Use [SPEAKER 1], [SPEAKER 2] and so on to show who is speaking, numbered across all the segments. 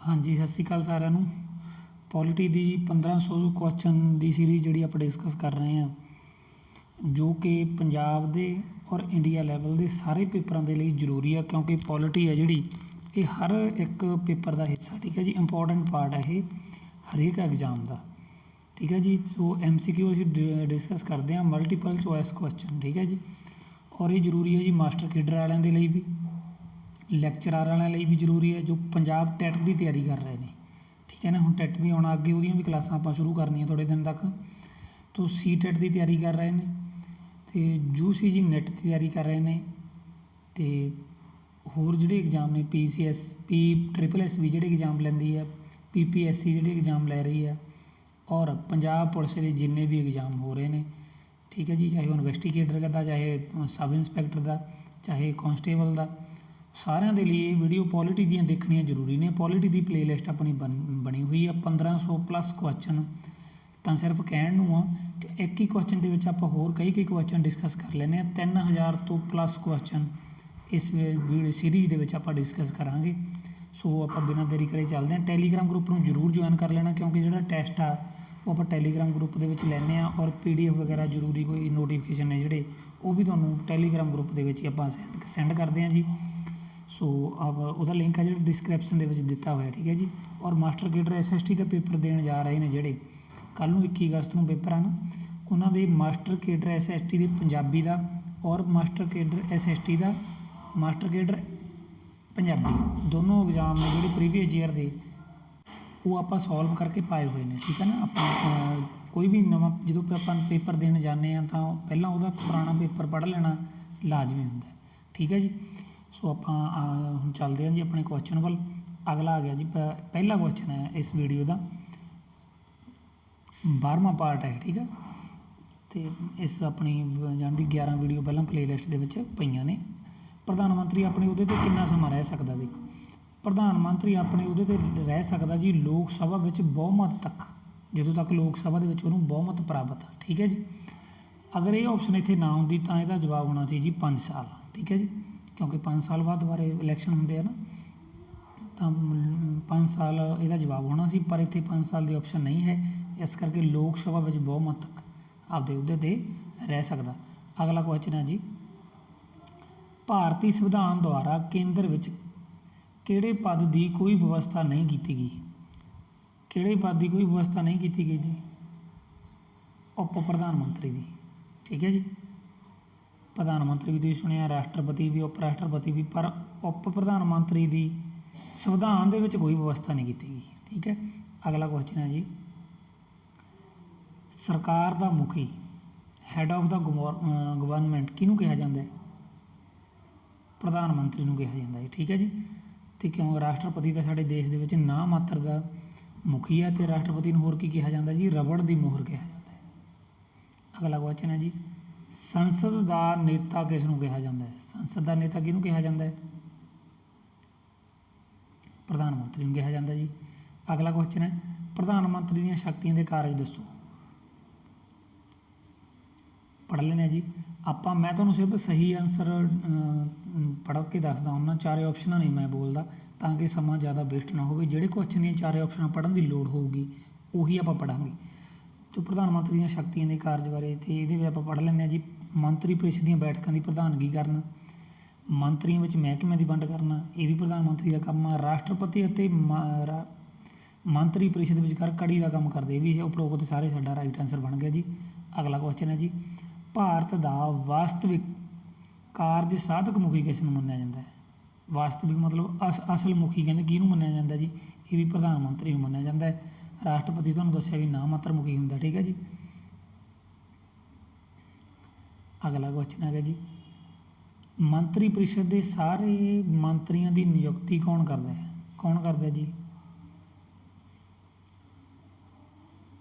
[SPEAKER 1] हाँ जी, सत श्री अकाल साਰਿਆਂ ਨੂੰ। ਪੋਲਿਟੀ ਦੀ 1500 ਕੁਐਸਚਨ ਦੀ ਸੀਰੀਜ਼ ਜਿਹੜੀ ਆਪਾਂ ਡਿਸਕਸ ਕਰ ਰਹੇ ਹਾਂ, ਜੋ ਕਿ ਪੰਜਾਬ ਦੇ ਔਰ ਇੰਡੀਆ ਲੈਵਲ ਦੇ ਸਾਰੇ ਪੇਪਰਾਂ ਦੇ ਲਈ ਜ਼ਰੂਰੀ ਆ, ਕਿਉਂਕਿ ਪੋਲਿਟੀ ਹੈ ਜਿਹੜੀ ਇਹ ਹਰ ਇੱਕ ਪੇਪਰ ਦਾ ਹਿੱਸਾ, ਠੀਕ ਹੈ ਜੀ। ਇੰਪੋਰਟੈਂਟ ਪਾਰਟ ਹੈ ਇਹ ਹਰੇਕ ਐਗਜ਼ਾਮ ਦਾ, ਠੀਕ ਹੈ ਜੀ। ਸੋ MCQ ਅਸੀਂ ਡਿਸਕਸ ਕਰਦੇ ਹਾਂ, ਮਲਟੀਪਲ ਚੋਇਸ ਕੁਐਸਚਨ, ਠੀਕ ਹੈ ਜੀ। ਔਰ ਇਹ ਜ਼ਰੂਰੀ ਹੈ ਜੀ ਮਾਸਟਰ ਕੇਡਰ ਵਾਲਿਆਂ ਦੇ ਲਈ ਵੀ, ਲੈਕਚਰਾਰ ਵਾਲਿਆਂ ਲਈ ਵੀ ਜ਼ਰੂਰੀ ਹੈ, ਜੋ ਪੰਜਾਬ ਟੈਟ ਦੀ ਤਿਆਰੀ ਕਰ ਰਹੇ ਨੇ, ਠੀਕ ਹੈ ਨਾ। ਹੁਣ ਟੈਟ ਵੀ ਆਉਣਾ ਅੱਗੇ, ਉਹਦੀਆਂ ਵੀ ਕਲਾਸਾਂ ਆਪਾਂ ਸ਼ੁਰੂ ਕਰਨੀਆਂ ਥੋੜ੍ਹੇ ਦਿਨ ਤੱਕ। ਤੋ CTET ਦੀ ਤਿਆਰੀ ਕਰ ਰਹੇ ਨੇ, ਅਤੇ UGC ਨੈਟ ਦੀ ਤਿਆਰੀ ਕਰ ਰਹੇ ਨੇ, ਅਤੇ ਹੋਰ ਜਿਹੜੇ ਐਗਜ਼ਾਮ ਨੇ PCS PSSS ਵੀ ਜਿਹੜੇ ਐਗਜ਼ਾਮ ਲੈਂਦੀ ਹੈ, PPSC ਜਿਹੜੇ ਐਗਜ਼ਾਮ ਲੈ ਰਹੀ ਹੈ, ਔਰ ਪੰਜਾਬ ਪੁਲਿਸ ਦੇ ਜਿੰਨੇ ਵੀ ਐਗਜ਼ਾਮ ਹੋ ਰਹੇ ਨੇ, ਠੀਕ ਹੈ ਜੀ। ਚਾਹੇ ਉਹ ਇਨਵੈਸਟੀਗੇਟਰ ਦਾ, ਚਾਹੇ ਸਬ ਇੰਸਪੈਕਟਰ ਦਾ, ਚਾਹੇ ਕਾਂਸਟੇਬਲ ਦਾ, ਸਾਰਿਆਂ ਦੇ ਲਈ ਇਹ ਵੀਡੀਓ ਪੋਲਿਟੀ ਦੀਆਂ ਦੇਖਣੀਆਂ ਜ਼ਰੂਰੀ ਨੇ। ਪੋਲਿਟੀ ਦੀ ਪਲੇਲਿਸਟ ਆਪਣੀ ਬਣੀ ਹੋਈ ਆ, 1500 ਪਲੱਸ ਕੁਐਸਚਨ ਤਾਂ ਸਿਰਫ ਕਹਿਣ ਨੂੰ ਆ ਕਿ ਇੱਕ ਹੀ ਕੁਐਸਚਨ ਦੇ ਵਿੱਚ ਆਪਾਂ ਹੋਰ ਕਈ ਕੁਐਸਚਨ ਡਿਸਕਸ ਕਰ ਲੈਂਦੇ ਹਾਂ। 3000 ਤੋਂ ਪਲੱਸ ਕੁਐਸਚਨ ਇਸ ਵੀਡੀਓ ਸੀਰੀਜ਼ ਦੇ ਵਿੱਚ ਆਪਾਂ ਡਿਸਕਸ ਕਰਾਂਗੇ। ਸੋ ਆਪਾਂ ਬਿਨਾਂ ਦੇਰੀ ਕਰੇ ਚੱਲਦੇ ਹਾਂ। ਟੈਲੀਗ੍ਰਾਮ ਗਰੁੱਪ ਨੂੰ ਜ਼ਰੂਰ ਜੁਆਇਨ ਕਰ ਲੈਣਾ, ਕਿਉਂਕਿ ਜਿਹੜਾ ਟੈਸਟ ਆ ਉਹ ਆਪਾਂ ਟੈਲੀਗ੍ਰਾਮ ਗਰੁੱਪ ਦੇ ਵਿੱਚ ਲੈਂਦੇ ਹਾਂ, ਔਰ PDF ਵਗੈਰਾ ਜ਼ਰੂਰੀ ਕੋਈ ਨੋਟੀਫਿਕੇਸ਼ਨ ਨੇ ਜਿਹੜੇ, ਉਹ ਵੀ ਤੁਹਾਨੂੰ ਟੈਲੀਗ੍ਰਾਮ ਗਰੁੱਪ ਦੇ ਵਿੱਚ ਹੀ ਆਪਾਂ ਸੈਂਡ ਕਰਦੇ ਹਾਂ ਜੀ। ਸੋ ਉਹਦਾ ਲਿੰਕ ਹੈ ਜਿਹੜਾ ਡਿਸਕ੍ਰਿਪਸ਼ਨ ਦੇ ਵਿੱਚ ਦਿੱਤਾ ਹੋਇਆ, ਠੀਕ ਹੈ ਜੀ। ਔਰ ਮਾਸਟਰ ਕੇਡਰ SST ਦਾ ਪੇਪਰ ਦੇਣ ਜਾ ਰਹੇ ਨੇ ਜਿਹੜੇ, ਕੱਲ੍ਹ ਨੂੰ 21 ਅਗਸਤ ਨੂੰ ਪੇਪਰ ਹਨ, ਉਹਨਾਂ ਦੇ ਮਾਸਟਰ ਕੇਡਰ SST ਦੇ ਪੰਜਾਬੀ ਦਾ ਔਰ ਮਾਸਟਰ ਕੇਡਰ SST ਦਾ ਮਾਸਟਰ ਕੇਡਰ ਪੰਜਾਬੀ, ਦੋਨੋਂ ਐਗਜ਼ਾਮ ਨੇ ਜਿਹੜੇ ਪ੍ਰੀਵੀਅਸ ਈਅਰ ਦੇ, ਉਹ ਆਪਾਂ ਸੋਲਵ ਕਰਕੇ ਪਾਏ ਹੋਏ ਨੇ, ਠੀਕ ਹੈ ਨਾ। ਆਪਾਂ ਕੋਈ ਵੀ ਨਵਾਂ ਜਦੋਂ ਆਪਾਂ ਪੇਪਰ ਦੇਣ ਜਾਂਦੇ ਹਾਂ ਤਾਂ ਪਹਿਲਾਂ ਉਹਦਾ ਪੁਰਾਣਾ ਪੇਪਰ ਪੜ੍ਹ ਲੈਣਾ ਲਾਜ਼ਮੀ ਹੁੰਦਾ, ਠੀਕ ਹੈ ਜੀ। ਸੋ ਆਪਾਂ ਹੁਣ ਚੱਲਦੇ ਹਾਂ ਜੀ ਆਪਣੇ ਕੁਐਸਚਨ ਵੱਲ। ਅਗਲਾ ਆ ਗਿਆ ਜੀ, ਪਹਿਲਾ ਕੁਐਸਚਨ ਹੈ ਇਸ ਵੀਡੀਓ ਦਾ, 12ਵਾਂ ਪਾਰਟ ਹੈ, ਠੀਕ ਆ। ਅਤੇ ਇਸ ਆਪਣੀ ਜਾਣੀ ਦੀ 11 ਵੀਡੀਓ ਪਹਿਲਾਂ ਪਲੇਲਿਸਟ ਦੇ ਵਿੱਚ ਪਈਆਂ ਨੇ। ਪ੍ਰਧਾਨ ਮੰਤਰੀ ਆਪਣੇ ਅਹੁਦੇ 'ਤੇ ਕਿੰਨਾ ਸਮਾਂ ਰਹਿ ਸਕਦਾ? ਦੇਖੋ, ਪ੍ਰਧਾਨ ਮੰਤਰੀ ਆਪਣੇ ਅਹੁਦੇ 'ਤੇ ਰਹਿ ਸਕਦਾ ਜੀ ਲੋਕ ਸਭਾ ਵਿੱਚ ਬਹੁਮਤ ਤੱਕ, ਜਦੋਂ ਤੱਕ ਲੋਕ ਸਭਾ ਦੇ ਵਿੱਚ ਉਹਨੂੰ ਬਹੁਮਤ ਪ੍ਰਾਪਤ ਆ, ਠੀਕ ਹੈ ਜੀ। ਅਗਰ ਇਹ ਆਪਸ਼ਨ ਇੱਥੇ ਨਾ ਹੁੰਦੀ ਤਾਂ ਇਹਦਾ ਜਵਾਬ ਹੋਣਾ ਸੀ ਜੀ 5 ਸਾਲ, ਠੀਕ ਹੈ ਜੀ, ਕਿਉਂਕਿ 5 ਸਾਲ ਬਾਅਦ ਦੁਬਾਰਾ ਇਲੈਕਸ਼ਨ ਹੁੰਦੇ ਆ ਨਾ, ਤਾਂ 5 ਸਾਲ ਇਹਦਾ ਜਵਾਬ ਹੋਣਾ ਸੀ। ਪਰ ਇੱਥੇ 5 ਸਾਲ ਦੀ ਆਪਸ਼ਨ ਨਹੀਂ ਹੈ, ਇਸ ਕਰਕੇ ਲੋਕ ਸਭਾ ਵਿੱਚ ਬਹੁਮਤ ਤੱਕ ਆਪਦੇ ਅਹੁਦੇ 'ਤੇ ਰਹਿ ਸਕਦਾ। ਅਗਲਾ ਕੁਐਸਚਨ ਹੈ ਜੀ, ਭਾਰਤੀ ਸੰਵਿਧਾਨ ਦੁਆਰਾ ਕੇਂਦਰ ਵਿੱਚ ਕਿਹੜੇ ਪਦ ਦੀ ਕੋਈ ਵਿਵਸਥਾ ਨਹੀਂ ਕੀਤੀ ਗਈ? ਕਿਹੜੇ ਪਦ ਦੀ ਕੋਈ ਵਿਵਸਥਾ ਨਹੀਂ ਕੀਤੀ ਗਈ ਜੀ? ਉਪ ਪ੍ਰਧਾਨ ਮੰਤਰੀ ਦੀ, ਠੀਕ ਹੈ ਜੀ। ਪ੍ਰਧਾਨ ਮੰਤਰੀ ਵੀ ਤੁਸੀਂ ਸੁਣਿਆ, ਰਾਸ਼ਟਰਪਤੀ ਵੀ, ਉਪ ਰਾਸ਼ਟਰਪਤੀ ਵੀ, ਪਰ ਉਪ ਪ੍ਰਧਾਨ ਮੰਤਰੀ ਦੀ ਸੰਵਿਧਾਨ ਦੇ ਵਿੱਚ ਕੋਈ ਵਿਵਸਥਾ ਨਹੀਂ ਕੀਤੀ ਗਈ, ਠੀਕ ਹੈ। ਅਗਲਾ ਕੁਐਸਚਨ ਹੈ ਜੀ, ਸਰਕਾਰ ਦਾ ਮੁਖੀ, ਹੈਡ ਆਫ ਦਾ ਗਵਰਨਮੈਂਟ ਕਿਹਨੂੰ ਕਿਹਾ ਜਾਂਦਾ ਹੈ? ਪ੍ਰਧਾਨ ਮੰਤਰੀ ਨੂੰ ਕਿਹਾ ਜਾਂਦਾ ਹੈ, ਠੀਕ ਹੈ ਜੀ। ਅਤੇ ਕਿਉਂ? ਰਾਸ਼ਟਰਪਤੀ ਤਾਂ ਸਾਡੇ ਦੇਸ਼ ਦੇ ਵਿੱਚ ਨਾ ਮਾਤਰ ਦਾ ਮੁਖੀ ਹੈ, ਅਤੇ ਰਾਸ਼ਟਰਪਤੀ ਨੂੰ ਹੋਰ ਕੀ ਕਿਹਾ ਜਾਂਦਾ ਜੀ? ਰਬੜ ਦੀ ਮੋਹਰ ਕਿਹਾ ਜਾਂਦਾ ਹੈ। ਅਗਲਾ ਕੁਐਸਚਨ ਹੈ ਜੀ, ਸੰਸਦ ਦਾ ਨੇਤਾ ਕਿਸ ਨੂੰ ਕਿਹਾ ਜਾਂਦਾ ਹੈ? ਸੰਸਦ ਦਾ ਨੇਤਾ ਕਿਹਨੂੰ ਕਿਹਾ ਜਾਂਦਾ ਹੈ? ਪ੍ਰਧਾਨ ਮੰਤਰੀ ਨੂੰ ਕਿਹਾ ਜਾਂਦਾ ਜੀ। ਅਗਲਾ ਕੁਐਸਚਨ ਹੈ, ਪ੍ਰਧਾਨ ਮੰਤਰੀ ਦੀਆਂ ਸ਼ਕਤੀਆਂ ਦੇ ਕਾਰਜ ਦੱਸੋ। ਪੜ੍ਹ ਲੈਣਾ ਜੀ ਆਪਾਂ। ਮੈਂ ਤੁਹਾਨੂੰ ਸਿਰਫ ਸਹੀ ਆਨਸਰ ਪੜ੍ਹ ਕੇ ਦੱਸਦਾ ਹੁੰਦਾ, ਚਾਰੇ ਆਪਸ਼ਨਾਂ ਨਹੀਂ ਮੈਂ ਬੋਲਦਾ, ਤਾਂ ਕਿ ਸਮਾਂ ਜ਼ਿਆਦਾ ਵੇਸਟ ਨਾ ਹੋਵੇ। ਜਿਹੜੇ ਕੁਐਸਚਨ ਦੀਆਂ ਚਾਰੇ ਆਪਸ਼ਨਾਂ ਪੜ੍ਹਨ ਦੀ ਲੋੜ ਹੋਊਗੀ ਉਹੀ ਆਪਾਂ ਪੜ੍ਹਾਂਗੇ। ਅਤੇ ਪ੍ਰਧਾਨ ਮੰਤਰੀ ਦੀਆਂ ਸ਼ਕਤੀਆਂ ਦੇ ਕਾਰਜ ਬਾਰੇ ਅਤੇ ਇਹਦੇ ਵਿੱਚ ਆਪਾਂ ਪੜ੍ਹ ਲੈਂਦੇ ਹਾਂ ਜੀ, ਮੰਤਰੀ ਪਰਿਸ਼ਦ ਦੀਆਂ ਬੈਠਕਾਂ ਦੀ ਪ੍ਰਧਾਨਗੀ ਕਰਨਾ, ਮੰਤਰੀਆਂ ਵਿੱਚ ਮਹਿਕਮਿਆਂ ਦੀ ਵੰਡ ਕਰਨਾ, ਇਹ ਵੀ ਪ੍ਰਧਾਨ ਮੰਤਰੀ ਦਾ ਕੰਮ ਆ। ਰਾਸ਼ਟਰਪਤੀ ਅਤੇ ਮੰਤਰੀ ਪਰਿਸ਼ਦ ਵਿਚਕਾਰ ਕੜੀ ਦਾ ਕੰਮ ਕਰਦੇ, ਇਹ ਵੀ ਉਪਰੋਕਤ ਸਾਰੇ ਸਾਡਾ ਰਾਈਟ ਆਨਸਰ ਬਣ ਗਿਆ ਜੀ। ਅਗਲਾ ਕੁਐਸਚਨ ਹੈ ਜੀ, ਭਾਰਤ ਦਾ ਵਾਸਤਵਿਕ ਕਾਰਜ ਸਾਧਕ ਮੁਖੀ ਕਿਸ ਨੂੰ ਮੰਨਿਆ ਜਾਂਦਾ ਹੈ? ਵਾਸਤਵਿਕ ਮਤਲਬ ਅਸਲ ਮੁਖੀ ਕਹਿੰਦੇ ਕਿਹਨੂੰ ਮੰਨਿਆ ਜਾਂਦਾ ਜੀ? ਇਹ ਵੀ ਪ੍ਰਧਾਨ ਮੰਤਰੀ ਨੂੰ ਮੰਨਿਆ ਜਾਂਦਾ ਹੈ। ਰਾਸ਼ਟਰਪਤੀ ਤੁਹਾਨੂੰ ਦੱਸਿਆ ਵੀ ਨਾ ਮਾਤਰ ਮੁਖੀ ਹੁੰਦਾ, ਠੀਕ ਹੈ ਜੀ। ਅਗਲਾ ਕੁਐਸਚਨ ਹੈਗਾ ਜੀ, ਮੰਤਰੀ ਪਰਿਸ਼ਦ ਦੇ ਸਾਰੇ ਮੰਤਰੀਆਂ ਦੀ ਨਿਯੁਕਤੀ ਕੌਣ ਕਰਦਾ ਹੈ? ਕੌਣ ਕਰਦਾ ਜੀ?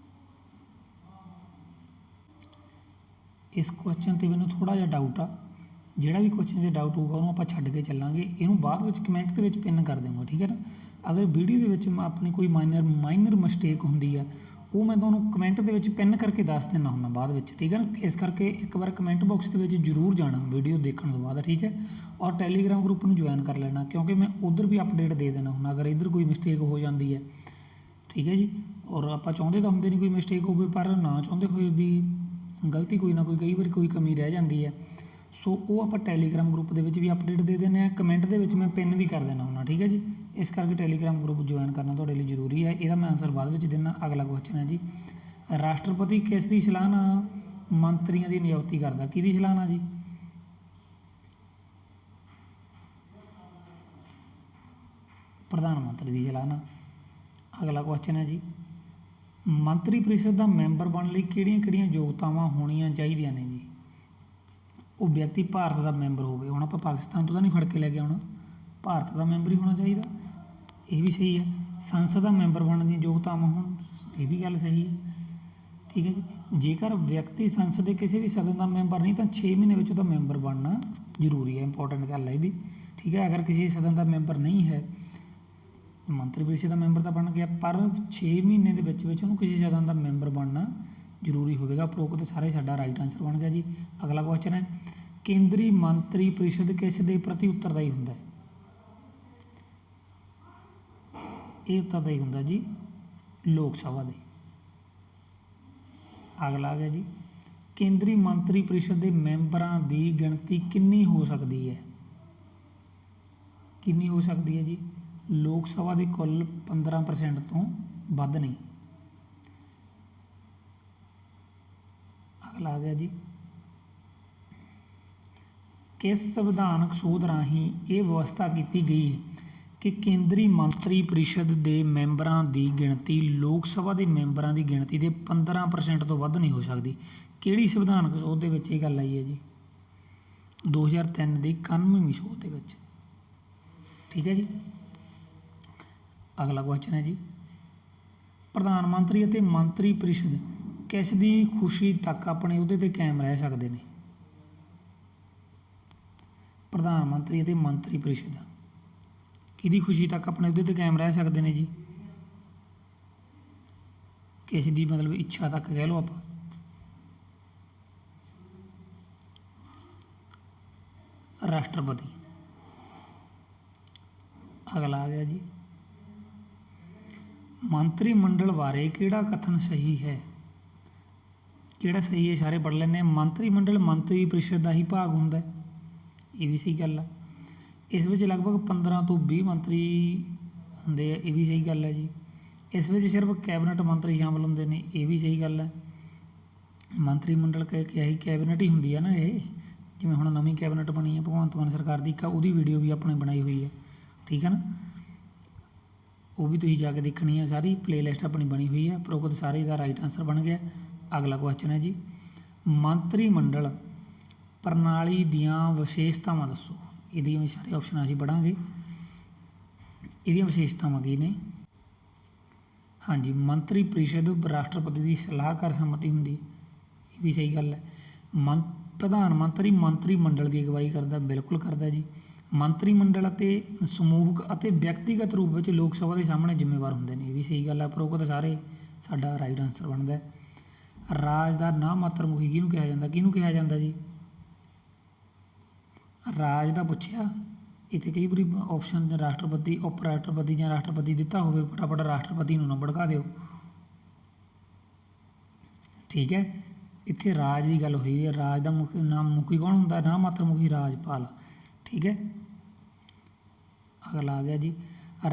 [SPEAKER 1] ਇਸ ਕੁਐਸਚਨ 'ਤੇ ਮੈਨੂੰ ਥੋੜ੍ਹਾ ਜਿਹਾ ਡਾਊਟ ਆ। ਜਿਹੜਾ ਵੀ ਕੁਐਸਚਨ 'ਤੇ ਡਾਊਟ ਹੋਊਗਾ ਉਹਨੂੰ ਆਪਾਂ ਛੱਡ ਕੇ ਚੱਲਾਂਗੇ, ਇਹਨੂੰ ਬਾਅਦ ਵਿੱਚ ਕਮੈਂਟ ਦੇ ਵਿੱਚ ਪਿੰਨ ਕਰ ਦੇਵਾਂਗਾ, ਠੀਕ ਹੈ ਨਾ। ਅਗਰ ਵੀਡੀਓ ਦੇ ਵਿੱਚ ਆਪਣੀ ਕੋਈ ਮਾਈਨਰ ਮਿਸਟੇਕ ਹੁੰਦੀ ਆ ਉਹ ਮੈਂ ਤੁਹਾਨੂੰ ਕਮੈਂਟ ਦੇ ਵਿੱਚ ਪਿੰਨ ਕਰਕੇ ਦੱਸ ਦਿੰਦਾ ਹੁੰਦਾ ਬਾਅਦ ਵਿੱਚ, ਠੀਕ ਹੈ ਨਾ। ਇਸ ਕਰਕੇ ਇੱਕ ਵਾਰ ਕਮੈਂਟ ਬਾਕਸ ਦੇ ਵਿੱਚ ਜ਼ਰੂਰ ਜਾਣਾ ਵੀਡੀਓ ਦੇਖਣ ਤੋਂ ਬਾਅਦ, ਠੀਕ ਹੈ। ਔਰ ਟੈਲੀਗ੍ਰਾਮ ਗਰੁੱਪ ਨੂੰ ਜੁਆਇਨ ਕਰ ਲੈਣਾ, ਕਿਉਂਕਿ ਮੈਂ ਉੱਧਰ ਵੀ ਅਪਡੇਟ ਦੇ ਦੇਣਾ ਹੁੰਦਾ ਅਗਰ ਇੱਧਰ ਕੋਈ ਮਿਸਟੇਕ ਹੋ ਜਾਂਦੀ ਹੈ, ਠੀਕ ਹੈ ਜੀ। ਔਰ ਆਪਾਂ ਚਾਹੁੰਦੇ ਤਾਂ ਹੁੰਦੇ ਨਹੀਂ ਕੋਈ ਮਿਸਟੇਕ ਹੋਵੇ, ਪਰ ਨਾ ਚਾਹੁੰਦੇ ਹੋਏ ਵੀ ਗਲਤੀ ਕੋਈ ਨਾ ਕੋਈ ਕਈ ਵਾਰੀ ਕੋਈ ਕਮੀ ਰਹਿ ਜਾਂਦੀ ਹੈ, ਸੋ ਉਹ ਆਪਾਂ ਟੈਲੀਗ੍ਰਾਮ ਗਰੁੱਪ ਦੇ ਵਿੱਚ ਵੀ ਅਪਡੇਟ ਦੇ ਦਿੰਦੇ ਹਾਂ। ਕਮੈਂਟ ਦੇ ਵਿੱਚ ਮੈਂ ਪਿੰਨ ਵੀ ਕਰ ਦੇਣਾ ਹੁੰਦਾ, ਠੀਕ ਹੈ ਜੀ। ਇਸ ਕਰਕੇ ਟੈਲੀਗ੍ਰਾਮ ਗਰੁੱਪ ਜੁਆਇਨ ਕਰਨਾ ਤੁਹਾਡੇ ਲਈ ਜ਼ਰੂਰੀ ਹੈ। ਇਹਦਾ ਮੈਂ ਆਨਸਰ ਬਾਅਦ ਵਿੱਚ ਦਿੰਦਾ। ਅਗਲਾ ਕੁਐਸਚਨ ਹੈ ਜੀ, ਰਾਸ਼ਟਰਪਤੀ ਕਿਸ ਦੀ ਸਲਾਹ ਨਾਲ ਮੰਤਰੀਆਂ ਦੀ ਨਿਯੁਕਤੀ ਕਰਦਾ? ਕਿਹਦੀ ਸਲਾਹ ਨਾਲ ਜੀ? ਪ੍ਰਧਾਨ ਮੰਤਰੀ ਦੀ ਸਲਾਹ ਨਾਲ। ਅਗਲਾ ਕੁਐਸਚਨ ਹੈ ਜੀ, ਮੰਤਰੀ ਪਰਿਸ਼ਦ ਦਾ ਮੈਂਬਰ ਬਣਨ ਲਈ ਕਿਹੜੀਆਂ ਕਿਹੜੀਆਂ ਯੋਗਤਾਵਾਂ ਹੋਣੀਆਂ ਚਾਹੀਦੀਆਂ ਨੇ ਜੀ? ਉਹ ਵਿਅਕਤੀ ਭਾਰਤ ਦਾ ਮੈਂਬਰ ਹੋਵੇ। ਹੁਣ ਆਪਾਂ ਪਾਕਿਸਤਾਨ ਤੋਂ ਤਾਂ ਨਹੀਂ ਫੜ ਕੇ ਲੈ ਕੇ ਆਉਣਾ, ਭਾਰਤ ਦਾ ਮੈਂਬਰ ਹੀ ਹੋਣਾ ਚਾਹੀਦਾ, ਇਹ ਵੀ ਸਹੀ ਹੈ। ਸੰਸਦ ਦਾ ਮੈਂਬਰ ਬਣਨ ਦੀਆਂ ਯੋਗਤਾਵਾਂ ਹੋਣ, ਇਹ ਵੀ ਗੱਲ ਸਹੀ ਹੈ, ਠੀਕ ਹੈ ਜੀ। ਜੇਕਰ ਵਿਅਕਤੀ ਸੰਸਦ ਦੇ ਕਿਸੇ ਵੀ ਸਦਨ ਦਾ ਮੈਂਬਰ ਨਹੀਂ ਤਾਂ 6 ਮਹੀਨੇ ਵਿੱਚ ਉਹਦਾ ਮੈਂਬਰ ਬਣਨਾ ਜ਼ਰੂਰੀ ਹੈ, ਇੰਪੋਰਟੈਂਟ ਗੱਲ ਹੈ ਇਹ ਵੀ, ਠੀਕ ਹੈ। ਅਗਰ ਕਿਸੇ ਸਦਨ ਦਾ ਮੈਂਬਰ ਨਹੀਂ ਹੈ, ਮੰਤਰੀ ਪਰਿਸ਼ਦ ਦਾ ਮੈਂਬਰ ਤਾਂ ਬਣ ਗਿਆ, ਪਰ 6 ਮਹੀਨੇ ਦੇ ਵਿੱਚ ਉਹਨੂੰ ਕਿਸੇ ਸਦਨ ਦਾ ਮੈਂਬਰ ਬਣਨਾ ਜ਼ਰੂਰੀ ਹੋਵੇਗਾ। ਉਪਰੋਕਤ ਸਾਰੇ ਸਾਡਾ ਰਾਈਟ ਆਨਸਰ ਬਣ ਗਿਆ ਜੀ। ਅਗਲਾ ਕੁਐਸਚਨ ਹੈ, ਕੇਂਦਰੀ ਮੰਤਰੀ ਪਰਿਸ਼ਦ ਕਿਸ ਦੇ ਪ੍ਰਤੀ ਉੱਤਰਦਾਈ ਹੁੰਦਾ ਹੈ? ਇਹ ਉੱਤਰਦਾਈ ਹੁੰਦਾ ਜੀ ਲੋਕ ਸਭਾ ਦੇ। ਅਗਲਾ ਆ ਗਿਆ ਜੀ, ਕੇਂਦਰੀ ਮੰਤਰੀ ਪਰਿਸ਼ਦ ਦੇ ਮੈਂਬਰਾਂ ਦੀ ਗਿਣਤੀ ਕਿੰਨੀ ਹੋ ਸਕਦੀ ਹੈ? ਕਿੰਨੀ ਹੋ ਸਕਦੀ ਹੈ ਜੀ? ਲੋਕ ਸਭਾ ਦੇ ਕੁੱਲ 15% ਤੋਂ ਵੱਧ ਨਹੀਂ। ਅਗਲਾ ਆ ਗਿਆ ਜੀ, ਕਿਸ ਸੰਵਿਧਾਨਕ ਸੋਧ ਰਾਹੀਂ ਇਹ ਵਿਵਸਥਾ ਕੀਤੀ ਗਈ ਹੈ ਕਿ ਕੇਂਦਰੀ ਮੰਤਰੀ ਪਰਿਸ਼ਦ ਦੇ ਮੈਂਬਰਾਂ ਦੀ ਗਿਣਤੀ ਲੋਕ ਸਭਾ ਦੇ ਮੈਂਬਰਾਂ ਦੀ ਗਿਣਤੀ ਦੇ 15% ਤੋਂ ਵੱਧ ਨਹੀਂ ਹੋ ਸਕਦੀ? ਕਿਹੜੀ ਸੰਵਿਧਾਨਕ ਸੋਧ ਦੇ ਵਿੱਚ ਇਹ ਗੱਲ ਆਈ ਹੈ ਜੀ? 2003 ਦੀ 91ਵੀਂ ਸੋਧ ਦੇ ਵਿੱਚ, ਠੀਕ ਹੈ ਜੀ। ਅਗਲਾ ਕੁਐਸਚਨ ਹੈ ਜੀ, ਪ੍ਰਧਾਨ ਮੰਤਰੀ ਅਤੇ ਮੰਤਰੀ ਪਰਿਸ਼ਦ ਕਿਸ ਦੀ ਖੁਸ਼ੀ ਤੱਕ ਆਪਣੇ ਅਹੁਦੇ 'ਤੇ ਕਾਇਮ ਰਹਿ ਸਕਦੇ ਨੇ? ਪ੍ਰਧਾਨ ਮੰਤਰੀ ਅਤੇ ਮੰਤਰੀ ਪਰਿਸ਼ਦ ਕਿਹਦੀ ਖੁਸ਼ੀ ਤੱਕ ਆਪਣੇ ਅਹੁਦੇ 'ਤੇ ਕਾਇਮ ਰਹਿ ਸਕਦੇ ਨੇ ਜੀ? ਕਿਸੇ ਦੀ ਮਤਲਬ ਇੱਛਾ ਤੱਕ ਕਹਿ ਲਓ ਆਪਾਂ। ਰਾਸ਼ਟਰਪਤੀ। ਅਗਲਾ ਆ ਗਿਆ ਜੀ, ਮੰਤਰੀ ਮੰਡਲ ਬਾਰੇ ਕਿਹੜਾ ਕਥਨ ਸਹੀ ਹੈ? ਕਿਹੜਾ ਸਹੀ ਹੈ ਸਾਰੇ ਪੜ੍ਹ ਲੈਂਦੇ। ਮੰਤਰੀ ਮੰਡਲ ਮੰਤਰੀ ਪਰਿਸ਼ਦ ਦਾ ਹੀ ਭਾਗ ਹੁੰਦਾ, ਇਹ ਵੀ ਸਹੀ ਗੱਲ ਹੈ। ਇਸ ਵਿੱਚ ਲਗਭਗ 15 ਤੋਂ 20 ਮੰਤਰੀ ਹੁੰਦੇ ਆ, ਇਹ ਵੀ ਸਹੀ ਗੱਲ ਹੈ ਜੀ। ਇਸ ਵਿੱਚ ਸਿਰਫ ਕੈਬਨਿਟ ਮੰਤਰੀ ਸ਼ਾਮਲ ਹੁੰਦੇ ਨੇ, ਇਹ ਵੀ ਸਹੀ ਗੱਲ ਹੈ। ਮੰਤਰੀ ਮੰਡਲ ਕਿਹਾ ਹੀ ਕੈਬਨਿਟ ਹੀ ਹੁੰਦੀ ਹੈ ਨਾ ਇਹ, ਜਿਵੇਂ ਹੁਣ ਨਵੀਂ ਕੈਬਨਿਟ ਬਣੀ ਹੈ ਭਗਵੰਤ ਮਾਨ ਸਰਕਾਰ ਦੀ, ਇੱਕ ਉਹਦੀ ਵੀਡੀਓ ਵੀ ਆਪਣੇ ਬਣਾਈ ਹੋਈ ਹੈ, ਠੀਕ ਹੈ ਨਾ। ਉਹ ਵੀ ਤੁਸੀਂ ਜਾ ਕੇ ਦੇਖਣੀ ਹੈ, ਸਾਰੀ ਪਲੇਲਿਸਟ ਆਪਣੀ ਬਣੀ ਹੋਈ ਹੈ। ਉਪਰੋਕਤ ਸਾਰੇ ਦਾ ਰਾਈਟ ਆਨਸਰ ਬਣ ਗਿਆ। ਅਗਲਾ ਕੁਐਸਚਨ ਹੈ ਜੀ, ਮੰਤਰੀ ਮੰਡਲ ਪ੍ਰਣਾਲੀ ਦੀਆਂ ਵਿਸ਼ੇਸ਼ਤਾਵਾਂ ਦੱਸੋ। ਇਹਦੀਆਂ ਵੀ ਸਾਰੇ ਆਪਸ਼ਨ ਅਸੀਂ ਪੜ੍ਹਾਂਗੇ। ਇਹਦੀਆਂ ਵਿਸ਼ੇਸ਼ਤਾਵਾਂ ਕੀ ਨੇ? ਹਾਂਜੀ, ਮੰਤਰੀ ਪਰਿਸ਼ਦ ਰਾਸ਼ਟਰਪਤੀ ਦੀ ਸਲਾਹਕਾਰ ਸੰਮਤੀ ਹੁੰਦੀ, ਇਹ ਵੀ ਸਹੀ ਗੱਲ ਹੈ। ਪ੍ਰਧਾਨ ਮੰਤਰੀ ਮੰਤਰੀ ਮੰਡਲ ਦੀ ਅਗਵਾਈ ਕਰਦਾ, ਬਿਲਕੁਲ ਕਰਦਾ ਜੀ। ਮੰਤਰੀ ਮੰਡਲ ਅਤੇ ਸਮੂਹਕ ਅਤੇ ਵਿਅਕਤੀਗਤ ਰੂਪ ਵਿੱਚ ਲੋਕ ਸਭਾ ਦੇ ਸਾਹਮਣੇ ਜ਼ਿੰਮੇਵਾਰ ਹੁੰਦੇ ਨੇ, ਇਹ ਵੀ ਸਹੀ ਗੱਲ ਹੈ। ਉਪਰੋਕਤ ਸਾਰੇ ਸਾਡਾ ਰਾਈਟ ਆਨਸਰ ਬਣਦਾ। ਰਾਜ ਦਾ ਨਾ ਮਾਤਰ ਮੁਖੀ ਕਿਹਨੂੰ ਕਿਹਾ ਜਾਂਦਾ? ਕਿਹਨੂੰ ਕਿਹਾ ਜਾਂਦਾ ਜੀ? ਰਾਜ ਦਾ ਪੁੱਛਿਆ, ਇੱਥੇ ਕਈ ਵਾਰੀ ਆਪਸ਼ਨ ਰਾਸ਼ਟਰਪਤੀ, ਉਪ ਰਾਸ਼ਟਰਪਤੀ ਜਾਂ ਰਾਸ਼ਟਰਪਤੀ ਦਿੱਤਾ ਹੋਵੇ, ਫਟਾਫਟ ਰਾਸ਼ਟਰਪਤੀ ਨੂੰ ਨਾ ਭੜਕਾ ਦਿਓ, ਠੀਕ ਹੈ। ਇੱਥੇ ਰਾਜ ਦੀ ਗੱਲ ਹੋਈ ਹੈ, ਰਾਜ ਦਾ ਮੁਖੀ ਨਾਮ ਮੁਖੀ ਕੌਣ ਹੁੰਦਾ? ਨਾ ਮਾਤਰ ਮੁਖੀ ਰਾਜਪਾਲ, ਠੀਕ ਹੈ। ਅਗਲਾ ਆ ਗਿਆ ਜੀ,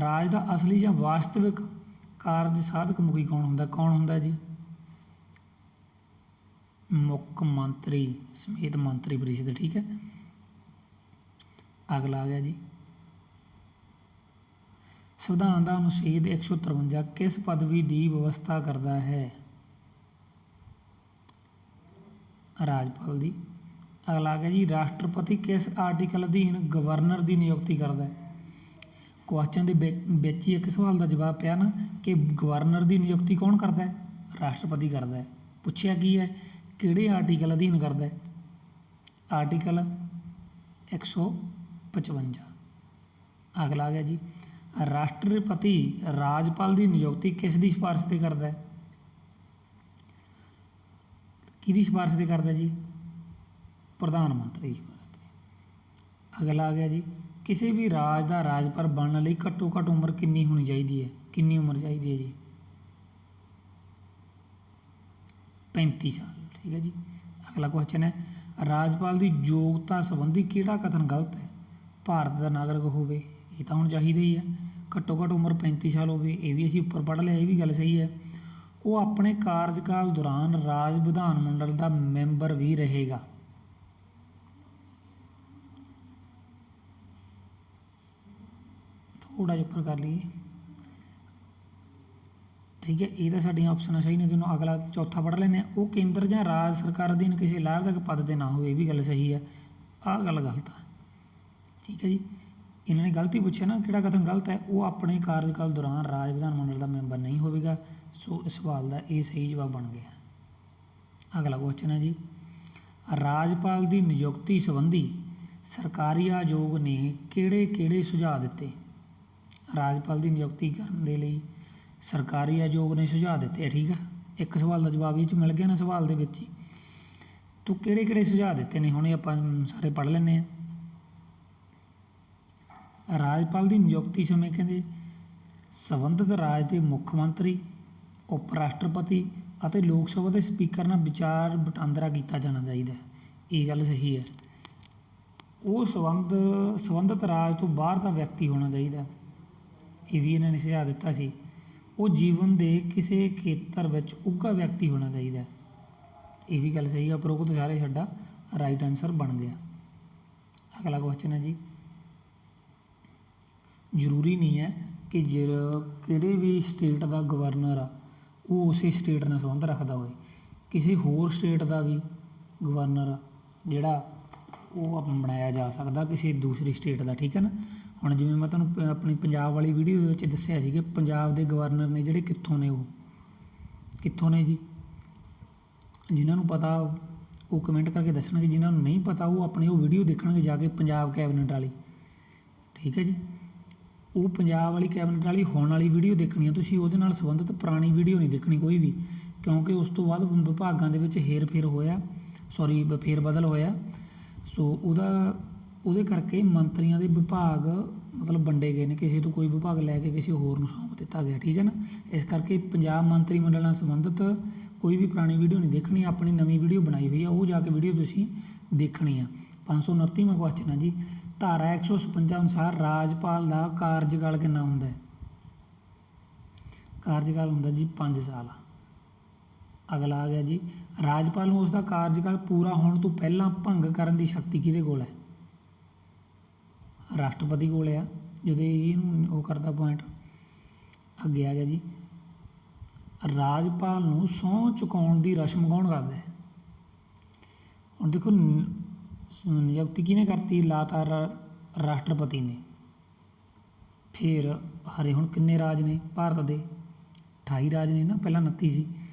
[SPEAKER 1] ਰਾਜ ਦਾ ਅਸਲੀ ਜਾਂ ਵਾਸਤਵਿਕ ਕਾਰਜ ਸਾਧਕ ਮੁਖੀ ਕੌਣ ਹੁੰਦਾ? ਕੌਣ ਹੁੰਦਾ ਜੀ? ਮੁੱਖ ਮੰਤਰੀ ਸਮੇਤ ਮੰਤਰੀ ਪਰਿਸ਼ਦ, ਠੀਕ ਹੈ। ਅਗਲਾ ਆ ਗਿਆ ਜੀ, ਸੰਵਿਧਾਨ ਦਾ ਅਨੁਛੇਦ 153 ਕਿਸ ਪਦਵੀ ਦੀ ਵਿਵਸਥਾ ਕਰਦਾ ਹੈ? ਰਾਜਪਾਲ ਦੀ। ਅਗਲਾ ਆ ਗਿਆ ਜੀ, ਰਾਸ਼ਟਰਪਤੀ ਕਿਸ ਆਰਟੀਕਲ ਅਧੀਨ ਗਵਰਨਰ ਦੀ ਨਿਯੁਕਤੀ ਕਰਦਾ ਹੈ? ਕੁਐਸਚਨ ਦੇ ਵਿੱਚ ਹੀ ਇੱਕ ਸਵਾਲ ਦਾ ਜਵਾਬ ਪਿਆ ਨਾ ਕਿ ਗਵਰਨਰ ਦੀ ਨਿਯੁਕਤੀ ਕੌਣ ਕਰਦਾ ਹੈ? ਰਾਸ਼ਟਰਪਤੀ ਕਰਦਾ ਹੈ। ਪੁੱਛਿਆ ਕੀ ਹੈ? ਕਿਹੜੇ ਆਰਟੀਕਲ ਅਧੀਨ ਕਰਦਾ ਹੈ? ਆਰਟੀਕਲ 155। ਅਗਲਾ ਆ ਗਿਆ ਜੀ, ਰਾਸ਼ਟਰਪਤੀ ਰਾਜਪਾਲ ਦੀ ਨਿਯੁਕਤੀ ਕਿਸ ਦੀ ਸਿਫਾਰਿਸ਼ 'ਤੇ ਕਰਦਾ ਹੈ? ਕਿਹਦੀ ਸਿਫਾਰਿਸ਼ 'ਤੇ ਕਰਦਾ ਜੀ? ਪ੍ਰਧਾਨ ਮੰਤਰੀ ਦੀ ਸਿਫਾਰਿਸ਼ 'ਤੇ। ਅਗਲਾ ਆ ਗਿਆ ਜੀ, ਕਿਸੇ ਵੀ ਰਾਜ ਦਾ ਰਾਜਪਾਲ ਬਣਨ ਲਈ ਘੱਟੋ ਘੱਟ ਉਮਰ ਕਿੰਨੀ ਹੋਣੀ ਚਾਹੀਦੀ ਹੈ? ਕਿੰਨੀ ਉਮਰ ਚਾਹੀਦੀ ਹੈ ਜੀ? 35 ਸਾਲ। ਠੀਕ ਹੈ ਜੀ। ਅਗਲਾ ਕੁਐਸਚਨ ਹੈ, ਰਾਜਪਾਲ ਦੀ ਯੋਗਤਾ ਸੰਬੰਧੀ ਕਿਹੜਾ ਕਥਨ ਗਲਤ ਹੈ? ਭਾਰਤ ਦਾ ਨਾਗਰਿਕ ਹੋਵੇ, ਇਹ ਤਾਂ ਹੁਣ ਚਾਹੀਦਾ ਹੀ ਹੈ। ਘੱਟੋ ਘੱਟ ਉਮਰ 35 ਸਾਲ ਹੋਵੇ, ਇਹ ਵੀ ਅਸੀਂ ਉੱਪਰ ਪੜ੍ਹ ਲਿਆ, ਇਹ ਵੀ ਗੱਲ ਸਹੀ ਹੈ। ਉਹ ਆਪਣੇ ਕਾਰਜਕਾਲ ਦੌਰਾਨ ਰਾਜ ਵਿਧਾਨ ਮੰਡਲ ਦਾ ਮੈਂਬਰ ਵੀ ਰਹੇਗਾ। ਥੋੜ੍ਹਾ ਜਿਹਾ ਉੱਪਰ ਕਰ ਲਈਏ। ਠੀਕ ਹੈ, ਇਹ ਤਾਂ ਸਾਡੀਆਂ ਆਪਸ਼ਨਾਂ ਸਹੀ ਨੇ। ਤੁਹਾਨੂੰ ਅਗਲਾ ਚੌਥਾ ਪੜ੍ਹ ਲੈਂਦੇ ਹਾਂ। ਉਹ ਕੇਂਦਰ ਜਾਂ ਰਾਜ ਸਰਕਾਰ ਅਧੀਨ ਕਿਸੇ ਲਾਭਦਾਇਕ ਪਦ 'ਤੇ ਨਾ ਹੋਵੇ, ਇਹ ਵੀ ਗੱਲ ਸਹੀ ਹੈ। ਆਹ ਗੱਲ ਗਲਤ ਹੈ। ਠੀਕ ਹੈ ਜੀ, ਇਹਨਾਂ ਨੇ ਗਲਤੀ ਪੁੱਛਿਆ ਨਾ, ਕਿਹੜਾ ਕਥਨ ਗਲਤ ਹੈ? ਉਹ ਆਪਣੇ ਕਾਰਜਕਾਲ ਦੌਰਾਨ ਰਾਜ ਵਿਧਾਨ ਮੰਡਲ ਦਾ ਮੈਂਬਰ ਨਹੀਂ ਹੋਵੇਗਾ। ਸੋ ਇਸ ਸਵਾਲ ਦਾ ਇਹ ਸਹੀ ਜਵਾਬ ਬਣ ਗਿਆ। ਅਗਲਾ ਕੁਐਸਚਨ ਹੈ ਜੀ, ਰਾਜਪਾਲ ਦੀ ਨਿਯੁਕਤੀ ਸੰਬੰਧੀ ਸਰਕਾਰੀ ਆਯੋਗ ਨੇ ਕਿਹੜੇ ਕਿਹੜੇ ਸੁਝਾਅ ਦਿੱਤੇ? ਰਾਜਪਾਲ ਦੀ ਨਿਯੁਕਤੀ ਕਰਨ ਦੇ ਲਈ ਸਰਕਾਰੀ ਆਯੋਗ ਨੇ ਸੁਝਾਅ ਦਿੱਤੇ। ਠੀਕ ਆ, ਇੱਕ ਸਵਾਲ ਦਾ ਜਵਾਬ ਇਹ 'ਚ ਮਿਲ ਗਿਆ ਨਾ ਸਵਾਲ ਦੇ ਵਿੱਚ ਹੀ। ਤੂੰ ਕਿਹੜੇ ਕਿਹੜੇ ਸੁਝਾਅ ਦਿੱਤੇ ਨੇ, ਹੁਣੇ ਆਪਾਂ ਸਾਰੇ ਪੜ੍ਹ ਲੈਂਦੇ ਹਾਂ। ਰਾਜਪਾਲ ਦੀ ਨਿਯੁਕਤੀ ਸਮੇਂ ਕਹਿੰਦੇ ਸੰਬੰਧਿਤ ਰਾਜ ਦੇ ਮੁੱਖ ਮੰਤਰੀ, ਉਪ ਰਾਸ਼ਟਰਪਤੀ ਅਤੇ ਲੋਕ ਸਭਾ ਦੇ ਸਪੀਕਰ ਨਾਲ ਵਿਚਾਰ ਵਟਾਂਦਰਾ ਕੀਤਾ ਜਾਣਾ ਚਾਹੀਦਾ। ਇਹ ਗੱਲ ਸਹੀ ਹੈ। ਉਹ ਸੰਬੰਧਿਤ ਰਾਜ ਤੋਂ ਬਾਹਰ ਦਾ ਵਿਅਕਤੀ ਹੋਣਾ ਚਾਹੀਦਾ। ਇਹ ਵੀ ਇਹਨਾਂ ਨੇ ਸੁਝਾਅ ਦਿੱਤਾ ਸੀ। ਉਹ ਜੀਵਨ ਦੇ ਕਿਸੇ ਖੇਤਰ ਵਿੱਚ ਉੱਘਾ ਵਿਅਕਤੀ ਹੋਣਾ ਚਾਹੀਦਾ। ਇਹ ਵੀ ਗੱਲ ਸਹੀ ਆ। ਉਪਰੋਕਤ ਸਾਰੇ ਸਾਡਾ ਰਾਈਟ ਆਨਸਰ ਬਣ ਗਿਆ। ਅਗਲਾ ਕੁਐਸਚਨ ਹੈ ਜੀ, ਜ਼ਰੂਰੀ ਨਹੀਂ ਹੈ ਕਿ ਕਿਹੜੇ ਵੀ ਸਟੇਟ ਦਾ ਗਵਰਨਰ ਆ ਉਹ ਉਸੇ ਸਟੇਟ ਨਾਲ ਸੰਬੰਧ ਰੱਖਦਾ ਹੋਵੇ। ਕਿਸੇ ਹੋਰ ਸਟੇਟ ਦਾ ਵੀ ਗਵਰਨਰ ਜਿਹੜਾ ਉਹ ਬਣਾਇਆ ਜਾ ਸਕਦਾ ਕਿਸੇ ਦੂਸਰੀ ਸਟੇਟ ਦਾ। ਠੀਕ ਹੈ ਨਾ। ਹੁਣ ਜਿਵੇਂ ਮੈਂ ਤੁਹਾਨੂੰ ਆਪਣੀ ਪੰਜਾਬ ਵਾਲੀ ਵੀਡੀਓ ਦੇ ਵਿੱਚ ਦੱਸਿਆ ਸੀ ਕਿ ਪੰਜਾਬ ਦੇ ਗਵਰਨਰ ਨੇ ਜਿਹੜੇ ਕਿੱਥੋਂ ਨੇ, ਉਹ ਕਿੱਥੋਂ ਨੇ ਜੀ? ਜਿਨ੍ਹਾਂ ਨੂੰ ਪਤਾ ਉਹ ਕਮੈਂਟ ਕਰਕੇ ਦੱਸਣਗੇ, ਜਿਨ੍ਹਾਂ ਨੂੰ ਨਹੀਂ ਪਤਾ ਉਹ ਆਪਣੀ ਉਹ ਵੀਡੀਓ ਦੇਖਣਗੇ ਜਾ ਕੇ, ਪੰਜਾਬ ਕੈਬਨਿਟ ਵਾਲੀ। ਠੀਕ ਹੈ ਜੀ, ਉਹ ਪੰਜਾਬ ਵਾਲੀ ਕੈਬਨਿਟ ਵਾਲੀ ਹੁਣ ਵਾਲੀ ਵੀਡੀਓ ਦੇਖਣੀ ਆ ਤੁਸੀਂ, ਉਹਦੇ ਨਾਲ ਸੰਬੰਧਿਤ ਪੁਰਾਣੀ ਵੀਡੀਓ ਨਹੀਂ ਦੇਖਣੀ ਕੋਈ ਵੀ, ਕਿਉਂਕਿ ਉਸ ਤੋਂ ਬਾਅਦ ਵਿਭਾਗਾਂ ਦੇ ਵਿੱਚ ਫੇਰ ਬਦਲ ਹੋਇਆ। ਸੋ ਉਹਦੇ ਕਰਕੇ ਮੰਤਰੀਆਂ ਦੇ ਵਿਭਾਗ ਮਤਲਬ ਵੰਡੇ ਗਏ ਨੇ, ਕਿਸੇ ਤੋਂ ਕੋਈ ਵਿਭਾਗ ਲੈ ਕੇ ਕਿਸੇ ਹੋਰ ਨੂੰ ਸੌਂਪ ਦਿੱਤਾ ਗਿਆ। ਠੀਕ ਹੈ ਨਾ। ਇਸ ਕਰਕੇ ਪੰਜਾਬ ਮੰਤਰੀ ਮੰਡਲ ਨਾਲ ਸੰਬੰਧਿਤ ਕੋਈ ਵੀ ਪੁਰਾਣੀ ਵੀਡੀਓ ਨਹੀਂ ਦੇਖਣੀ। ਆਪਣੀ ਨਵੀਂ ਵੀਡੀਓ ਬਣਾਈ ਹੋਈ ਆ, ਉਹ ਜਾ ਕੇ ਵੀਡੀਓ ਤੁਸੀਂ ਦੇਖਣੀ ਆ। 529ਵਾਂ ਕੁਐਸਚਨ ਆ ਜੀ, ਧਾਰਾ 156 ਅਨੁਸਾਰ ਰਾਜਪਾਲ ਦਾ ਕਾਰਜਕਾਲ ਕਿੰਨਾ ਹੁੰਦਾ ਹੈ? ਕਾਰਜਕਾਲ ਹੁੰਦਾ ਜੀ 5 ਸਾਲ। ਅਗਲਾ ਆ ਗਿਆ ਜੀ, ਰਾਜਪਾਲ ਨੂੰ ਉਸਦਾ ਕਾਰਜਕਾਲ ਪੂਰਾ ਹੋਣ ਤੋਂ ਪਹਿਲਾਂ ਭੰਗ ਕਰਨ ਦੀ ਸ਼ਕਤੀ ਕਿਹਦੇ ਕੋਲ ਹੈ? ਰਾਸ਼ਟਰਪਤੀ ਕੋਲ ਆ, ਜਦੋਂ ਇਹਨੂੰ ਉਹ ਕਰਦਾ ਪੁਆਇੰਟ। ਅੱਗੇ ਆ ਗਿਆ ਜੀ, ਰਾਜਪਾਲ ਨੂੰ ਸਹੁੰ ਚੁਕਾਉਣ ਦੀ ਰਸਮ ਕੌਣ ਕਰਦਾ ਹੈ? ਹੁਣ ਦੇਖੋ, ਨਿਯੁਕਤੀ ਕਿਹਨੇ ਕਰਤੀ? ਲਾਤਾ ਰਾਸ਼ਟਰਪਤੀ ਨੇ। ਫਿਰ ਹੁਣ ਕਿੰਨੇ ਰਾਜ ਨੇ ਭਾਰਤ ਦੇ? 28 ਰਾਜ ਨੇ ਨਾ, ਪਹਿਲਾਂ 29 ਸੀ,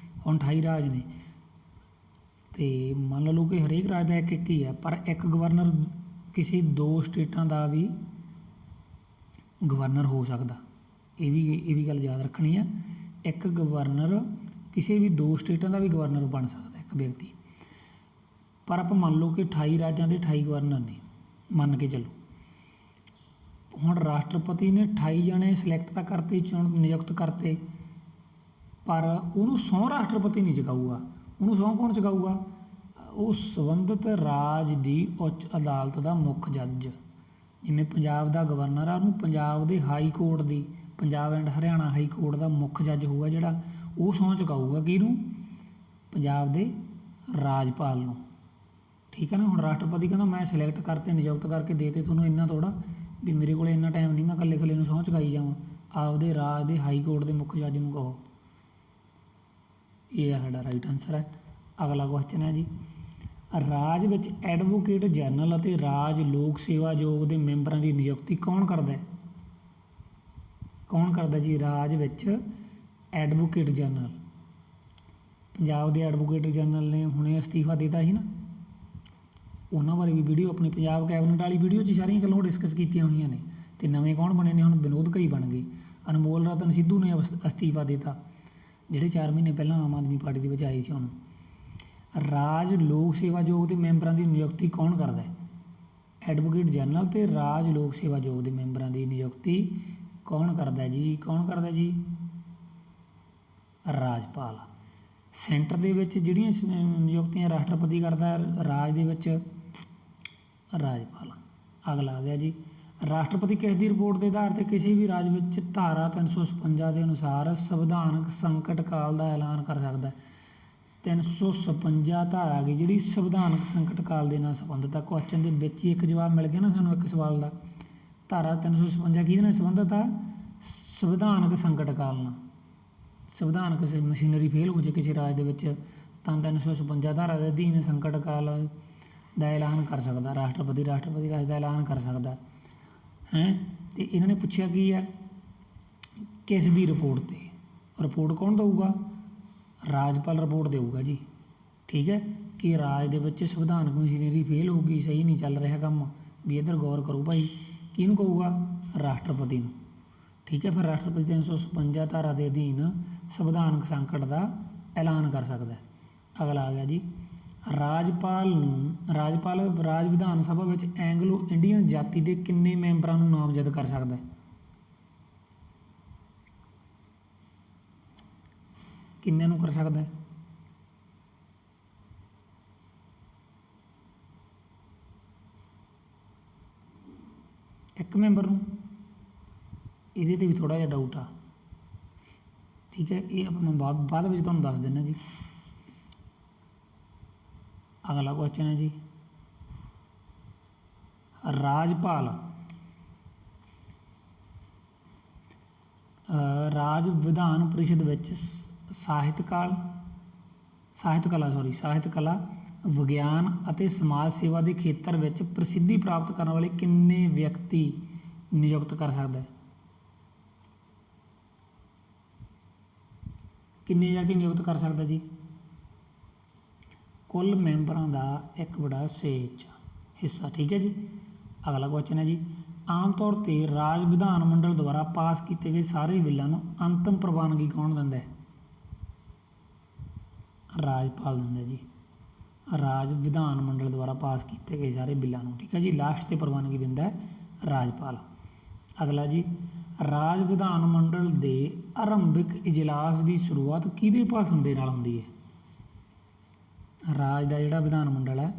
[SPEAKER 1] ਹੁਣ 28 ਰਾਜ ਨੇ। ਅਤੇ ਮੰਨ ਲਓ ਕਿ ਹਰੇਕ ਰਾਜ ਦਾ ਇੱਕ ਇੱਕ ਹੀ ਹੈ, ਪਰ ਇੱਕ ਗਵਰਨਰ ਕਿਸੇ 2 ਸਟੇਟਾਂ ਦਾ ਵੀ ਗਵਰਨਰ ਹੋ ਸਕਦਾ। ਇਹ ਵੀ ਗੱਲ ਯਾਦ ਰੱਖਣੀ ਹੈ। ਇੱਕ ਗਵਰਨਰ ਕਿਸੇ ਵੀ 2 ਸਟੇਟਾਂ ਦਾ ਵੀ ਗਵਰਨਰ ਬਣ ਸਕਦਾ ਇੱਕ ਵਿਅਕਤੀ। ਪਰ ਆਪਾਂ ਮੰਨ ਲਓ ਕਿ 28 ਰਾਜਾਂ ਦੇ 28 ਗਵਰਨਰ ਨੇ, ਮੰਨ ਕੇ ਚੱਲੋ। ਹੁਣ ਰਾਸ਼ਟਰਪਤੀ ਨੇ 28 ਜਣੇ ਸਿਲੈਕਟ ਤਾਂ ਕਰਤੇ, ਨਿਯੁਕਤ ਕਰਤੇ, ਪਰ ਉਹਨੂੰ ਸਹੁੰ ਰਾਸ਼ਟਰਪਤੀ ਨਹੀਂ ਚੁਕਾਊਗਾ। ਉਹਨੂੰ ਸਹੁੰ ਕੌਣ ਚੁਕਾਊਗਾ? ਉਹ ਸੰਬੰਧਿਤ ਰਾਜ ਦੀ ਉੱਚ ਅਦਾਲਤ ਦਾ ਮੁੱਖ ਜੱਜ। ਜਿਵੇਂ ਪੰਜਾਬ ਦਾ ਗਵਰਨਰ ਆ, ਉਹਨੂੰ ਪੰਜਾਬ ਦੇ ਹਾਈ ਕੋਰਟ ਦੀ, Punjab and Haryana high court ਦਾ ਮੁੱਖ ਜੱਜ ਹੋਊਗਾ ਜਿਹੜਾ, ਉਹ ਸਹੁੰ ਚੁਕਾਊਗਾ ਕਿਹਨੂੰ? ਪੰਜਾਬ ਦੇ ਰਾਜਪਾਲ ਨੂੰ। ਠੀਕ ਹੈ ਨਾ। ਹੁਣ ਰਾਸ਼ਟਰਪਤੀ ਕਹਿੰਦਾ ਮੈਂ ਸਿਲੈਕਟ ਕਰਤੇ, ਨਿਯੁਕਤ ਕਰਕੇ ਦੇ ਤੁਹਾਨੂੰ, ਇੰਨਾ ਥੋੜ੍ਹਾ ਵੀ ਮੇਰੇ ਕੋਲ ਇੰਨਾ ਟਾਈਮ ਨਹੀਂ ਮੈਂ ਇਕੱਲੇ ਨੂੰ ਸਹੁੰ ਚੁਕਾਈ ਜਾਵਾਂ। ਆਪਦੇ ਰਾਜ ਦੇ ਹਾਈ ਕੋਰਟ ਦੇ ਮੁੱਖ ਜੱਜ ਨੂੰ ਕਹੋ। ਇਹ ਸਾਡਾ ਰਾਈਟ ਆਨਸਰ ਹੈ। ਅਗਲਾ ਕੁਐਸਚਨ ਹੈ ਜੀ, ਰਾਜ ਵਿੱਚ ਐਡਵੋਕੇਟ ਜਨਰਲ ਅਤੇ ਰਾਜ ਲੋਕ ਸੇਵਾ ਆਯੋਗ ਦੇ ਮੈਂਬਰਾਂ ਦੀ ਨਿਯੁਕਤੀ ਕੌਣ ਕਰਦਾ ਹੈ? ਕੌਣ ਕਰਦਾ ਜੀ? ਰਾਜ ਵਿੱਚ ਐਡਵੋਕੇਟ ਜਨਰਲ। ਪੰਜਾਬ ਦੇ ਐਡਵੋਕੇਟ ਜਨਰਲ ਨੇ ਹੁਣੇ ਅਸਤੀਫਾ ਦਿੱਤਾ ਸੀ ਨਾ, ਉਹਨਾਂ ਬਾਰੇ ਵੀ ਵੀਡੀਓ ਆਪਣੀ ਪੰਜਾਬ ਕੈਬਨਿਟ ਵਾਲੀ ਵੀਡੀਓ 'ਚ ਸਾਰੀਆਂ ਗੱਲਾਂ ਡਿਸਕਸ ਕੀਤੀਆਂ ਹੋਈਆਂ ਨੇ। ਅਤੇ ਨਵੇਂ ਕੌਣ ਬਣੇ ਨੇ? ਹੁਣ ਵਿਨੋਦ ਘਈ ਬਣ ਗਏ। ਅਨਮੋਲ ਰਤਨ ਸਿੱਧੂ ਨੇ ਅਸਤੀਫਾ ਦਿੱਤਾ, ਜਿਹੜੇ 4 ਮਹੀਨੇ ਪਹਿਲਾਂ ਆਮ ਆਦਮੀ ਪਾਰਟੀ ਦੇ ਵਿੱਚ ਆਏ ਸੀ ਹੁਣ। ਰਾਜ ਲੋਕ ਸੇਵਾ ਆਯੋਗ ਦੇ ਮੈਂਬਰਾਂ ਦੀ ਨਿਯੁਕਤੀ ਕੌਣ ਕਰਦਾ ਹੈ? ਐਡਵੋਕੇਟ ਜਨਰਲ ਤੇ ਰਾਜ ਲੋਕ ਸੇਵਾ ਆਯੋਗ ਦੇ ਮੈਂਬਰਾਂ ਦੀ ਨਿਯੁਕਤੀ ਕੌਣ ਕਰਦਾ ਜੀ? ਕੌਣ ਕਰਦਾ ਜੀ? ਰਾਜਪਾਲ। ਸੈਂਟਰ ਦੇ ਵਿੱਚ ਜਿਹੜੀਆਂ ਨਿਯੁਕਤੀਆਂ ਰਾਸ਼ਟਰਪਤੀ ਕਰਦਾ ਹੈ, ਰਾਜ ਦੇ ਵਿੱਚ ਰਾਜਪਾਲ। ਅਗਲਾ ਆ ਗਿਆ ਜੀ, ਰਾਸ਼ਟਰਪਤੀ ਕਿਸ ਦੀ ਰਿਪੋਰਟ ਦੇ ਆਧਾਰ 'ਤੇ ਕਿਸੇ ਵੀ ਰਾਜ ਵਿੱਚ ਧਾਰਾ 356 ਦੇ ਅਨੁਸਾਰ ਸੰਵਿਧਾਨਕ ਸੰਕਟ ਕਾਲ ਦਾ ਐਲਾਨ ਕਰ ਸਕਦਾ ਹੈ? 356 ਧਾਰਾ ਗਈ ਜਿਹੜੀ ਸੰਵਿਧਾਨਕ ਸੰਕਟ ਕਾਲ ਦੇ ਨਾਲ ਸੰਬੰਧਿਤ ਹੈ। ਕੁਐਸਚਨ ਦੇ ਵਿੱਚ ਹੀ ਇੱਕ ਜਵਾਬ ਮਿਲ ਗਿਆ ਨਾ ਸਾਨੂੰ ਇੱਕ ਸਵਾਲ ਦਾ। ਧਾਰਾ 356 ਕਿਹਦੇ ਨਾਲ ਸੰਬੰਧਿਤ ਆ? ਸੰਵਿਧਾਨਕ ਸੰਕਟ ਕਾਲ ਨਾਲ। ਸੰਵਿਧਾਨਕ ਮਸ਼ੀਨਰੀ ਫੇਲ ਹੋ ਜੇ ਕਿਸੇ ਰਾਜ ਦੇ ਵਿੱਚ ਤਾਂ 356 ਧਾਰਾ ਦੇ ਅਧੀਨ ਸੰਕਟ ਕਾਲ ਦਾ ਐਲਾਨ ਕਰ ਸਕਦਾ ਰਾਜ ਦਾ ਐਲਾਨ ਕਰ ਸਕਦਾ ਹੈ। ਅਤੇ ਇਹਨਾਂ ਨੇ ਪੁੱਛਿਆ ਕੀ ਹੈ, ਕਿਸ ਦੀ ਰਿਪੋਰਟ 'ਤੇ? ਰਿਪੋਰਟ ਕੌਣ ਦੇਊਗਾ? ਰਾਜਪਾਲ ਰਿਪੋਰਟ ਦੇਊਗਾ ਜੀ। ਠੀਕ ਹੈ, ਕਿ ਰਾਜ ਦੇ ਵਿੱਚ ਸੰਵਿਧਾਨਕ ਮਸ਼ੀਨਰੀ ਫੇਲ ਹੋ ਗਈ, ਸਹੀ ਨਹੀਂ ਚੱਲ ਰਿਹਾ ਕੰਮ, ਵੀ ਇੱਧਰ ਗੌਰ ਕਰੋ ਭਾਈ। ਕਿਹਨੂੰ ਕਹੂਗਾ? ਰਾਸ਼ਟਰਪਤੀ ਨੂੰ। ਠੀਕ ਹੈ, ਫਿਰ ਰਾਸ਼ਟਰਪਤੀ 356 ਧਾਰਾ ਦੇ ਅਧੀਨ ਸੰਵਿਧਾਨਕ ਸੰਕਟ ਦਾ ਐਲਾਨ ਕਰ ਸਕਦਾ। ਅਗਲਾ ਆ ਗਿਆ ਜੀ, ਰਾਜ ਵਿਧਾਨ ਸਭਾ ਵਿੱਚ ਐਂਗਲੋ ਇੰਡੀਅਨ ਜਾਤੀ ਦੇ ਕਿੰਨੇ ਮੈਂਬਰਾਂ ਨੂੰ ਨਾਮਜ਼ਦ ਕਰ ਸਕਦਾ? ਕਿੰਨੇ ਨੂੰ ਕਰ ਸਕਦਾ? ਇੱਕ ਮੈਂਬਰ ਨੂੰ। ਇਹਦੇ 'ਤੇ ਵੀ ਥੋੜ੍ਹਾ ਜਿਹਾ ਡਾਊਟ ਆ। ਠੀਕ ਹੈ, ਇਹ ਆਪਾਂ ਨੂੰ ਬਾਅਦ ਵਿੱਚ ਤੁਹਾਨੂੰ ਦੱਸ ਦਿੰਦਾ ਜੀ। ਅਗਲਾ ਕੁਐਸਚਨ ਹੈ ਜੀ, ਰਾਜ ਵਿਧਾਨ ਪਰਿਸ਼ਦ ਵਿੱਚ ਸਾਹਿਤ ਕਲਾ, ਵਿਗਿਆਨ ਅਤੇ ਸਮਾਜ ਸੇਵਾ ਦੇ ਖੇਤਰ ਵਿੱਚ ਪ੍ਰਸਿੱਧੀ ਪ੍ਰਾਪਤ ਕਰਨ ਵਾਲੇ ਕਿੰਨੇ ਵਿਅਕਤੀ ਨਿਯੁਕਤ ਕਰ ਸਕਦਾ ਹੈ? ਕਿੰਨੇ ਵਿਅਕਤੀ ਨਿਯੁਕਤ ਕਰ ਸਕਦਾ ਜੀ? ਕੁੱਲ ਮੈਂਬਰਾਂ ਦਾ 1/6 ਹਿੱਸਾ। ਠੀਕ ਹੈ ਜੀ। ਅਗਲਾ ਕੁਐਸਚਨ ਹੈ ਜੀ, ਆਮ ਤੌਰ 'ਤੇ ਰਾਜ ਵਿਧਾਨ ਮੰਡਲ ਦੁਆਰਾ ਪਾਸ ਕੀਤੇ ਗਏ ਸਾਰੇ ਬਿੱਲਾਂ ਨੂੰ ਅੰਤਿਮ ਪ੍ਰਵਾਨਗੀ ਕੌਣ ਦਿੰਦਾ ਹੈ? ਰਾਜਪਾਲ ਦਿੰਦਾ ਜੀ। ਰਾਜ ਵਿਧਾਨ ਮੰਡਲ ਦੁਆਰਾ ਪਾਸ ਕੀਤੇ ਗਏ ਸਾਰੇ ਬਿੱਲਾਂ ਨੂੰ, ਠੀਕ ਹੈ ਜੀ, ਲਾਸਟ 'ਤੇ ਪ੍ਰਵਾਨਗੀ ਦਿੰਦਾ ਹੈ ਰਾਜਪਾਲ। ਅਗਲਾ ਜੀ, ਰਾਜ ਵਿਧਾਨ ਮੰਡਲ ਦੇ ਆਰੰਭਿਕ ਇਜਲਾਸ ਦੀ ਸ਼ੁਰੂਆਤ ਕਿਹਦੇ ਭਾਸ਼ਣ ਦੇ ਨਾਲ ਹੁੰਦੀ ਹੈ? ਰਾਜ ਦਾ ਜਿਹੜਾ ਵਿਧਾਨ ਮੰਡਲ ਹੈ,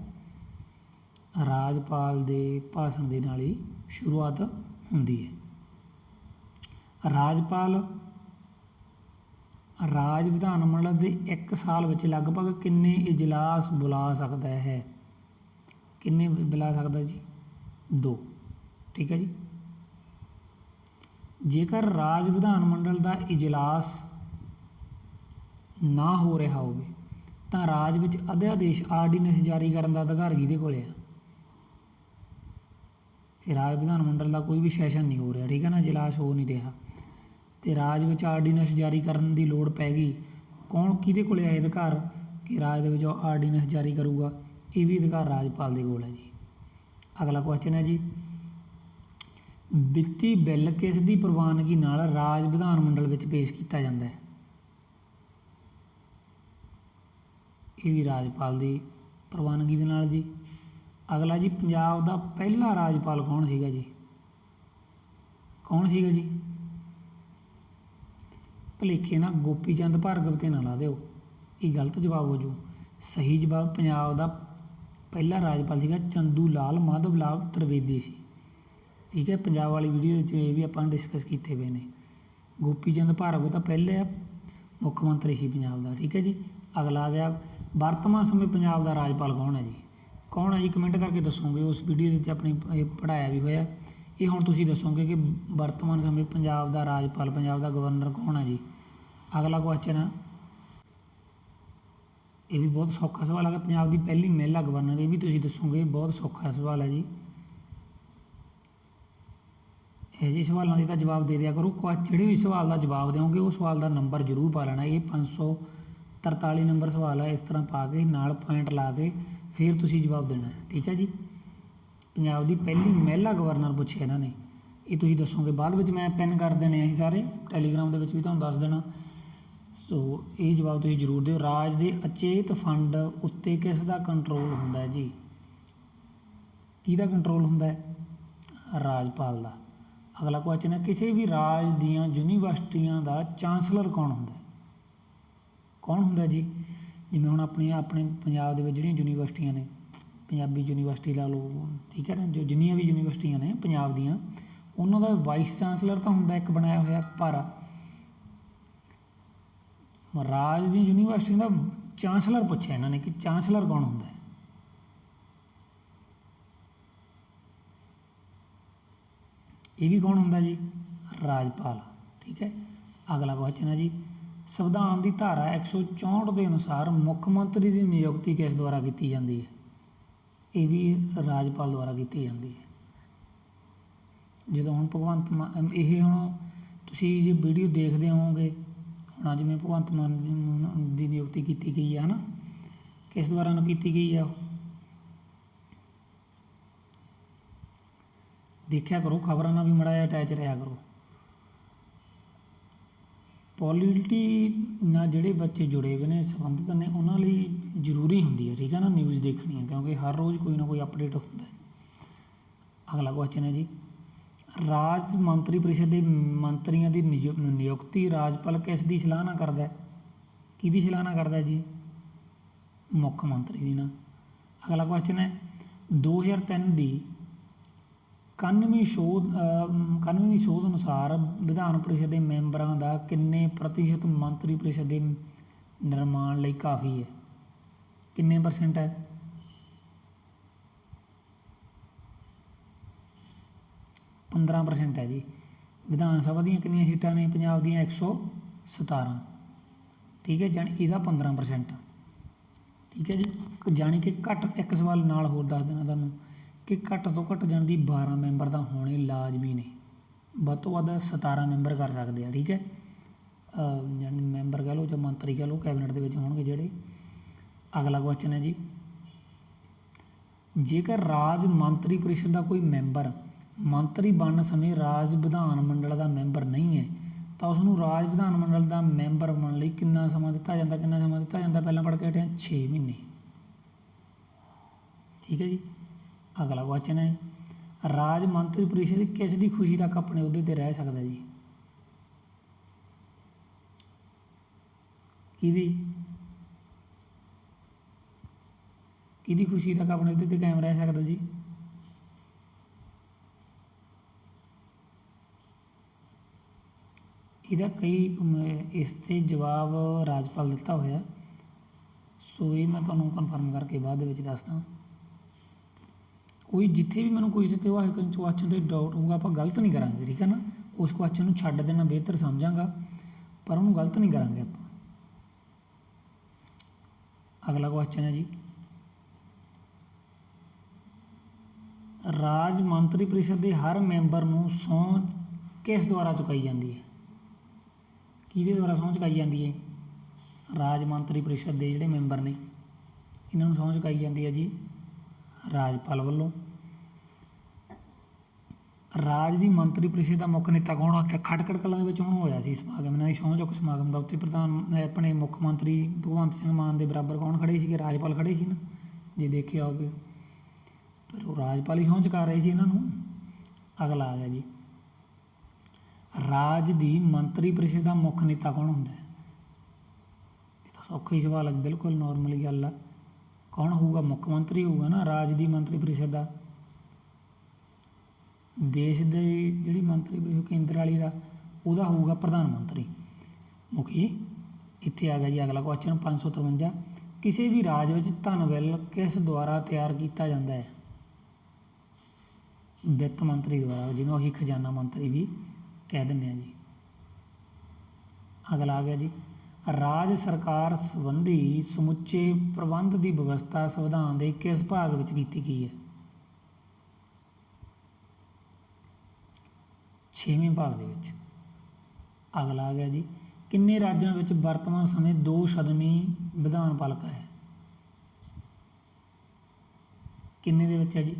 [SPEAKER 1] ਰਾਜਪਾਲ ਦੇ ਭਾਸ਼ਣ ਦੇ ਨਾਲ ਹੀ ਸ਼ੁਰੂਆਤ ਹੁੰਦੀ ਹੈ। ਰਾਜ ਵਿਧਾਨ ਮੰਡਲ ਦੇ 1 ਸਾਲ ਵਿੱਚ ਲਗਭਗ ਕਿੰਨੇ ਇਜਲਾਸ ਬੁਲਾ ਸਕਦਾ ਹੈ? ਕਿੰਨੇ ਬੁਲਾ ਸਕਦਾ ਜੀ? 2। ਠੀਕ ਹੈ ਜੀ। ਜੇਕਰ ਰਾਜ ਵਿਧਾਨ ਮੰਡਲ ਦਾ ਇਜਲਾਸ ਨਾ ਹੋ ਰਿਹਾ ਹੋਵੇ ਤਾਂ ਰਾਜ ਵਿੱਚ ਅਧਿਆਦੇਸ਼ ਆਰਡੀਨੈਂਸ ਜਾਰੀ ਕਰਨ ਦਾ ਅਧਿਕਾਰ ਕਿਹਦੇ ਕੋਲ ਹੈ? ਰਾਜ ਵਿਧਾਨ ਮੰਡਲ ਦਾ ਕੋਈ ਵੀ ਸੈਸ਼ਨ ਨਹੀਂ ਹੋ ਰਿਹਾ, ਠੀਕ ਹੈ ਨਾ, ਇਜਲਾਸ ਹੋ ਨਹੀਂ ਰਿਹਾ ਅਤੇ ਰਾਜ ਵਿੱਚ ਆਰਡੀਨੈਂਸ ਜਾਰੀ ਕਰਨ ਦੀ ਲੋੜ ਪੈ ਗਈ, ਕਿਹਦੇ ਕੋਲ ਹੈ ਅਧਿਕਾਰ ਕਿ ਰਾਜ ਦੇ ਵਿੱਚ ਆਰਡੀਨੈਂਸ ਜਾਰੀ ਕਰੂਗਾ? ਇਹ ਵੀ ਅਧਿਕਾਰ ਰਾਜਪਾਲ ਦੇ ਕੋਲ ਹੈ ਜੀ। ਅਗਲਾ ਕੁਐਸਚਨ ਹੈ ਜੀ, ਵਿੱਤੀ ਬਿੱਲ ਕਿਸ ਦੀ ਪ੍ਰਵਾਨਗੀ ਨਾਲ ਰਾਜ ਵਿਧਾਨ ਮੰਡਲ ਵਿੱਚ ਪੇਸ਼ ਕੀਤਾ ਜਾਂਦਾ ਹੈ? ਇਹ ਵੀ ਰਾਜਪਾਲ ਦੀ ਪ੍ਰਵਾਨਗੀ ਦੇ ਨਾਲ ਜੀ। ਅਗਲਾ ਜੀ, ਪੰਜਾਬ ਦਾ ਪਹਿਲਾ ਰਾਜਪਾਲ ਕੌਣ ਸੀਗਾ ਜੀ? ਕੌਣ ਸੀਗਾ ਜੀ? ਭੁਲੇਖੇ ਨਾਲ ਗੋਪੀ ਚੰਦ ਭਾਰਗਵ 'ਤੇ ਨਾ ਲਾ ਦਿਓ, ਇਹ ਗਲਤ ਜਵਾਬ ਹੋ ਜੂ। ਸਹੀ ਜਵਾਬ ਪੰਜਾਬ ਦਾ ਪਹਿਲਾ ਰਾਜਪਾਲ ਸੀਗਾ ਚੰਦੂ ਲਾਲ ਮਾਧਵ ਲਾਲ ਤ੍ਰਿਵੇਦੀ ਸੀ। ਠੀਕ ਹੈ, ਪੰਜਾਬ ਵਾਲੀ ਵੀਡੀਓ ਵਿੱਚ ਇਹ ਵੀ ਆਪਾਂ ਡਿਸਕਸ ਕੀਤੇ ਪਏ ਨੇ। ਗੋਪੀ ਚੰਦ ਭਾਰਗਵ ਤਾਂ ਪਹਿਲੇ ਮੁੱਖ ਮੰਤਰੀ ਸੀ ਪੰਜਾਬ ਦਾ। ਠੀਕ ਹੈ ਜੀ। ਅਗਲਾ ਆ ਗਿਆ, ਵਰਤਮਾਨ ਸਮੇਂ ਪੰਜਾਬ ਦਾ ਰਾਜਪਾਲ ਕੌਣ ਹੈ ਜੀ? ਕੌਣ ਹੈ ਜੀ? ਕਮੈਂਟ ਕਰਕੇ ਦੱਸੋਗੇ। ਉਸ ਵੀਡੀਓ ਦੇ ਵਿੱਚ ਆਪਣੀ ਪੜ੍ਹਾਇਆ ਵੀ ਹੋਇਆ। ਇਹ ਹੁਣ ਤੁਸੀਂ ਦੱਸੋਗੇ ਕਿ ਵਰਤਮਾਨ ਸਮੇਂ ਪੰਜਾਬ ਦਾ ਰਾਜਪਾਲ, ਪੰਜਾਬ ਦਾ ਗਵਰਨਰ ਕੌਣ ਹੈ ਜੀ? ਅਗਲਾ ਕੁਐਸਚਨ ਆ, ਇਹ ਵੀ ਬਹੁਤ ਸੌਖਾ ਸਵਾਲ ਹੈਗਾ, ਪੰਜਾਬ ਦੀ ਪਹਿਲੀ ਮਹਿਲਾ ਗਵਰਨਰ, ਇਹ ਵੀ ਤੁਸੀਂ ਦੱਸੋਗੇ। ਬਹੁਤ ਸੌਖਾ ਸਵਾਲ ਹੈ ਜੀ। ਇਹੋ ਜਿਹੇ ਸਵਾਲਾਂ ਦੇ ਤਾਂ ਜਵਾਬ ਦੇ ਦਿਆ ਕਰੋ। ਜਿਹੜੇ ਵੀ ਸਵਾਲ ਦਾ ਜਵਾਬ ਦਿਓਗੇ ਉਹ ਸਵਾਲ ਦਾ ਨੰਬਰ ਜ਼ਰੂਰ ਪਾ ਲੈਣਾ। ਇਹ 543 ਨੰਬਰ ਸਵਾਲ ਹੈ, ਇਸ ਤਰ੍ਹਾਂ ਪਾ ਕੇ ਨਾਲ ਪੁਆਇੰਟ ਲਾ ਕੇ ਫਿਰ ਤੁਸੀਂ ਜਵਾਬ ਦੇਣਾ ਹੈ। ਠੀਕ ਹੈ ਜੀ। ਪੰਜਾਬ ਦੀ ਪਹਿਲੀ ਮਹਿਲਾ ਗਵਰਨਰ ਪੁੱਛਿਆ ਇਹਨਾਂ ਨੇ, ਇਹ ਤੁਸੀਂ ਦੱਸੋਗੇ। ਬਾਅਦ ਵਿੱਚ ਮੈਂ ਪਿੰਨ ਕਰ ਦੇਣੇ ਅਸੀਂ ਸਾਰੇ, ਟੈਲੀਗ੍ਰਾਮ ਦੇ ਵਿੱਚ ਵੀ ਤੁਹਾਨੂੰ ਦੱਸ ਦੇਣਾ। ਸੋ ਇਹ ਜਵਾਬ ਤੁਸੀਂ ਜ਼ਰੂਰ ਦਿਓ। ਰਾਜ ਦੇ ਅਚੇਤ ਫੰਡ ਉੱਤੇ ਕਿਸ ਦਾ ਕੰਟਰੋਲ ਹੁੰਦਾ ਹੈ ਜੀ? ਕਿਹਦਾ ਕੰਟਰੋਲ ਹੁੰਦਾ ਹੈ? ਰਾਜਪਾਲ ਦਾ। ਅਗਲਾ ਕੁਐਸਚਨ ਹੈ, ਕਿਸੇ ਵੀ ਰਾਜ ਦੀਆਂ ਯੂਨੀਵਰਸਿਟੀਆਂ ਦਾ ਚਾਂਸਲਰ ਕੌਣ ਹੁੰਦਾ ਹੈ? ਕੌਣ ਹੁੰਦਾ ਜੀ? ਜਿਵੇਂ ਹੁਣ ਆਪਣੇ ਪੰਜਾਬ ਦੇ ਵਿੱਚ ਜਿਹੜੀਆਂ ਯੂਨੀਵਰਸਿਟੀਆਂ ਨੇ, ਪੰਜਾਬੀ ਯੂਨੀਵਰਸਿਟੀ ਲਾ ਲਓ, ਠੀਕ ਹੈ ਨਾ, ਜੋ ਜਿੰਨੀਆਂ ਵੀ ਯੂਨੀਵਰਸਿਟੀਆਂ ਨੇ ਪੰਜਾਬ ਦੀਆਂ, ਉਹਨਾਂ ਦਾ ਵਾਈਸ ਚਾਂਸਲਰ ਤਾਂ ਹੁੰਦਾ ਇੱਕ ਬਣਾਇਆ ਹੋਇਆ, ਪਰ ਰਾਜ ਦੀ ਯੂਨੀਵਰਸਿਟੀ ਦਾ ਚਾਂਸਲਰ ਪੁੱਛਿਆ ਇਹਨਾਂ ਨੇ ਕਿ ਚਾਂਸਲਰ ਕੌਣ ਹੁੰਦਾ ਹੈ? ਇਹ ਵੀ ਕੌਣ ਹੁੰਦਾ ਜੀ? ਰਾਜਪਾਲ। ਠੀਕ ਹੈ। ਅਗਲਾ ਕੁਐਸਚਨ ਹੈ ਜੀ, ਸੰਵਿਧਾਨ ਦੀ ਧਾਰਾ 164 ਦੇ ਅਨੁਸਾਰ ਮੁੱਖ ਮੰਤਰੀ ਦੀ ਨਿਯੁਕਤੀ ਕਿਸ ਦੁਆਰਾ ਕੀਤੀ ਜਾਂਦੀ ਹੈ? ਇਹ ਵੀ ਰਾਜਪਾਲ ਦੁਆਰਾ ਕੀਤੀ ਜਾਂਦੀ ਹੈ। ਜਦੋਂ ਹੁਣ ਭਗਵੰਤ ਮਾਨ, ਇਹ ਹੁਣ ਤੁਸੀਂ ਜੇ ਵੀਡੀਓ ਦੇਖਦੇ ਹੋਵੋਗੇ, ਹੁਣ ਅੱਜ ਮੈਂ ਭਗਵੰਤ ਮਾਨ ਦੀ ਨਿਯੁਕਤੀ ਕੀਤੀ ਗਈ ਹੈ ਨਾ, ਕਿਸ ਦੁਆਰਾ ਨੂੰ ਕੀਤੀ ਗਈ ਆ? ਦੇਖਿਆ ਕਰੋ, ਖਬਰਾਂ ਨਾਲ ਵੀ ਮਾੜਾ ਜਿਹਾ ਅਟੈਚ ਰਿਹਾ ਕਰੋ। ਪੋਲਿਟੀ ਨਾਲ ਜਿਹੜੇ ਬੱਚੇ ਜੁੜੇ ਹੋਏ ਨੇ, ਸੰਬੰਧਿਤ ਨੇ, ਉਹਨਾਂ ਲਈ ਜ਼ਰੂਰੀ ਹੁੰਦੀ ਹੈ, ਠੀਕ ਹੈ ਨਾ, ਨਿਊਜ਼ ਦੇਖਣੀ ਹੈ, ਕਿਉਂਕਿ ਹਰ ਰੋਜ਼ ਕੋਈ ਨਾ ਕੋਈ ਅਪਡੇਟ ਹੁੰਦਾ ਹੈ। ਅਗਲਾ ਕੁਐਸਚਨ ਹੈ ਜੀ, ਰਾਜ ਮੰਤਰੀ ਪਰਿਸ਼ਦ ਦੇ ਮੰਤਰੀਆਂ ਦੀ ਨਿਯੁਕਤੀ ਰਾਜਪਾਲ ਕਿਸ ਦੀ ਸਲਾਹ ਨਾਲ ਕਰਦਾ ਹੈ? ਕਿਹਦੀ ਸਲਾਹ ਨਾਲ ਕਰਦਾ ਜੀ? ਮੁੱਖ ਮੰਤਰੀ ਦੀ ਨਾਲ। ਅਗਲਾ ਕੁਐਸਚਨ ਹੈ, 2003 ਦੀ 91ਵੀਂ ਸੋਧ ਅਨੁਸਾਰ ਵਿਧਾਨ ਪਰਿਸ਼ਦ ਦੇ ਮੈਂਬਰਾਂ ਦਾ ਕਿੰਨੇ ਪ੍ਰਤੀਸ਼ਤ ਮੰਤਰੀ ਪਰਿਸ਼ਦ ਦੇ ਨਿਰਮਾਣ ਲਈ ਕਾਫੀ ਹੈ? ਕਿੰਨੇ % ਹੈ? 15% ਹੈ ਜੀ। ਵਿਧਾਨ ਸਭਾ ਦੀਆਂ ਕਿੰਨੀਆਂ ਸੀਟਾਂ ਨੇ ਪੰਜਾਬ ਦੀਆਂ? 117। ਠੀਕ ਹੈ, ਜਾਣੀ ਇਹਦਾ 15%। ਠੀਕ ਹੈ ਜੀ, ਜਾਣੀ ਕਿ ਘੱਟ, ਇੱਕ ਸਵਾਲ ਨਾਲ ਹੋਰ ਦੱਸ ਦੇਣਾ ਤੁਹਾਨੂੰ ਕਿ ਘੱਟ ਤੋਂ ਘੱਟ ਜਾਣੀ ਦੀ 12 ਮੈਂਬਰ ਤਾਂ ਹੋਣੇ ਲਾਜ਼ਮੀ ਨੇ, ਵੱਧ ਤੋਂ ਵੱਧ 17 ਮੈਂਬਰ ਕਰ ਸਕਦੇ ਆ। ਠੀਕ ਹੈ, ਜਾਣੀ ਮੈਂਬਰ ਕਹਿ ਲਓ ਜਾਂ ਮੰਤਰੀ ਕਹਿ ਲਓ, ਕੈਬਨਿਟ ਦੇ ਵਿੱਚ ਹੋਣਗੇ ਜਿਹੜੇ। ਅਗਲਾ ਕੁਐਸਚਨ ਹੈ ਜੀ, ਜੇਕਰ ਰਾਜ ਮੰਤਰੀ ਪਰਿਸ਼ਦ ਦਾ ਕੋਈ ਮੈਂਬਰ ਮੰਤਰੀ ਬਣਨ ਸਮੇਂ ਰਾਜ ਵਿਧਾਨ ਮੰਡਲ ਦਾ ਮੈਂਬਰ ਨਹੀਂ ਹੈ ਤਾਂ ਉਸ ਨੂੰ ਰਾਜ ਵਿਧਾਨ ਮੰਡਲ ਦਾ ਮੈਂਬਰ ਬਣਨ ਲਈ ਕਿੰਨਾ ਸਮਾਂ ਦਿੱਤਾ ਜਾਂਦਾ? ਕਿੰਨਾ ਸਮਾਂ ਦਿੱਤਾ ਜਾਂਦਾ? ਪਹਿਲਾਂ ਪੜ੍ਹ ਕੇ ਹਟੇ 6 ਮਹੀਨੇ। ਠੀਕ ਹੈ ਜੀ। ਅਗਲਾ ਕੁਐਸਚਨ ਹੈ, ਰਾਜ ਮੰਤਰੀ ਪਰਿਸ਼ਦ ਕਿਸ ਦੀ ਖੁਸ਼ੀ ਤੱਕ ਆਪਣੇ ਅਹੁਦੇ 'ਤੇ ਰਹਿ ਸਕਦਾ ਜੀ? ਕਿਹਦੀ ਖੁਸ਼ੀ ਤੱਕ ਆਪਣੇ ਅਹੁਦੇ 'ਤੇ ਕਾਇਮ ਰਹਿ ਸਕਦਾ ਜੀ? ਇਹਦਾ ਇਸ 'ਤੇ ਜਵਾਬ ਰਾਜਪਾਲ ਦਿੱਤਾ ਹੋਇਆ, ਸੋ ਇਹ ਮੈਂ ਤੁਹਾਨੂੰ ਕਨਫਰਮ ਕਰਕੇ ਬਾਅਦ ਦੇ ਵਿੱਚ ਦੱਸਦਾ। ਕੋਈ ਜਿੱਥੇ ਵੀ ਮੈਨੂੰ ਕੋਈ ਕੁਐਸਚਨ 'ਤੇ ਡਾਊਟ ਹੋਊਗਾ, ਆਪਾਂ ਗਲਤ ਨਹੀਂ ਕਰਾਂਗੇ, ਠੀਕ ਹੈ ਨਾ, ਉਸ ਕੁਐਸਚਨ ਨੂੰ ਛੱਡ ਦੇਣਾ ਬਿਹਤਰ ਸਮਝਾਂਗਾ, ਪਰ ਉਹਨੂੰ ਗਲਤ ਨਹੀਂ ਕਰਾਂਗੇ ਆਪਾਂ। ਅਗਲਾ ਕੁਐਸਚਨ ਹੈ ਜੀ, ਰਾਜ ਮੰਤਰੀ ਪਰਿਸ਼ਦ ਦੇ ਹਰ ਮੈਂਬਰ ਨੂੰ ਸਹੁੰ ਕਿਸ ਦੁਆਰਾ ਚੁਕਾਈ ਜਾਂਦੀ ਹੈ? ਕਿਹਦੇ ਦੁਆਰਾ ਸਹੁੰ ਚੁਕਾਈ ਜਾਂਦੀ ਹੈ? ਰਾਜ ਮੰਤਰੀ ਪਰਿਸ਼ਦ ਦੇ ਜਿਹੜੇ ਮੈਂਬਰ ਨੇ, ਇਹਨਾਂ ਨੂੰ ਸਹੁੰ ਚੁਕਾਈ ਜਾਂਦੀ ਹੈ ਜੀ ਰਾਜਪਾਲ ਵੱਲੋਂ। ਰਾਜ ਦੀ ਮੰਤਰੀ ਪਰਿਸ਼ਦ ਦਾ ਮੁੱਖ ਨੇਤਾ ਕੌਣ ਹੁੰਦਾ? ਖਟਕੜ ਕਲਾਂ ਦੇ ਵਿੱਚ ਹੁਣ ਹੋਇਆ ਸੀ ਸਮਾਗਮ ਇਹਨਾਂ ਦੀ ਸਹੁੰ ਚੁੱਕ ਸਮਾਗਮ ਦਾ, ਉੱਥੇ ਆਪਣੇ ਮੁੱਖ ਮੰਤਰੀ ਭਗਵੰਤ ਸਿੰਘ ਮਾਨ ਦੇ ਬਰਾਬਰ ਕੌਣ ਖੜੇ ਸੀਗੇ? ਰਾਜਪਾਲ ਖੜੇ ਸੀ ਨਾ, ਜੇ ਦੇਖਿਆ ਹੋਵੇ, ਪਰ ਉਹ ਰਾਜਪਾਲ ਹੀ ਸਹੁੰ ਚੁਕਾ ਰਹੇ ਸੀ ਇਹਨਾਂ ਨੂੰ। ਅਗਲਾ ਆ ਗਿਆ ਜੀ, ਰਾਜ ਦੀ ਮੰਤਰੀ ਪਰਿਸ਼ਦ ਦਾ ਮੁੱਖ ਨੇਤਾ ਕੌਣ ਹੁੰਦਾ ਹੈ? ਇਹ ਤਾਂ ਸੌਖਾ ਹੀ ਸਵਾਲ ਹੈ, ਬਿਲਕੁਲ ਨੋਰਮਲੀ ਗੱਲ ਆ। ਕੌਣ ਹੋਊਗਾ? ਮੁੱਖ ਮੰਤਰੀ ਹੋਊਗਾ ਨਾ ਰਾਜ ਦੀ ਮੰਤਰੀ ਪਰਿਸ਼ਦ ਦਾ। ਦੇਸ਼ ਦੇ ਜਿਹੜੀ ਮੰਤਰੀ ਪਰਿਸ਼ਦ ਕੇਂਦਰ ਵਾਲੀ ਦਾ, ਉਹਦਾ ਹੋਊਗਾ ਪ੍ਰਧਾਨ ਮੰਤਰੀ, ਮੁਖੀ। ਇੱਥੇ ਆ ਗਿਆ ਜੀ ਅਗਲਾ ਕੁਐਸਚਨ 553, ਕਿਸੇ ਵੀ ਰਾਜ ਵਿੱਚ ਧਨ ਬਿੱਲ ਕਿਸ ਦੁਆਰਾ ਤਿਆਰ ਕੀਤਾ ਜਾਂਦਾ ਹੈ? ਵਿੱਤ ਮੰਤਰੀ ਦੁਆਰਾ, ਜਿਹਨੂੰ ਅਸੀਂ ਖਜ਼ਾਨਾ ਮੰਤਰੀ ਵੀ ਕਹਿ ਦਿੰਦੇ ਹਾਂ ਜੀ। ਅਗਲਾ ਆ ਗਿਆ ਜੀ, ਰਾਜ ਸਰਕਾਰ ਸੰਬੰਧੀ ਸਮੁੱਚੇ ਪ੍ਰਬੰਧ ਦੀ ਵਿਵਸਥਾ ਸੰਵਿਧਾਨ ਦੇ ਕਿਸ ਭਾਗ ਵਿੱਚ ਕੀਤੀ ਗਈ ਹੈ? 6ਵੇਂ ਭਾਗ ਦੇ ਵਿੱਚ। ਅਗਲਾ ਆ ਗਿਆ ਜੀ, ਕਿੰਨੇ ਰਾਜਾਂ ਵਿੱਚ ਵਰਤਮਾਨ ਸਮੇਂ 2 ਸਦਨੀ ਵਿਧਾਨ ਪਾਲਿਕਾ ਹੈ? ਕਿੰਨੇ ਦੇ ਵਿੱਚ ਹੈ ਜੀ?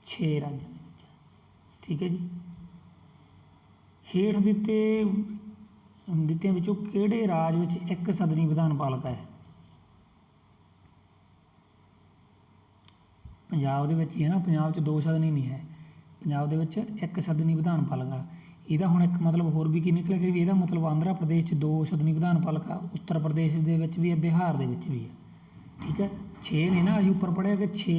[SPEAKER 1] 6 ਰਾਜਾਂ ਦੇ ਵਿੱਚ। ਠੀਕ ਹੈ ਜੀ। ਹੇਠ ਦਿੱਤੇ ਦਿੱਤਿਆਂ ਵਿੱਚੋਂ ਕਿਹੜੇ ਰਾਜ ਵਿੱਚ ਇੱਕ ਸਦਨੀ ਵਿਧਾਨ ਪਾਲਿਕਾ ਹੈ? ਪੰਜਾਬ ਦੇ ਵਿੱਚ ਹੀ ਹੈ ਨਾ, ਪੰਜਾਬ 'ਚ ਦੋ ਸਦਨੀ ਨਹੀਂ ਹੈ, ਪੰਜਾਬ ਦੇ ਵਿੱਚ ਇੱਕ ਸਦਨੀ ਵਿਧਾਨ ਪਾਲਿਕਾ। ਇਹਦਾ ਹੁਣ ਇੱਕ ਮਤਲਬ ਹੋਰ ਵੀ ਕੀ ਨਿਕਲ ਗਿਆ ਵੀ ਇਹਦਾ ਮਤਲਬ ਆਂਧਰਾ ਪ੍ਰਦੇਸ਼ 'ਚ ਦੋ ਸਦਨੀ ਵਿਧਾਨ ਪਾਲਿਕਾ, ਉੱਤਰ ਪ੍ਰਦੇਸ਼ ਦੇ ਵਿੱਚ ਵੀ ਹੈ, ਬਿਹਾਰ ਦੇ ਵਿੱਚ ਵੀ ਹੈ। ਠੀਕ ਹੈ, 6 ਨੇ ਨਾ, ਅਸੀਂ ਉੱਪਰ ਪੜ੍ਹਿਆ ਕਿ 6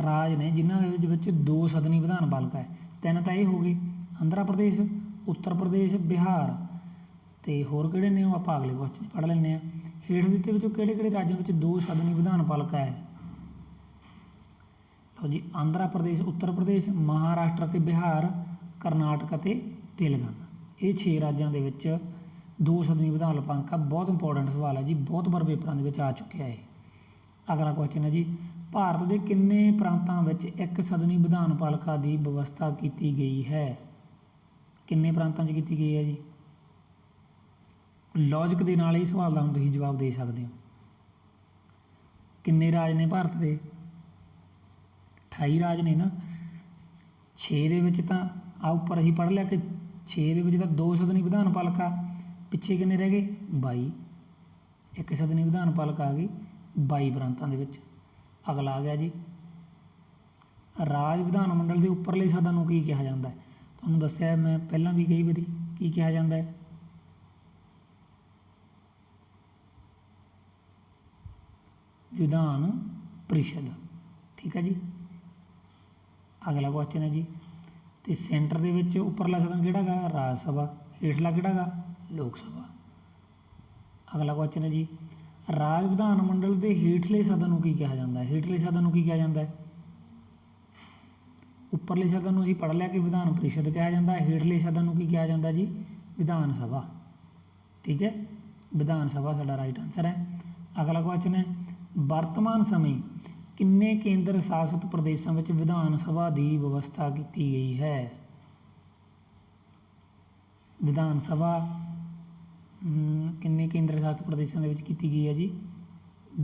[SPEAKER 1] ਰਾਜ ਨੇ ਜਿਨ੍ਹਾਂ ਦੇ ਵਿੱਚ ਦੋ ਸਦਨੀ ਵਿਧਾਨ ਪਾਲਿਕਾ ਹੈ। 3 ਤਾਂ ਇਹ ਹੋ ਗਏ, ਆਂਧਰਾ ਪ੍ਰਦੇਸ਼, ਉੱਤਰ ਪ੍ਰਦੇਸ਼, ਬਿਹਾਰ, ਅਤੇ ਹੋਰ ਕਿਹੜੇ ਨੇ ਉਹ ਆਪਾਂ ਅਗਲੇ ਕੁਐਸਚਨ 'ਚ ਪੜ੍ਹ ਲੈਂਦੇ ਹਾਂ। ਹੇਠ ਦਿੱਤੇ ਵਿੱਚੋਂ ਕਿਹੜੇ ਕਿਹੜੇ ਰਾਜਾਂ ਵਿੱਚ ਦੋ ਸਦਨੀ ਵਿਧਾਨ ਪਾਲਿਕਾ ਹੈ? ਲਓ ਜੀ, ਆਂਧਰਾ ਪ੍ਰਦੇਸ਼, ਉੱਤਰ ਪ੍ਰਦੇਸ਼, ਮਹਾਰਾਸ਼ਟਰ ਅਤੇ ਬਿਹਾਰ, ਕਰਨਾਟਕ ਅਤੇ ਤੇਲੰਗਾਨਾ, ਇਹ 6 ਰਾਜਾਂ ਦੇ ਵਿੱਚ ਦੋ ਸਦਨੀ ਵਿਧਾਨ ਪਾਲਿਕਾ। ਬਹੁਤ ਇੰਪੋਰਟੈਂਟ ਸਵਾਲ ਹੈ ਜੀ, ਬਹੁਤ ਵਾਰ ਪੇਪਰਾਂ ਦੇ ਵਿੱਚ ਆ ਚੁੱਕਿਆ ਹੈ। ਅਗਲਾ ਕੁਐਸਚਨ ਹੈ ਜੀ, ਭਾਰਤ ਦੇ ਕਿੰਨੇ ਪ੍ਰਾਂਤਾਂ ਵਿੱਚ ਇੱਕ ਸਦਨੀ ਵਿਧਾਨ ਪਾਲਿਕਾ ਦੀ ਵਿਵਸਥਾ ਕੀਤੀ ਗਈ ਹੈ? ਕਿੰਨੇ ਪ੍ਰਾਂਤਾਂ 'ਚ ਕੀਤੀ ਗਈ ਹੈ ਜੀ? ਲੌਜਿਕ ਦੇ ਨਾਲ ਇਹ ਸਵਾਲ ਦਾ ਹੁਣ ਤੁਸੀਂ ਜਵਾਬ ਦੇ ਸਕਦੇ ਹੋ। ਕਿੰਨੇ ਰਾਜ ਨੇ ਭਾਰਤ ਦੇ? 28 ਰਾਜ ਨੇ ਨਾ। 6 ਦੇ ਵਿੱਚ ਤਾਂ ਆ ਉੱਪਰ ਅਸੀਂ ਪੜ੍ਹ ਲਿਆ ਕਿ 6 ਦੇ ਵਿੱਚ ਤਾਂ ਦੋ ਸਦਨੀ ਵਿਧਾਨ ਪਾਲਿਕਾ, ਪਿੱਛੇ ਕਿੰਨੇ ਰਹਿ ਗਏ? 22। ਇੱਕ ਸਦਨੀ ਵਿਧਾਨ ਪਾਲਿਕਾ ਆ ਗਈ 22 ਪ੍ਰਾਂਤਾਂ ਦੇ ਵਿੱਚ। ਅਗਲਾ ਆ ਗਿਆ ਜੀ, ਰਾਜ ਵਿਧਾਨ ਮੰਡਲ ਦੇ ਉੱਪਰਲੇ ਸਦਨ ਨੂੰ ਕੀ ਕਿਹਾ ਜਾਂਦਾ ਹੈ? ਤੁਹਾਨੂੰ ਦੱਸਿਆ ਮੈਂ ਪਹਿਲਾਂ ਵੀ ਕਈ ਵਾਰੀ, ਕੀ ਕਿਹਾ ਜਾਂਦਾ ਹੈ? ਵਿਧਾਨ ਪ੍ਰੀਸ਼ਦ। ਠੀਕ ਹੈ ਜੀ। ਅਗਲਾ ਕੁਐਸਚਨ ਹੈ ਜੀ, ਅਤੇ ਸੈਂਟਰ ਦੇ ਵਿੱਚ ਉੱਪਰਲਾ ਸਦਨ ਕਿਹੜਾ ਗਾ? ਰਾਜ ਸਭਾ। ਹੇਠਲਾ ਕਿਹੜਾ ਗਾ? ਲੋਕ ਸਭਾ। ਅਗਲਾ ਕੁਐਸਚਨ ਹੈ ਜੀ, ਰਾਜ ਵਿਧਾਨ ਮੰਡਲ ਦੇ ਹੇਠਲੇ ਸਦਨ ਨੂੰ ਕੀ ਕਿਹਾ ਜਾਂਦਾ ਹੈ? ਹੇਠਲੇ ਸਦਨ ਨੂੰ ਕੀ ਕਿਹਾ ਜਾਂਦਾ ਹੈ? ਉੱਪਰਲੇ ਸਦਨ ਨੂੰ ਅਸੀਂ ਪੜ੍ਹ ਲਿਆ ਕਿ ਵਿਧਾਨ ਪ੍ਰੀਸ਼ਦ ਕਿਹਾ ਜਾਂਦਾ ਹੈ, ਹੇਠਲੇ ਸਦਨ ਨੂੰ ਕੀ ਕਿਹਾ ਜਾਂਦਾ ਜੀ? ਵਿਧਾਨ ਸਭਾ। ਠੀਕ ਹੈ, ਵਿਧਾਨ ਸਭਾ ਸਾਡਾ ਰਾਈਟ ਆਨਸਰ ਹੈ। ਅਗਲਾ ਕੁਐਸਚਨ ਹੈ, ਵਰਤਮਾਨ ਸਮੇਂ ਕਿੰਨੇ ਕੇਂਦਰ ਸ਼ਾਸਿਤ ਪ੍ਰਦੇਸ਼ਾਂ ਵਿੱਚ ਵਿਧਾਨ ਸਭਾ ਦੀ ਵਿਵਸਥਾ ਕੀਤੀ ਗਈ ਹੈ? ਵਿਧਾਨ ਸਭਾ ਕਿੰਨੇ ਕੇਂਦਰ ਸ਼ਾਸਿਤ ਪ੍ਰਦੇਸ਼ਾਂ ਦੇ ਵਿੱਚ ਕੀਤੀ ਗਈ ਹੈ ਜੀ?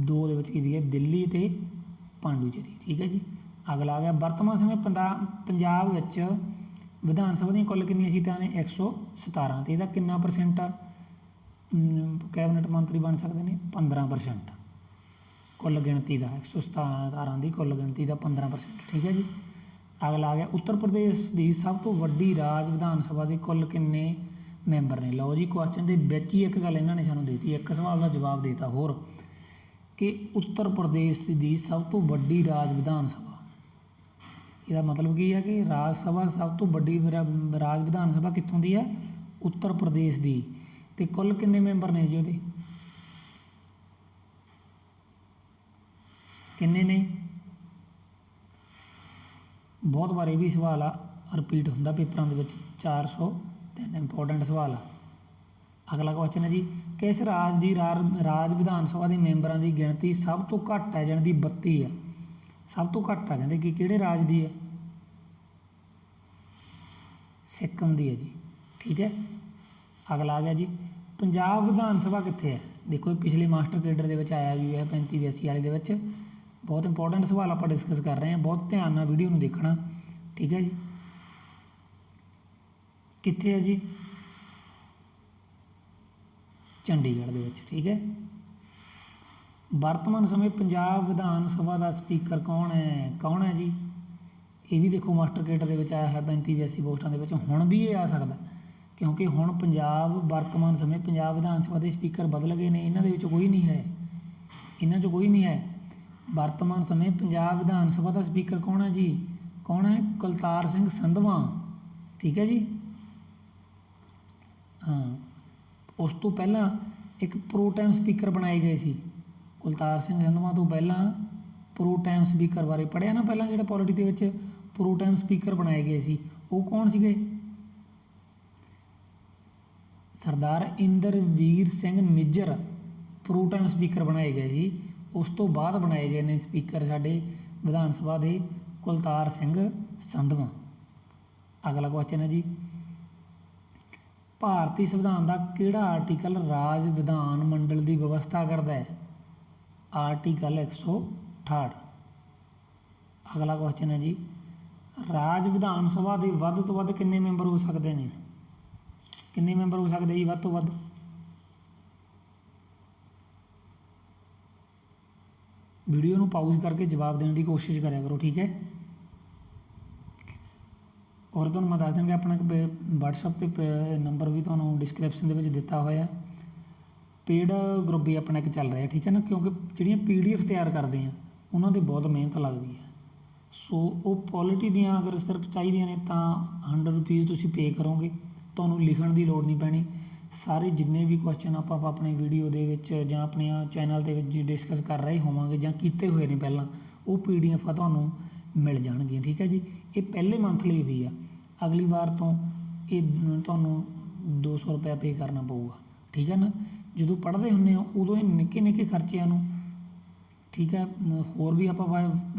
[SPEAKER 1] 2 ਦੇ ਵਿੱਚ ਕੀਤੀ ਗਈ ਹੈ, ਦਿੱਲੀ ਅਤੇ ਪਾਂਡੂਚੇਰੀ। ਠੀਕ ਹੈ ਜੀ। ਅਗਲਾ ਆ ਗਿਆ, ਵਰਤਮਾਨ ਸਮੇਂ ਪੰਜਾਬ ਵਿੱਚ ਵਿਧਾਨ ਸਭਾ ਦੀਆਂ ਕੁੱਲ ਕਿੰਨੀਆਂ ਸੀਟਾਂ ਨੇ? 117। ਅਤੇ ਇਹਦਾ ਕਿੰਨਾ % ਕੈਬਨਿਟ ਮੰਤਰੀ ਬਣ ਸਕਦੇ ਨੇ? 15%। ਕੁੱਲ ਗਿਣਤੀ ਦਾ 117 ਦੀ ਕੁੱਲ ਗਿਣਤੀ ਦਾ 15%। ਠੀਕ ਹੈ ਜੀ। ਅਗਲਾ ਆ ਗਿਆ, ਉੱਤਰ ਪ੍ਰਦੇਸ਼ ਦੀ ਸਭ ਤੋਂ ਵੱਡੀ ਰਾਜ ਵਿਧਾਨ ਸਭਾ ਦੇ ਕੁੱਲ ਕਿੰਨੇ ਮੈਂਬਰ ਨੇ? ਲਓ ਜੀ, ਕੁਐਸਚਨ ਦੇ ਵਿੱਚ ਹੀ ਇੱਕ ਗੱਲ ਇਹਨਾਂ ਨੇ ਸਾਨੂੰ ਦੇ ਦਿੱਤੀ, ਇੱਕ ਸਵਾਲ ਦਾ ਜਵਾਬ ਦੇ ਦਿੱਤਾ ਹੋਰ, ਕਿ ਉੱਤਰ ਪ੍ਰਦੇਸ਼ ਦੀ ਸਭ ਤੋਂ ਵੱਡੀ ਰਾਜ ਵਿਧਾਨ ਸਭਾ। ਇਹਦਾ ਮਤਲਬ ਕੀ ਹੈ ਕਿ ਰਾਜ ਸਭਾ ਸਭ ਤੋਂ ਵੱਡੀ ਰਾਜ ਵਿਧਾਨ ਸਭਾ ਕਿੱਥੋਂ ਦੀ ਹੈ? ਉੱਤਰ ਪ੍ਰਦੇਸ਼ ਦੀ। ਅਤੇ ਕੁੱਲ ਕਿੰਨੇ ਮੈਂਬਰ ਨੇ ਜੀ ਉਹਦੇ? ਕਿੰਨੇ ਨੇ? ਬਹੁਤ ਵਾਰ ਇਹ ਵੀ ਸਵਾਲ ਆ ਰਿਪੀਟ ਹੁੰਦਾ ਪੇਪਰਾਂ ਦੇ ਵਿੱਚ, 403 ਇੰਪੋਰਟੈਂਟ ਸਵਾਲ ਆ। ਅਗਲਾ ਕੁਐਸਚਨ ਹੈ ਜੀ, ਕਿਸ ਰਾਜ ਦੀ ਰਾਜ ਵਿਧਾਨ ਸਭਾ ਦੇ ਮੈਂਬਰਾਂ ਦੀ ਗਿਣਤੀ ਸਭ ਤੋਂ ਘੱਟ ਹੈ, ਜਾਣੀ ਦੀ 32 ਹੈ? ਸਭ ਤੋਂ ਘੱਟ ਆ ਕਹਿੰਦੇ ਕਿ ਕਿਹੜੇ ਰਾਜ ਦੀ ਹੈ? ਸਿੱਕਮ ਦੀ ਹੈ ਜੀ। ਠੀਕ ਹੈ। ਅਗਲਾ ਆ ਗਿਆ ਜੀ, ਪੰਜਾਬ ਵਿਧਾਨ ਸਭਾ ਕਿੱਥੇ ਹੈ? ਦੇਖੋ ਪਿਛਲੇ ਮਾਸਟਰ ਕੇਡਰ ਦੇ ਵਿੱਚ ਆਇਆ ਵੀ ਹੈ 3582 ਵਾਲੇ ਦੇ ਵਿੱਚ। ਬਹੁਤ ਇੰਪੋਰਟੈਂਟ ਸਵਾਲ ਆਪਾਂ ਡਿਸਕਸ ਕਰ ਰਹੇ ਹਾਂ, ਬਹੁਤ ਧਿਆਨ ਨਾਲ ਵੀਡੀਓ ਨੂੰ ਦੇਖਣਾ। ਠੀਕ ਹੈ ਜੀ। ਕਿੱਥੇ ਹੈ ਜੀ? ਚੰਡੀਗੜ੍ਹ ਦੇ ਵਿੱਚ। ਠੀਕ ਹੈ। ਵਰਤਮਾਨ ਸਮੇਂ ਪੰਜਾਬ ਵਿਧਾਨ ਸਭਾ ਦਾ ਸਪੀਕਰ ਕੌਣ ਹੈ? ਕੌਣ ਹੈ ਜੀ? ਇਹ ਵੀ ਦੇਖੋ ਮਾਸਟਰ ਕੇਡਰ ਦੇ ਵਿੱਚ ਆਇਆ ਹੈ 3582 ਪੋਸਟਾਂ ਦੇ ਵਿੱਚ। ਹੁਣ ਵੀ ਇਹ ਆ ਸਕਦਾ, ਕਿਉਂਕਿ ਹੁਣ ਵਰਤਮਾਨ ਸਮੇਂ ਪੰਜਾਬ ਵਿਧਾਨ ਸਭਾ ਦੇ ਸਪੀਕਰ ਬਦਲ ਗਏ ਨੇ, ਇਹਨਾਂ ਦੇ ਵਿੱਚ ਕੋਈ ਨਹੀਂ ਹੈ, ਇਹਨਾਂ 'ਚ ਕੋਈ ਨਹੀਂ ਹੈ। ਵਰਤਮਾਨ ਸਮੇਂ ਪੰਜਾਬ ਵਿਧਾਨ ਸਭਾ ਦਾ ਸਪੀਕਰ ਕੌਣ ਹੈ ਜੀ? ਕੌਣ ਹੈ? ਕੁਲਤਾਰ ਸਿੰਘ ਸੰਧਵਾਂ। ਠੀਕ ਹੈ ਜੀ। ਹਾਂ, ਉਸ ਤੋਂ ਪਹਿਲਾਂ ਇੱਕ ਪ੍ਰੋ ਟਾਈਮ ਸਪੀਕਰ ਬਣਾਏ ਗਏ ਸੀ। ਕੁਲਤਾਰ ਸਿੰਘ ਸੰਧਵਾਂ ਤੋਂ ਪਹਿਲਾਂ ਪ੍ਰੋ ਟਾਈਮ ਸਪੀਕਰ ਬਾਰੇ ਪੜ੍ਹਿਆ ਨਾ ਪਹਿਲਾਂ, ਜਿਹੜਾ ਪੋਲਿਟੀ ਦੇ ਵਿੱਚ ਪ੍ਰੋ ਟਾਈਮ ਸਪੀਕਰ ਬਣਾਏ ਗਏ ਸੀ, ਉਹ ਕੌਣ ਸੀਗੇ? Sardar Inderveer Singh Nijjar pro tem speaker ਬਣਾਏ ਗਏ ਸੀ। ਉਸ ਤੋਂ ਬਾਅਦ ਬਣਾਏ ਗਏ ਨੇ ਸਪੀਕਰ ਸਾਡੇ ਵਿਧਾਨ ਸਭਾ ਦੇ ਕੁਲਤਾਰ ਸਿੰਘ ਸੰਧਵਾਂ। ਅਗਲਾ ਕੁਐਸਚਨ ਹੈ ਜੀ, ਭਾਰਤੀ ਸੰਵਿਧਾਨ ਦਾ ਕਿਹੜਾ ਆਰਟੀਕਲ ਰਾਜ ਵਿਧਾਨ ਮੰਡਲ ਦੀ ਵਿਵਸਥਾ ਕਰਦਾ ਹੈ? ਆਰਟੀਕਲ 168। ਅਗਲਾ ਕੁਐਸਚਨ ਹੈ ਜੀ, ਰਾਜ ਵਿਧਾਨ ਸਭਾ ਦੇ ਵੱਧ ਤੋਂ ਵੱਧ ਕਿੰਨੇ ਮੈਂਬਰ ਹੋ ਸਕਦੇ ਨੇ? ਕਿੰਨੇ ਮੈਂਬਰ ਹੋ ਸਕਦੇ ਜੀ ਵੱਧ ਤੋਂ ਵੱਧ? ਵੀਡੀਓ ਨੂੰ ਪਾਊਜ਼ ਕਰਕੇ ਜਵਾਬ ਦੇਣ ਦੀ ਕੋਸ਼ਿਸ਼ ਕਰਿਆ ਕਰੋ, ਠੀਕ ਹੈ। ਔਰ ਤੁਹਾਨੂੰ ਮੈਂ ਦੱਸ ਦਿਆਂਗਾ ਆਪਣਾ ਇੱਕ WhatsApp 'ਤੇ ਨੰਬਰ ਵੀ ਤੁਹਾਨੂੰ ਡਿਸਕ੍ਰਿਪਸ਼ਨ ਦੇ ਵਿੱਚ ਦਿੱਤਾ ਹੋਇਆ। ਪੇਡ ਗਰੁੱਪ ਵੀ ਆਪਣਾ ਇੱਕ ਚੱਲ ਰਿਹਾ, ਠੀਕ ਹੈ ਨਾ, ਕਿਉਂਕਿ ਜਿਹੜੀਆਂ PDF ਤਿਆਰ ਕਰਦੇ ਆ ਉਹਨਾਂ 'ਤੇ ਬਹੁਤ ਮਿਹਨਤ ਲੱਗਦੀ ਹੈ। ਸੋ ਉਹ ਪੋਲਿਟੀ ਦੀਆਂ ਅਗਰ ਸਿਰਫ ਚਾਹੀਦੀਆਂ ਨੇ ਤਾਂ 100 ਰੁਪੀਜ਼ ਤੁਸੀਂ ਪੇ ਕਰੋਗੇ, ਤੁਹਾਨੂੰ ਲਿਖਣ ਦੀ ਲੋੜ ਨਹੀਂ ਪੈਣੀ। ਸਾਰੇ ਜਿੰਨੇ ਵੀ ਕੁਐਸਚਨ ਆਪਾਂ ਆਪਣੇ ਵੀਡੀਓ ਦੇ ਵਿੱਚ ਜਾਂ ਆਪਣੇ ਚੈਨਲ ਦੇ ਵਿੱਚ ਡਿਸਕਸ ਕਰ ਰਹੇ ਹੋਵਾਂਗੇ ਜਾਂ ਕੀਤੇ ਹੋਏ ਨੇ ਪਹਿਲਾਂ, ਉਹ PDF ਤੁਹਾਨੂੰ ਮਿਲ ਜਾਣਗੀਆਂ, ਠੀਕ ਹੈ ਜੀ। ਇਹ ਪਹਿਲੇ ਮੰਥ ਲਈ ਹੋਈ ਆ, ਅਗਲੀ ਵਾਰ ਤੋਂ ਇਹ ਤੁਹਾਨੂੰ 200 ਰੁਪਇਆ ਪੇ ਕਰਨਾ ਪਊਗਾ, ਠੀਕ ਹੈ ਨਾ। ਜਦੋਂ ਪੜ੍ਹਦੇ ਹੁੰਦੇ ਹੋ ਉਦੋਂ ਇਹ ਨਿੱਕੇ ਨਿੱਕੇ ਖਰਚਿਆਂ ਨੂੰ, ਠੀਕ ਹੈ, ਹੋਰ ਵੀ ਆਪਾਂ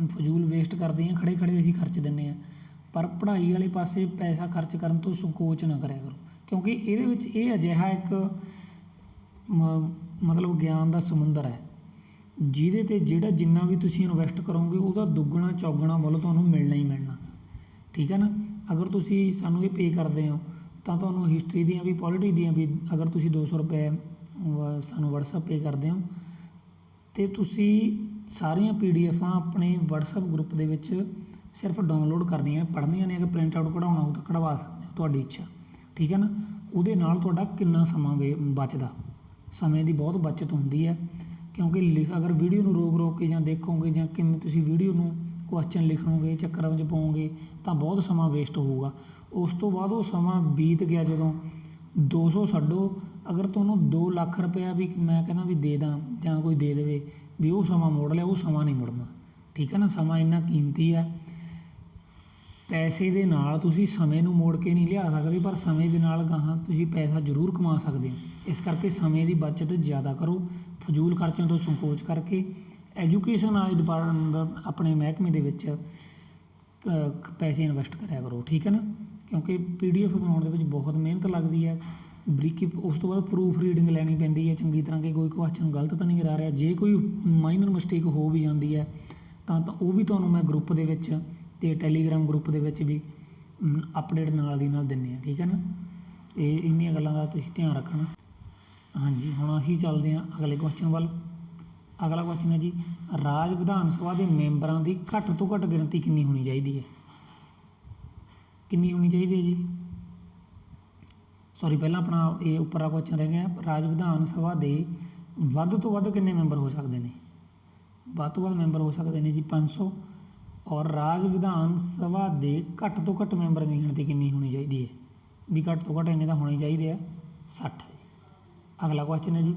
[SPEAKER 1] ਫਜ਼ੂਲ ਵੇਸਟ ਕਰਦੇ ਹਾਂ, ਖੜੇ ਖੜੇ ਅਸੀਂ ਖਰਚ ਦਿੰਦੇ ਹਾਂ, ਪਰ ਪੜ੍ਹਾਈ ਵਾਲੇ ਪਾਸੇ ਪੈਸਾ ਖਰਚ ਕਰਨ ਤੋਂ ਸੰਕੋਚ ਨਾ ਕਰਿਆ ਕਰੋ, ਕਿਉਂਕਿ ਇਹਦੇ ਵਿੱਚ ਇਹ ਅਜਿਹਾ ਇੱਕ ਮਤਲਬ ਗਿਆਨ ਦਾ ਸਮੁੰਦਰ ਹੈ ਜਿਹਦੇ 'ਤੇ ਜਿਹੜਾ ਜਿੰਨਾ ਵੀ ਤੁਸੀਂ ਇਨਵੈਸਟ ਕਰੋਗੇ ਉਹਦਾ ਦੁੱਗਣਾ ਚੌਗਣਾ ਮੁੱਲ ਤੁਹਾਨੂੰ ਮਿਲਣਾ ਹੀ ਮਿਲਣਾ, ਠੀਕ ਹੈ ਨਾ। ਅਗਰ ਤੁਸੀਂ ਸਾਨੂੰ ਇਹ ਪੇ ਕਰਦੇ ਹੋ ਤਾਂ ਤੁਹਾਨੂੰ ਹਿਸਟਰੀ ਦੀਆਂ ਵੀ ਪੋਲਿਟੀ ਦੀਆਂ ਵੀ, ਅਗਰ ਤੁਸੀਂ 200 ਰੁਪਏ ਸਾਨੂੰ WhatsApp ਪੇ ਕਰਦੇ ਹੋ ਅਤੇ ਤੁਸੀਂ ਸਾਰੀਆਂ PDF ਆਪਣੇ WhatsApp ਗਰੁੱਪ ਦੇ ਵਿੱਚ ਸਿਰਫ ਡਾਊਨਲੋਡ ਕਰਨੀਆਂ, ਪੜ੍ਹਨੀਆਂ ਨੇ। ਅਗਰ ਪ੍ਰਿੰਟ ਆਊਟ ਕਢਾਉਣਾ ਹੋ ਤਾਂ ਕਢਵਾ ਸਕਦੇ ਹੋ, ਤੁਹਾਡੀ ਇੱਛਾ, ਠੀਕ ਹੈ ਨਾ। ਉਹਦੇ ਨਾਲ ਤੁਹਾਡਾ ਕਿੰਨਾ ਸਮਾਂ ਬਚਦਾ, ਸਮੇਂ ਦੀ ਬਹੁਤ ਬੱਚਤ ਹੁੰਦੀ ਹੈ, ਕਿਉਂਕਿ ਅਗਰ ਵੀਡੀਓ ਨੂੰ ਰੋਕ ਕੇ ਜਾਂ ਦੇਖੋਗੇ ਜਾਂ ਕਿਵੇਂ ਤੁਸੀਂ ਵੀਡੀਓ ਨੂੰ ਕੁਐਸਚਨ ਲਿਖੋਗੇ, ਚੱਕਰਾਂ ਵਿੱਚ ਪਾਓਗੇ ਤਾਂ ਬਹੁਤ ਸਮਾਂ ਵੇਸਟ ਹੋਊਗਾ। ਉਸ ਤੋਂ ਬਾਅਦ ਉਹ ਸਮਾਂ ਬੀਤ ਗਿਆ ਜਦੋਂ 200 ਛੱਡੋ, ਅਗਰ ਤੁਹਾਨੂੰ 2 ਲੱਖ ਰੁਪਇਆ ਵੀ ਮੈਂ ਕਹਿੰਦਾ ਵੀ ਦੇ ਦਾਂ ਜਾਂ ਕੋਈ ਦੇ ਦੇਵੇ ਵੀ ਉਹ ਸਮਾਂ ਮੋੜ ਲਿਆ, ਉਹ ਸਮਾਂ ਨਹੀਂ ਮੁੜਨਾ, ਠੀਕ ਹੈ ਨਾ। ਸਮਾਂ ਇੰਨਾ ਕੀਮਤੀ ਹੈ, ਪੈਸੇ ਦੇ ਨਾਲ ਤੁਸੀਂ ਸਮੇਂ ਨੂੰ ਮੋੜ ਕੇ ਨਹੀਂ ਲਿਆ ਸਕਦੇ, ਪਰ ਸਮੇਂ ਦੇ ਨਾਲ ਗਾਹਾਂ ਤੁਸੀਂ ਪੈਸਾ ਜ਼ਰੂਰ ਕਮਾ ਸਕਦੇ ਹੋ। ਇਸ ਕਰਕੇ ਸਮੇਂ ਦੀ ਬੱਚਤ ਜ਼ਿਆਦਾ ਕਰੋ, ਫਜ਼ੂਲ ਖਰਚਿਆਂ ਤੋਂ ਸੰਕੋਚ ਕਰਕੇ ਐਜੂਕੇਸ਼ਨ ਵਾਲੇ ਆਪਣੇ ਮਹਿਕਮੇ ਦੇ ਵਿੱਚ ਪੈਸੇ ਇਨਵੈਸਟ ਕਰਿਆ ਕਰੋ, ਠੀਕ ਹੈ ਨਾ। ਕਿਉਂਕਿ PDF ਬਣਾਉਣ ਦੇ ਵਿੱਚ ਬਹੁਤ ਮਿਹਨਤ ਲੱਗਦੀ ਹੈ, ਬਰੀਕੀ। ਉਸ ਤੋਂ ਬਾਅਦ ਪ੍ਰੂਫ ਰੀਡਿੰਗ ਲੈਣੀ ਪੈਂਦੀ ਹੈ ਚੰਗੀ ਤਰ੍ਹਾਂ ਕਿ ਕੋਈ ਕੁਐਸਚਨ ਗਲਤ ਤਾਂ ਨਹੀਂ ਕਰਾ ਰਿਹਾ। ਜੇ ਕੋਈ ਮਾਈਨਰ ਮਿਸਟੇਕ ਹੋ ਵੀ ਜਾਂਦੀ ਹੈ ਤਾਂ ਉਹ ਵੀ ਤੁਹਾਨੂੰ ਮੈਂ ਗਰੁੱਪ ਦੇ ਵਿੱਚ ਅਤੇ ਟੈਲੀਗ੍ਰਾਮ ਗਰੁੱਪ ਦੇ ਵਿੱਚ ਵੀ ਅਪਡੇਟ ਨਾਲ ਦੀ ਨਾਲ ਦਿੰਦੇ ਹਾਂ, ਠੀਕ ਹੈ ਨਾ। ਇਹ ਇੰਨੀਆਂ ਗੱਲਾਂ ਦਾ ਤੁਸੀਂ ਧਿਆਨ ਰੱਖਣਾ। ਹਾਂਜੀ, ਹੁਣ ਅਸੀਂ ਚੱਲਦੇ ਹਾਂ ਅਗਲੇ ਕੁਐਸਚਨ ਵੱਲ। ਅਗਲਾ ਕੁਐਸਚਨ ਹੈ ਜੀ, ਰਾਜ ਵਿਧਾਨ ਸਭਾ ਦੇ ਮੈਂਬਰਾਂ ਦੀ ਘੱਟ ਤੋਂ ਘੱਟ ਗਿਣਤੀ ਕਿੰਨੀ ਹੋਣੀ ਚਾਹੀਦੀ ਹੈ? ਕਿੰਨੀ ਹੋਣੀ ਚਾਹੀਦੀ ਹੈ ਜੀ? ਸੌਰੀ, ਪਹਿਲਾਂ ਆਪਣਾ ਇਹ ਉੱਪਰਲਾ ਕੁਐਸਚਨ ਰਹਿ ਗਿਆ, ਰਾਜ ਵਿਧਾਨ ਸਭਾ ਦੇ ਵੱਧ ਤੋਂ ਵੱਧ ਕਿੰਨੇ ਮੈਂਬਰ ਹੋ ਸਕਦੇ ਨੇ? ਵੱਧ ਤੋਂ ਵੱਧ ਮੈਂਬਰ ਹੋ ਸਕਦੇ ਨੇ ਜੀ 500। ਔਰ ਰਾਜ ਵਿਧਾਨ ਸਭਾ ਦੇ ਘੱਟ ਤੋਂ ਘੱਟ ਮੈਂਬਰਾਂ ਦੀ ਗਿਣਤੀ ਕਿੰਨੀ ਹੋਣੀ ਚਾਹੀਦੀ ਹੈ? ਵੀ ਘੱਟ ਤੋਂ ਘੱਟ ਇੰਨੇ ਤਾਂ ਹੋਣੇ ਚਾਹੀਦੇ ਆ 60। ਅਗਲਾ ਕੁਐਸਚਨ ਹੈ ਜੀ,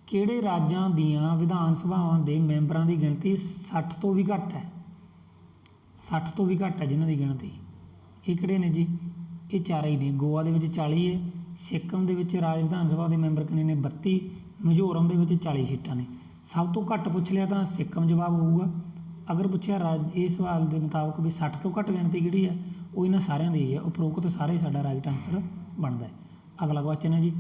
[SPEAKER 1] ਕਿਹੜੇ ਰਾਜਾਂ ਦੀਆਂ ਵਿਧਾਨ ਸਭਾਵਾਂ ਦੇ ਮੈਂਬਰਾਂ ਦੀ ਗਿਣਤੀ 60 ਤੋਂ ਵੀ ਘੱਟ ਹੈ? 60 ਤੋਂ ਵੀ ਘੱਟ ਹੈ ਜਿਨ੍ਹਾਂ ਦੀ ਗਿਣਤੀ, ਇਹ ਕਿਹੜੇ ਨੇ ਜੀ? ਇਹ ਚਾਰੇ ਹੀ ਨੇ। ਗੋਆ ਦੇ ਵਿੱਚ 40 ਹੈ, ਸਿੱਕਮ ਦੇ ਵਿੱਚ ਰਾਜ ਵਿਧਾਨ ਸਭਾ ਦੇ ਮੈਂਬਰ ਕਿੰਨੇ ਨੇ? 32। ਮਿਜ਼ੋਰਮ ਦੇ ਵਿੱਚ 40 ਸੀਟਾਂ ਨੇ। ਸਭ ਤੋਂ ਘੱਟ ਪੁੱਛ ਲਿਆ ਤਾਂ ਸਿੱਕਮ ਜਵਾਬ ਹੋਊਗਾ। ਅਗਰ ਪੁੱਛਿਆ ਇਹ ਸਵਾਲ ਦੇ ਮੁਤਾਬਕ ਵੀ 60 ਤੋਂ ਘੱਟ ਗਿਣਤੀ ਕਿਹੜੀ ਹੈ, ਉਹ ਇਹਨਾਂ ਸਾਰਿਆਂ ਦੀ ਹੈ। ਉਪਰੋਕਤ ਸਾਰੇ ਸਾਡਾ ਰਾਈਟ ਆਨਸਰ ਬਣਦਾ ਹੈ। ਅਗਲਾ ਕੁਐਸਚਨ ਹੈ ਜੀ,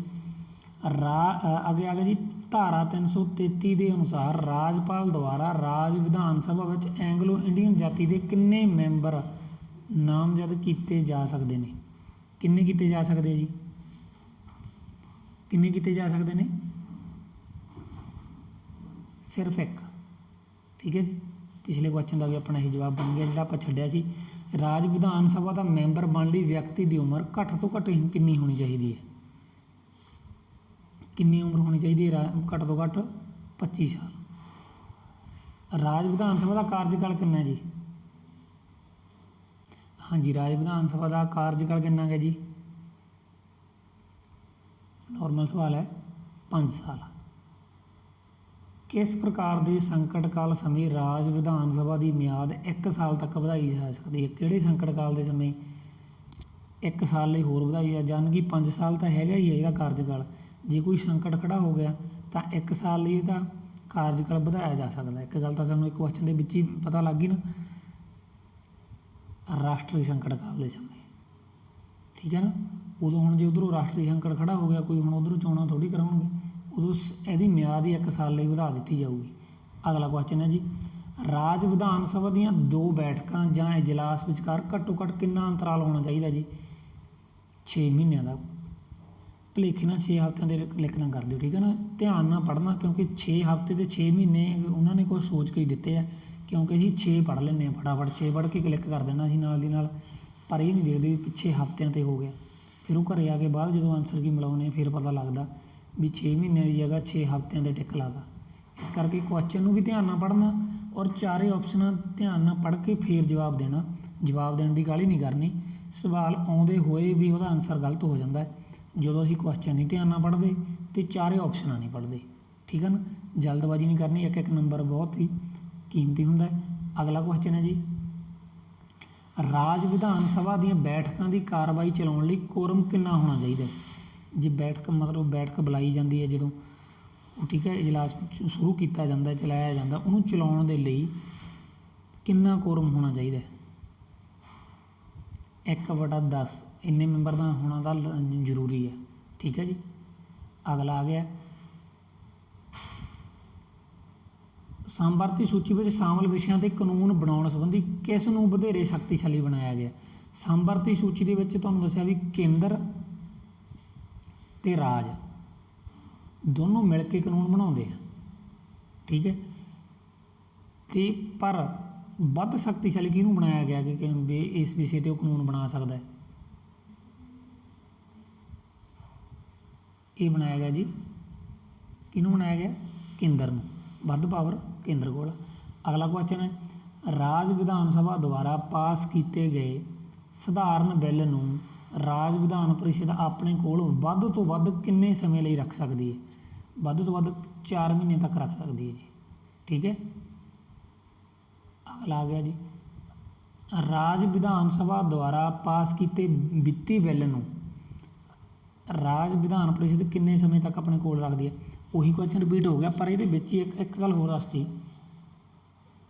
[SPEAKER 1] ਅੱਗੇ ਆ ਗਿਆ ਜੀ, ਧਾਰਾ 333 ਦੇ ਅਨੁਸਾਰ ਰਾਜਪਾਲ ਦੁਆਰਾ ਰਾਜ ਵਿਧਾਨ ਸਭਾ ਵਿੱਚ ਐਂਗਲੋ ਇੰਡੀਅਨ ਜਾਤੀ ਦੇ ਕਿੰਨੇ ਮੈਂਬਰ ਨਾਮਜ਼ਦ ਕੀਤੇ ਜਾ ਸਕਦੇ ਨੇ? ਕਿੰਨੇ ਕੀਤੇ ਜਾ ਸਕਦੇ ਜੀ? ਕਿੰਨੇ ਕੀਤੇ ਜਾ ਸਕਦੇ ਨੇ? ਸਿਰਫ ਇੱਕ, ਠੀਕ ਹੈ ਜੀ। ਪਿਛਲੇ ਕੁਐਸਚਨ ਦਾ ਵੀ ਆਪਣਾ ਇਹ ਜਵਾਬ ਬਣ ਗਿਆ ਜਿਹੜਾ ਆਪਾਂ ਛੱਡਿਆ ਸੀ। ਰਾਜ ਵਿਧਾਨ ਸਭਾ ਦਾ ਮੈਂਬਰ ਬਣਨ ਲਈ ਵਿਅਕਤੀ ਦੀ ਉਮਰ ਘੱਟ ਤੋਂ ਘੱਟ ਕਿੰਨੀ ਹੋਣੀ ਚਾਹੀਦੀ ਹੈ? ਕਿੰਨੀ ਉਮਰ ਹੋਣੀ ਚਾਹੀਦੀ ਹੈ? ਘੱਟ ਤੋਂ ਘੱਟ 25 ਸਾਲ। ਰਾਜ ਵਿਧਾਨ ਸਭਾ ਦਾ ਕਾਰਜਕਾਲ ਕਿੰਨਾ ਜੀ? ਹਾਂਜੀ, ਰਾਜ ਵਿਧਾਨ ਸਭਾ ਦਾ ਕਾਰਜਕਾਲ ਕਿੰਨਾ ਹੈ ਜੀ? ਨੋਰਮਲ ਸਵਾਲ ਹੈ, 5 ਸਾਲ। ਕਿਸ ਪ੍ਰਕਾਰ ਦੇ ਸੰਕਟ ਕਾਲ ਸਮੇਂ ਰਾਜ ਵਿਧਾਨ ਸਭਾ ਦੀ ਮਿਆਦ 1 ਸਾਲ ਤੱਕ ਵਧਾਈ ਜਾ ਸਕਦੀ ਹੈ? ਕਿਹੜੇ ਸੰਕਟ ਕਾਲ ਦੇ ਸਮੇਂ 1 ਸਾਲ ਲਈ ਹੋਰ ਵਧਾਈ ਹੈ? ਜਾਣੀ ਕਿ 5 ਸਾਲ ਤਾਂ ਹੈਗਾ ਹੀ ਹੈ ਇਹਦਾ ਕਾਰਜਕਾਲ। ਜੇ ਕੋਈ ਸੰਕਟ ਖੜਾ ਹੋ ਗਿਆ ਤਾਂ 1 ਸਾਲ ਲਈ ਇਹਦਾ ਕਾਰਜਕਾਲ ਵਧਾਇਆ ਜਾ ਸਕਦਾ। ਇੱਕ ਗੱਲ ਤਾਂ ਸਾਨੂੰ ਇੱਕ ਕੁਐਸਚਨ ਦੇ ਵਿੱਚ ਹੀ ਪਤਾ ਲੱਗ ਗਈ ਨਾ, ਰਾਸ਼ਟਰੀ ਸੰਕਟ ਕਾਲ ਦੇ ਸਮੇਂ, ਠੀਕ ਹੈ ਨਾ। ਉਦੋਂ ਹੁਣ ਜੇ ਉੱਧਰੋਂ ਰਾਸ਼ਟਰੀ ਸੰਕਟ ਖੜਾ ਹੋ ਗਿਆ ਕੋਈ, ਹੁਣ ਉੱਧਰੋਂ ਚੋਣਾਂ ਥੋੜ੍ਹੀ ਕਰਾਉਣਗੇ, ਉਦੋਂ ਇਹਦੀ ਮਿਆਦ ਹੀ 1 ਸਾਲ ਲਈ ਵਧਾ ਦਿੱਤੀ ਜਾਊਗੀ। ਅਗਲਾ ਕੁਐਸਚਨ ਹੈ ਜੀ, ਰਾਜ ਵਿਧਾਨ ਸਭਾ ਦੀਆਂ 2 ਬੈਠਕਾਂ ਜਾਂ ਇਜਲਾਸ ਵਿਚਕਾਰ ਘੱਟੋ ਘੱਟ ਕਿੰਨਾ ਅੰਤਰਾਲ ਹੋਣਾ ਚਾਹੀਦਾ ਜੀ? 6 ਮਹੀਨਿਆਂ ਦਾ। ਭੁਲੇਖੇ ਨਾਲ 6 ਹਫ਼ਤਿਆਂ ਦੇ ਲਿਖ ਨਾ ਕਰ ਦਿਓ, ਠੀਕ ਹੈ ਨਾ। ਧਿਆਨ ਨਾਲ ਪੜ੍ਹਨਾ, ਕਿਉਂਕਿ 6 ਹਫ਼ਤੇ ਤੇ 6 ਮਹੀਨੇ ਉਹਨਾਂ ਨੇ ਕੁਛ ਸੋਚ ਕੇ ਹੀ ਦਿੱਤੇ ਆ, ਕਿਉਂਕਿ ਅਸੀਂ 6 ਪੜ੍ਹ ਲੈਂਦੇ ਹਾਂ ਫਟਾਫਟ, 6 ਪੜ੍ਹ ਕੇ ਕਲਿੱਕ ਕਰ ਦੇਣਾ ਅਸੀਂ ਨਾਲ ਦੀ ਨਾਲ, ਪਰ ਇਹ ਨਹੀਂ ਦੇਖਦੇ ਵੀ ਪਿੱਛੇ ਹਫ਼ਤਿਆਂ 'ਤੇ ਹੋ ਗਿਆ। ਫਿਰ ਉਹ ਘਰੇ ਆ ਕੇ ਬਾਅਦ ਜਦੋਂ ਆਨਸਰ ਕੀ ਮਿਲਾਉਂਦੇ ਫਿਰ ਪਤਾ ਲੱਗਦਾ ਵੀ 6 ਮਹੀਨਿਆਂ ਦੀ ਜਗ੍ਹਾ 6 ਹਫ਼ਤਿਆਂ 'ਤੇ ਟਿਕ ਲਾਤਾ। ਇਸ ਕਰਕੇ ਕੁਐਸਚਨ ਨੂੰ ਵੀ ਧਿਆਨ ਨਾਲ ਪੜ੍ਹਨਾ ਔਰ ਚਾਰੇ ਆਪਸ਼ਨਾਂ ਧਿਆਨ ਨਾਲ ਪੜ੍ਹ ਕੇ ਫਿਰ ਜਵਾਬ ਦੇਣਾ। ਜਵਾਬ ਦੇਣ ਦੀ ਕਾਹਲੀ ਨਹੀਂ ਕਰਨੀ, ਸਵਾਲ ਆਉਂਦੇ ਹੋਏ ਵੀ ਉਹਦਾ ਆਨਸਰ ਗਲਤ ਹੋ ਜਾਂਦਾ ਹੈ ਜਦੋਂ ਅਸੀਂ ਕੁਐਸਚਨ ਨਹੀਂ ਧਿਆਨ ਨਾਲ ਪੜ੍ਹਦੇ ਅਤੇ ਚਾਰੇ ਆਪਸ਼ਨਾਂ ਨਹੀਂ ਪੜ੍ਹਦੇ, ਠੀਕ ਹੈ ਨਾ। ਜਲਦਬਾਜ਼ੀ ਨਹੀਂ ਕਰਨੀ, ਇੱਕ ਇੱਕ ਨੰਬਰ ਬਹੁਤ ਹੀ ਕੀਮਤੀ ਹੁੰਦਾ ਹੈ। ਅਗਲਾ ਕੁਐਸਚਨ ਹੈ ਜੀ, ਰਾਜ ਵਿਧਾਨ ਸਭਾ ਦੀਆਂ ਬੈਠਕਾਂ ਦੀ ਕਾਰਵਾਈ ਚਲਾਉਣ ਲਈ ਕੋਰਮ ਕਿੰਨਾ ਹੋਣਾ ਚਾਹੀਦਾ ਹੈ। ਜੇ ਬੈਠਕ ਮਤਲਬ ਬੈਠਕ ਬੁਲਾਈ ਜਾਂਦੀ ਹੈ ਜਦੋਂ ਉਹ, ਠੀਕ ਹੈ, ਇਜਲਾਸ ਸ਼ੁਰੂ ਕੀਤਾ ਜਾਂਦਾ, ਚਲਾਇਆ ਜਾਂਦਾ, ਉਹਨੂੰ ਚਲਾਉਣ ਦੇ ਲਈ ਕਿੰਨਾ ਕੋਰਮ ਹੋਣਾ ਚਾਹੀਦਾ? 1/10 ਇੰਨੇ ਮੈਂਬਰ ਦਾ ਹੋਣਾ ਤਾਂ ਜ਼ਰੂਰੀ ਹੈ, ਠੀਕ ਹੈ ਜੀ। ਅਗਲਾ ਆ ਗਿਆ, ਸਮਵਰਤੀ ਸੂਚੀ ਵਿੱਚ ਸ਼ਾਮਲ ਵਿਸ਼ਿਆਂ 'ਤੇ ਕਾਨੂੰਨ ਬਣਾਉਣ ਸੰਬੰਧੀ ਕਿਸ ਨੂੰ ਵਧੇਰੇ ਸ਼ਕਤੀਸ਼ਾਲੀ ਬਣਾਇਆ ਗਿਆ। ਸਮਵਰਤੀ ਸੂਚੀ ਦੇ ਵਿੱਚ ਤੁਹਾਨੂੰ ਦੱਸਿਆ ਵੀ ਕੇਂਦਰ ਅਤੇ ਰਾਜ ਦੋਨੋਂ ਮਿਲ ਕੇ ਕਾਨੂੰਨ ਬਣਾਉਂਦੇ ਆ, ਠੀਕ ਹੈ। ਅਤੇ ਪਰ ਵੱਧ ਸ਼ਕਤੀਸ਼ਾਲੀ ਕਿਹਨੂੰ ਬਣਾਇਆ ਗਿਆ ਕਿ ਵੀ ਇਸ ਵਿਸ਼ੇ 'ਤੇ ਉਹ ਕਾਨੂੰਨ ਬਣਾ ਸਕਦਾ ਹੈ? ਇਹ ਬਣਾਇਆ ਗਿਆ ਜੀ, ਕਿਹਨੂੰ ਬਣਾਇਆ ਗਿਆ? ਕੇਂਦਰ ਨੂੰ, ਵੱਧ ਪਾਵਰ ਕੇਂਦਰ ਕੋਲ। ਅਗਲਾ ਕੁਐਸਚਨ ਹੈ, ਰਾਜ ਵਿਧਾਨ ਸਭਾ ਦੁਆਰਾ ਪਾਸ ਕੀਤੇ ਗਏ ਸਧਾਰਨ ਬਿੱਲ ਨੂੰ ਰਾਜ ਵਿਧਾਨ ਪਰਿਸ਼ਦ ਆਪਣੇ ਕੋਲ ਵੱਧ ਤੋਂ ਵੱਧ ਕਿੰਨੇ ਸਮੇਂ ਲਈ ਰੱਖ ਸਕਦੀ ਹੈ? ਵੱਧ ਤੋਂ ਵੱਧ 4 ਮਹੀਨੇ ਤੱਕ ਰੱਖ ਸਕਦੀ ਹੈ ਜੀ, ਠੀਕ ਹੈ। ਅਗਲਾ ਆ ਗਿਆ ਜੀ, ਰਾਜ ਵਿਧਾਨ ਸਭਾ ਦੁਆਰਾ ਪਾਸ ਕੀਤੇ ਵਿੱਤੀ ਬਿੱਲ ਨੂੰ ਰਾਜ ਵਿਧਾਨ ਪਰਿਸ਼ਦ ਕਿੰਨੇ ਸਮੇਂ ਤੱਕ ਆਪਣੇ ਕੋਲ ਰੱਖਦੀ ਹੈ? ਉਹੀ ਕੁਐਸਚਨ ਰਿਪੀਟ ਹੋ ਗਿਆ, ਪਰ ਇਹਦੇ ਵਿੱਚ ਹੀ ਇੱਕ ਗੱਲ ਹੋਰ ਦੱਸਤੀ।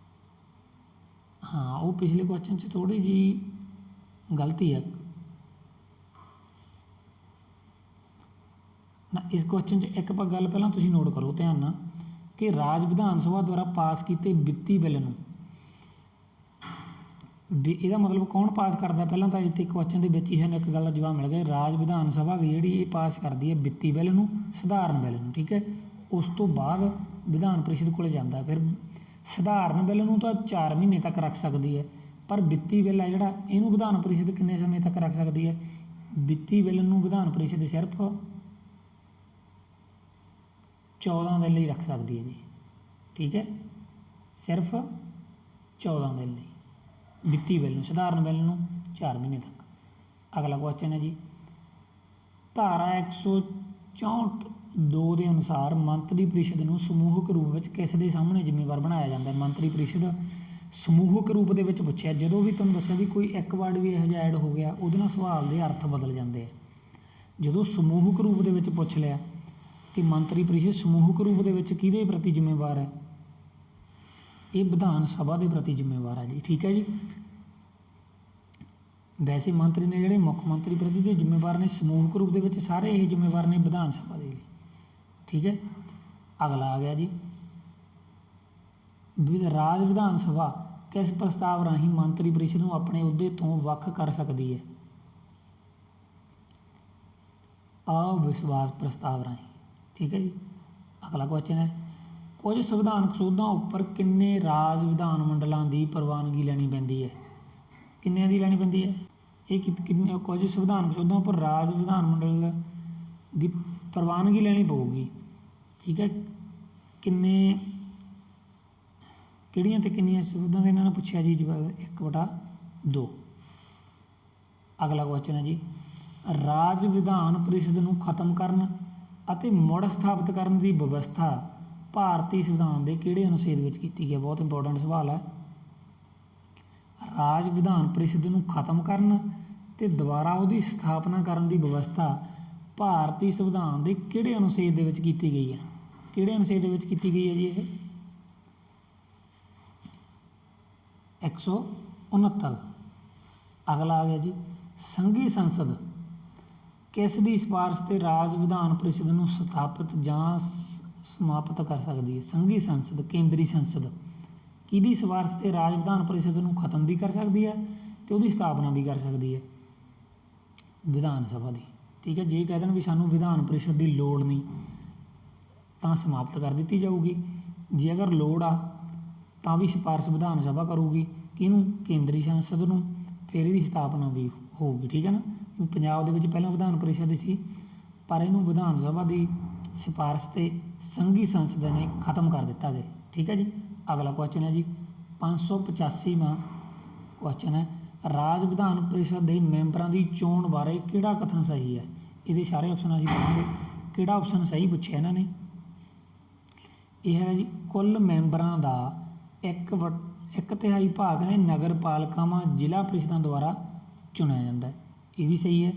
[SPEAKER 1] ਹਾਂ, ਉਹ ਪਿਛਲੇ ਕੁਐਸਚਨ 'ਚ ਥੋੜ੍ਹੀ ਜਿਹੀ ਗਲਤੀ ਹੈ ਨਾ। ਇਸ ਕੁਐਸਚਨ 'ਚ ਇੱਕ ਗੱਲ ਪਹਿਲਾਂ ਤੁਸੀਂ ਨੋਟ ਕਰੋ ਧਿਆਨ ਨਾਲ ਕਿ ਰਾਜ ਵਿਧਾਨ ਸਭਾ ਦੁਆਰਾ ਪਾਸ ਕੀਤੇ ਵਿੱਤੀ ਬਿੱਲ ਨੂੰ, ਵੀ ਇਹਦਾ ਮਤਲਬ ਕੌਣ ਪਾਸ ਕਰਦਾ? ਪਹਿਲਾਂ ਤਾਂ ਇੱਥੇ ਕੁਐਸਚਨ ਦੇ ਵਿੱਚ ਹੀ ਸਾਨੂੰ ਇੱਕ ਗੱਲ ਦਾ ਜਵਾਬ ਮਿਲ ਗਿਆ, ਰਾਜ ਵਿਧਾਨ ਸਭਾ ਜਿਹੜੀ ਇਹ ਪਾਸ ਕਰਦੀ ਹੈ ਵਿੱਤੀ ਬਿੱਲ ਨੂੰ, ਸਧਾਰਨ ਬਿੱਲ ਨੂੰ, ਠੀਕ ਹੈ। ਉਸ ਤੋਂ ਬਾਅਦ ਵਿਧਾਨ ਪਰਿਸ਼ਦ ਕੋਲ ਜਾਂਦਾ। ਫਿਰ ਸਧਾਰਨ ਬਿੱਲ ਨੂੰ ਤਾਂ 4 ਮਹੀਨੇ ਤੱਕ ਰੱਖ ਸਕਦੀ ਹੈ, ਪਰ ਵਿੱਤੀ ਬਿੱਲ ਹੈ ਜਿਹੜਾ ਇਹਨੂੰ ਵਿਧਾਨ ਪਰਿਸ਼ਦ ਕਿੰਨੇ ਸਮੇਂ ਤੱਕ ਰੱਖ ਸਕਦੀ ਹੈ? ਵਿੱਤੀ ਬਿੱਲ ਨੂੰ ਵਿਧਾਨ ਪਰਿਸ਼ਦ ਸਿਰਫ 14 ਦਿਨ ਲਈ ਰੱਖ ਸਕਦੀ ਹੈ ਜੀ, ਠੀਕ ਹੈ, ਸਿਰਫ 14 ਦਿਨ ਲਈ ਵਿੱਤੀ ਬਿੱਲ ਨੂੰ, ਸਧਾਰਨ ਬਿੱਲ ਨੂੰ 4 ਮਹੀਨੇ ਤੱਕ। ਅਗਲਾ ਕੁਐਸਚਨ ਹੈ ਜੀ, ਧਾਰਾ 164(2) ਦੇ ਅਨੁਸਾਰ ਮੰਤਰੀ ਪਰਿਸ਼ਦ ਨੂੰ ਸਮੂਹਕ ਰੂਪ ਵਿੱਚ ਕਿਸ ਦੇ ਸਾਹਮਣੇ ਜ਼ਿੰਮੇਵਾਰ ਬਣਾਇਆ ਜਾਂਦਾ ਹੈ? ਮੰਤਰੀ ਪਰਿਸ਼ਦ ਸਮੂਹਕ ਰੂਪ ਦੇ ਵਿੱਚ ਪੁੱਛਿਆ, ਜਦੋਂ ਵੀ ਤੁਹਾਨੂੰ ਦੱਸਿਆ ਵੀ ਕੋਈ ਇੱਕ ਵਰਡ ਵੀ ਇਹੋ ਜਿਹਾ ਐਡ ਹੋ ਗਿਆ ਉਹਦੇ ਨਾਲ ਸਵਾਲ ਦੇ ਅਰਥ ਬਦਲ ਜਾਂਦੇ ਆ। ਜਦੋਂ ਸਮੂਹਕ ਰੂਪ ਦੇ ਵਿੱਚ ਪੁੱਛ ਲਿਆ ਕਿ ਮੰਤਰੀ ਪਰਿਸ਼ਦ ਸਮੂਹਕ ਰੂਪ ਦੇ ਵਿੱਚ ਕਿਹਦੇ ਪ੍ਰਤੀ ਜ਼ਿੰਮੇਵਾਰ ਹੈ? ਇਹ ਵਿਧਾਨ ਸਭਾ ਦੇ ਪ੍ਰਤੀ ਜ਼ਿੰਮੇਵਾਰ ਹੈ ਜੀ, ਠੀਕ ਹੈ ਜੀ। ਵੈਸੇ ਮੰਤਰੀ ਨੇ ਜਿਹੜੇ ਮੁੱਖ ਮੰਤਰੀ ਪ੍ਰਤੀ ਦੇ ਜ਼ਿੰਮੇਵਾਰ ਨੇ, ਸਮੂਹਕ ਰੂਪ ਦੇ ਵਿੱਚ ਸਾਰੇ ਇਹ ਜ਼ਿੰਮੇਵਾਰ ਨੇ ਵਿਧਾਨ ਸਭਾ ਦੇ ਲਈ, ਠੀਕ ਹੈ। ਅਗਲਾ ਆ ਗਿਆ ਜੀ, ਰਾਜ ਵਿਧਾਨ ਸਭਾ ਕਿਸ ਪ੍ਰਸਤਾਵ ਰਾਹੀਂ ਮੰਤਰੀ ਪਰਿਸ਼ਦ ਨੂੰ ਆਪਣੇ ਅਹੁਦੇ ਤੋਂ ਵੱਖ ਕਰ ਸਕਦੀ ਹੈ? ਅਵਿਸ਼ਵਾਸ ਪ੍ਰਸਤਾਵ ਰਾਹੀਂ, ਠੀਕ ਹੈ ਜੀ। ਅਗਲਾ ਕੁਐਸਚਨ ਹੈ, ਕੁਝ ਸੰਵਿਧਾਨਕ ਸੋਧਾਂ ਉੱਪਰ ਕਿੰਨੇ ਰਾਜ ਵਿਧਾਨ ਮੰਡਲਾਂ ਦੀ ਪ੍ਰਵਾਨਗੀ ਲੈਣੀ ਪੈਂਦੀ ਹੈ? ਕਿੰਨਿਆਂ ਦੀ ਲੈਣੀ ਪੈਂਦੀ ਹੈ? ਇਹ ਕਿੰਨੇ ਕੁਝ ਸੰਵਿਧਾਨਕ ਸੋਧਾਂ ਉੱਪਰ ਰਾਜ ਵਿਧਾਨ ਮੰਡਲ ਦੀ ਪ੍ਰਵਾਨਗੀ ਲੈਣੀ ਪਊਗੀ, ਠੀਕ ਹੈ। ਕਿੰਨੇ, ਕਿਹੜੀਆਂ ਅਤੇ ਕਿੰਨੀਆਂ ਸੋਧਾਂ ਦੇ ਇਹਨਾਂ ਨੇ ਪੁੱਛਿਆ ਜੀ? ਜਵਾਬ 1/2। ਅਗਲਾ ਕੁਐਸਚਨ ਹੈ ਜੀ, ਰਾਜ ਵਿਧਾਨ ਪਰਿਸ਼ਦ ਨੂੰ ਖਤਮ ਕਰਨ ਅਤੇ ਮੁੜ ਸਥਾਪਿਤ ਕਰਨ ਦੀ ਵਿਵਸਥਾ ਭਾਰਤੀ ਸੰਵਿਧਾਨ ਦੇ ਕਿਹੜੇ ਅਨੁਛੇਦ ਵਿੱਚ ਕੀਤੀ ਗਈ? ਬਹੁਤ ਇੰਪੋਰਟੈਂਟ ਸਵਾਲ ਹੈ। ਰਾਜ ਵਿਧਾਨ ਪਰਿਸ਼ਦ ਨੂੰ ਖਤਮ ਕਰਨ ਅਤੇ ਦੁਬਾਰਾ ਉਹਦੀ ਸਥਾਪਨਾ ਕਰਨ ਦੀ ਵਿਵਸਥਾ ਭਾਰਤੀ ਸੰਵਿਧਾਨ ਦੇ ਕਿਹੜੇ ਅਨੁਛੇਦ ਦੇ ਵਿੱਚ ਕੀਤੀ ਗਈ ਹੈ? ਕਿਹੜੇ ਅਨੁਛੇਦ ਦੇ ਵਿੱਚ ਕੀਤੀ ਗਈ ਹੈ ਜੀ? ਇਹ 169। ਅਗਲਾ ਆ ਗਿਆ ਜੀ, ਸੰਘੀ ਸੰਸਦ ਕਿਸ ਦੀ ਸਿਫਾਰਿਸ਼ 'ਤੇ ਰਾਜ ਵਿਧਾਨ ਪਰਿਸ਼ਦ ਨੂੰ ਸਥਾਪਿਤ ਜਾਂ ਸਮਾਪਤ ਕਰ ਸਕਦੀ ਹੈ? ਸੰਘੀ ਸੰਸਦ, ਕੇਂਦਰੀ ਸੰਸਦ ਕਿਹਦੀ ਸਿਫਾਰਿਸ਼ 'ਤੇ ਰਾਜ ਵਿਧਾਨ ਪਰਿਸ਼ਦ ਨੂੰ ਖਤਮ ਵੀ ਕਰ ਸਕਦੀ ਹੈ ਅਤੇ ਉਹਦੀ ਸਥਾਪਨਾ ਵੀ ਕਰ ਸਕਦੀ ਹੈ? ਵਿਧਾਨ ਸਭਾ ਦੀ, ਠੀਕ ਹੈ। ਜੇ ਕਹਿ ਦੇਣ ਵੀ ਸਾਨੂੰ ਵਿਧਾਨ ਪ੍ਰੀਸ਼ਦ ਦੀ ਲੋੜ ਨਹੀਂ ਤਾਂ ਸਮਾਪਤ ਕਰ ਦਿੱਤੀ ਜਾਊਗੀ। ਜੇ ਅਗਰ ਲੋੜ ਆ ਤਾਂ ਵੀ ਸਿਫਾਰਿਸ਼ ਵਿਧਾਨ ਸਭਾ ਕਰੂਗੀ, ਕਿਹਨੂੰ? ਕੇਂਦਰੀ ਸੰਸਦ ਨੂੰ। ਫਿਰ ਇਹਦੀ ਸਥਾਪਨਾ ਵੀ ਹੋਊਗੀ, ਠੀਕ ਹੈ ਨਾ। ਪੰਜਾਬ ਦੇ ਵਿੱਚ ਪਹਿਲਾਂ ਵਿਧਾਨ ਪ੍ਰੀਸ਼ਦ ਸੀ, ਪਰ ਇਹਨੂੰ ਵਿਧਾਨ ਸਭਾ ਦੀ ਸਿਫਾਰਿਸ਼ 'ਤੇ ਸੰਘੀ ਸੰਸਦ ਨੇ ਖਤਮ ਕਰ ਦਿੱਤਾ ਗਿਆ, ਠੀਕ ਹੈ ਜੀ। ਅਗਲਾ ਕੁਐਸਚਨ ਹੈ ਜੀ 585ਵਾਂ ਕੁਐਸਚਨ ਹੈ, ਰਾਜ ਵਿਧਾਨ ਪ੍ਰੀਸ਼ਦ ਦੇ ਮੈਂਬਰਾਂ ਦੀ ਚੋਣ ਬਾਰੇ ਕਿਹੜਾ ਕਥਨ ਸਹੀ ਹੈ? ਇਹਦੇ ਸਾਰੇ ਆਪਸ਼ਨ ਅਸੀਂ ਪੜ੍ਹਾਂਗੇ। ਕਿਹੜਾ ਆਪਸ਼ਨ ਸਹੀ ਪੁੱਛਿਆ ਇਹਨਾਂ ਨੇ? ਇਹ ਹੈ ਜੀ ਕੁੱਲ ਮੈਂਬਰਾਂ ਦਾ ਇੱਕ ਤਿਹਾਈ ਭਾਗ ਨੇ ਨਗਰ ਪਾਲਿਕਾਵਾਂ ਜ਼ਿਲ੍ਹਾ ਪ੍ਰੀਸ਼ਦਾਂ ਦੁਆਰਾ ਚੁਣਿਆ ਜਾਂਦਾ ਹੈ, ਇਹ ਵੀ ਸਹੀ ਹੈ।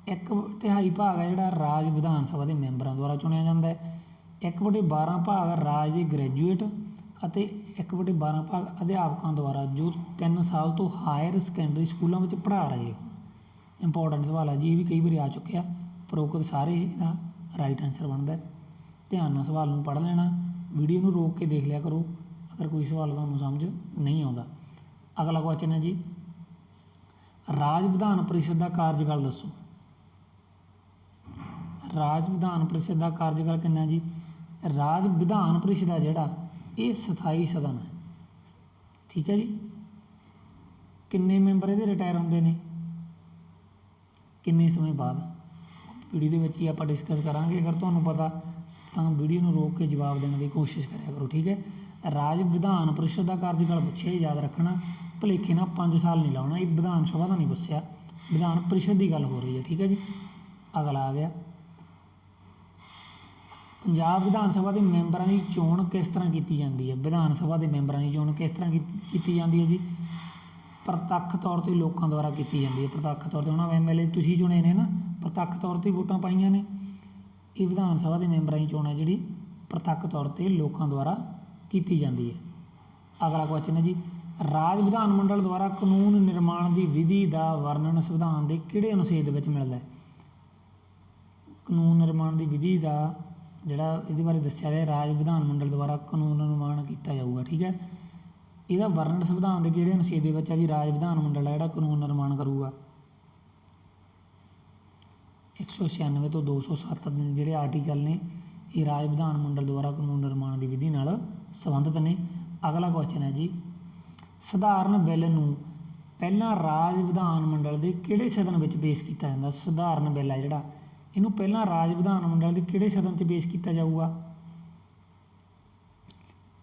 [SPEAKER 1] 1/3 ਭਾਗ ਹੈ ਜਿਹੜਾ ਰਾਜ ਵਿਧਾਨ ਸਭਾ ਦੇ ਮੈਂਬਰਾਂ ਦੁਆਰਾ ਚੁਣਿਆ ਜਾਂਦਾ ਹੈ। 1/12 ਭਾਗ ਰਾਜ ਦੇ ਗ੍ਰੈਜੂਏਟ ਅਤੇ 1/12 ਭਾਗ ਅਧਿਆਪਕਾਂ ਦੁਆਰਾ ਜੋ 3 ਸਾਲ ਤੋਂ ਹਾਇਰ ਸੈਕੰਡਰੀ ਸਕੂਲਾਂ ਵਿੱਚ ਪੜ੍ਹਾ ਰਹੇ ਹੋ। ਇੰਪੋਰਟੈਂਟ ਸਵਾਲ ਹੈ ਜੀ, ਇਹ ਵੀ ਕਈ ਵਾਰੀ ਆ ਚੁੱਕਿਆ। ਉਪਰੋਕਤ ਸਾਰੇ ਇਹਦਾ ਰਾਈਟ ਆਨਸਰ ਬਣਦਾ। ਧਿਆਨ ਨਾਲ ਸਵਾਲ ਨੂੰ ਪੜ੍ਹ ਲੈਣਾ, ਵੀਡੀਓ ਨੂੰ ਰੋਕ ਕੇ ਦੇਖ ਲਿਆ ਕਰੋ ਅਗਰ ਕੋਈ ਸਵਾਲ ਤੁਹਾਨੂੰ ਸਮਝ ਨਹੀਂ ਆਉਂਦਾ। ਅਗਲਾ ਕੁਐਸਚਨ ਹੈ ਜੀ ਰਾਜ ਵਿਧਾਨ ਪ੍ਰੀਸ਼ਦ ਦਾ ਕਾਰਜਕਾਲ ਦੱਸੋ। ਰਾਜ ਵਿਧਾਨ ਪ੍ਰੀਸ਼ਦ ਦਾ ਕਾਰਜਕਾਲ ਕਿੰਨਾ ਜੀ? ਰਾਜ ਵਿਧਾਨ ਪ੍ਰੀਸ਼ਦ ਦਾ ਜਿਹੜਾ ਇਹ ਸਥਾਈ ਸਦਨ ਹੈ, ਠੀਕ ਹੈ ਜੀ। ਕਿੰਨੇ ਮੈਂਬਰ ਇਹਦੇ ਰਿਟਾਇਰ ਹੁੰਦੇ ਨੇ, ਕਿੰਨੇ ਸਮੇਂ ਬਾਅਦ, ਵੀਡੀਓ ਦੇ ਵਿੱਚ ਹੀ ਆਪਾਂ ਡਿਸਕਸ ਕਰਾਂਗੇ। ਅਗਰ ਤੁਹਾਨੂੰ ਪਤਾ ਤਾਂ ਵੀਡੀਓ ਨੂੰ ਰੋਕ ਕੇ ਜਵਾਬ ਦੇਣ ਦੀ ਕੋਸ਼ਿਸ਼ ਕਰਿਆ ਕਰੋ, ਠੀਕ ਹੈ। ਰਾਜ ਵਿਧਾਨ ਪ੍ਰੀਸ਼ਦ ਦਾ ਕਾਰਜਕਾਲ ਪੁੱਛਿਆ, ਯਾਦ ਰੱਖਣਾ, ਭੁਲੇਖੇ ਨਾਲ 5 ਸਾਲ ਨਹੀਂ ਲਾਉਣਾ। ਇਹ ਵਿਧਾਨ ਸਭਾ ਦਾ ਨਹੀਂ ਪੁੱਛਿਆ, ਵਿਧਾਨ ਪ੍ਰੀਸ਼ਦ ਦੀ ਗੱਲ ਹੋ ਰਹੀ ਹੈ, ਠੀਕ ਹੈ ਜੀ। ਅਗਲਾ ਆ ਗਿਆ ਪੰਜਾਬ ਵਿਧਾਨ ਸਭਾ ਦੇ ਮੈਂਬਰਾਂ ਦੀ ਚੋਣ ਕਿਸ ਤਰ੍ਹਾਂ ਕੀਤੀ ਜਾਂਦੀ ਹੈ? ਵਿਧਾਨ ਸਭਾ ਦੇ ਮੈਂਬਰਾਂ ਦੀ ਚੋਣ ਕਿਸ ਤਰ੍ਹਾਂ ਕੀਤੀ ਜਾਂਦੀ ਹੈ ਜੀ? ਪ੍ਰਤੱਖ ਤੌਰ 'ਤੇ ਲੋਕਾਂ ਦੁਆਰਾ ਕੀਤੀ ਜਾਂਦੀ ਹੈ। ਪ੍ਰਤੱਖ ਤੌਰ 'ਤੇ ਉਹਨਾਂ MLA ਤੁਸੀਂ ਚੁਣੇ ਨੇ ਨਾ, ਪ੍ਰਤੱਖ ਤੌਰ 'ਤੇ ਵੋਟਾਂ ਪਾਈਆਂ ਨੇ। ਇਹ ਵਿਧਾਨ ਸਭਾ ਦੇ ਮੈਂਬਰਾਂ ਦੀ ਚੋਣ ਹੈ ਜਿਹੜੀ ਪ੍ਰਤੱਖ ਤੌਰ 'ਤੇ ਲੋਕਾਂ ਦੁਆਰਾ ਕੀਤੀ ਜਾਂਦੀ ਹੈ। ਅਗਲਾ ਕੁਐਸਚਨ ਹੈ ਜੀ ਰਾਜ ਵਿਧਾਨ ਮੰਡਲ ਦੁਆਰਾ ਕਾਨੂੰਨ ਨਿਰਮਾਣ ਦੀ ਵਿਧੀ ਦਾ ਵਰਣਨ ਸੰਵਿਧਾਨ ਦੇ ਕਿਹੜੇ ਅਨੁਛੇਦ ਵਿੱਚ ਮਿਲਦਾ ਹੈ? ਕਾਨੂੰਨ ਨਿਰਮਾਣ ਦੀ ਵਿਧੀ ਦਾ ਜਿਹੜਾ ਇਹਦੇ ਬਾਰੇ ਦੱਸਿਆ ਗਿਆ, ਰਾਜ ਵਿਧਾਨ ਮੰਡਲ ਦੁਆਰਾ ਕਾਨੂੰਨ ਨਿਰਮਾਣ ਕੀਤਾ ਜਾਊਗਾ, ਠੀਕ ਹੈ। ਇਹਦਾ ਵਰਣਨ ਸੰਵਿਧਾਨ ਦੇ ਕਿਹੜੇ ਅਨੁਛੇਦ ਦੇ ਵਿੱਚ ਆ ਵੀ ਰਾਜ ਵਿਧਾਨ ਮੰਡਲ ਹੈ ਜਿਹੜਾ ਕਾਨੂੰਨ ਨਿਰਮਾਣ ਕਰੂਗਾ? 196 ਤੋਂ 207 ਦੇ ਜਿਹੜੇ ਆਰਟੀਕਲ ਨੇ ਇਹ ਰਾਜ ਵਿਧਾਨ ਮੰਡਲ ਦੁਆਰਾ ਕਾਨੂੰਨ ਨਿਰਮਾਣ ਦੀ ਵਿਧੀ ਨਾਲ ਸੰਬੰਧਿਤ ਨੇ। ਅਗਲਾ ਕੁਐਸਚਨ ਹੈ ਜੀ ਸਧਾਰਨ ਬਿੱਲ ਨੂੰ ਪਹਿਲਾਂ ਰਾਜ ਵਿਧਾਨ ਮੰਡਲ ਦੇ ਕਿਹੜੇ ਸਦਨ ਵਿੱਚ ਪੇਸ਼ ਕੀਤਾ ਜਾਂਦਾ? ਸਧਾਰਨ ਬਿੱਲ ਹੈ ਜਿਹੜਾ ਇਹਨੂੰ ਪਹਿਲਾਂ ਰਾਜ ਵਿਧਾਨ ਮੰਡਲ ਦੇ ਕਿਹੜੇ ਸਦਨ 'ਚ ਪੇਸ਼ ਕੀਤਾ ਜਾਊਗਾ?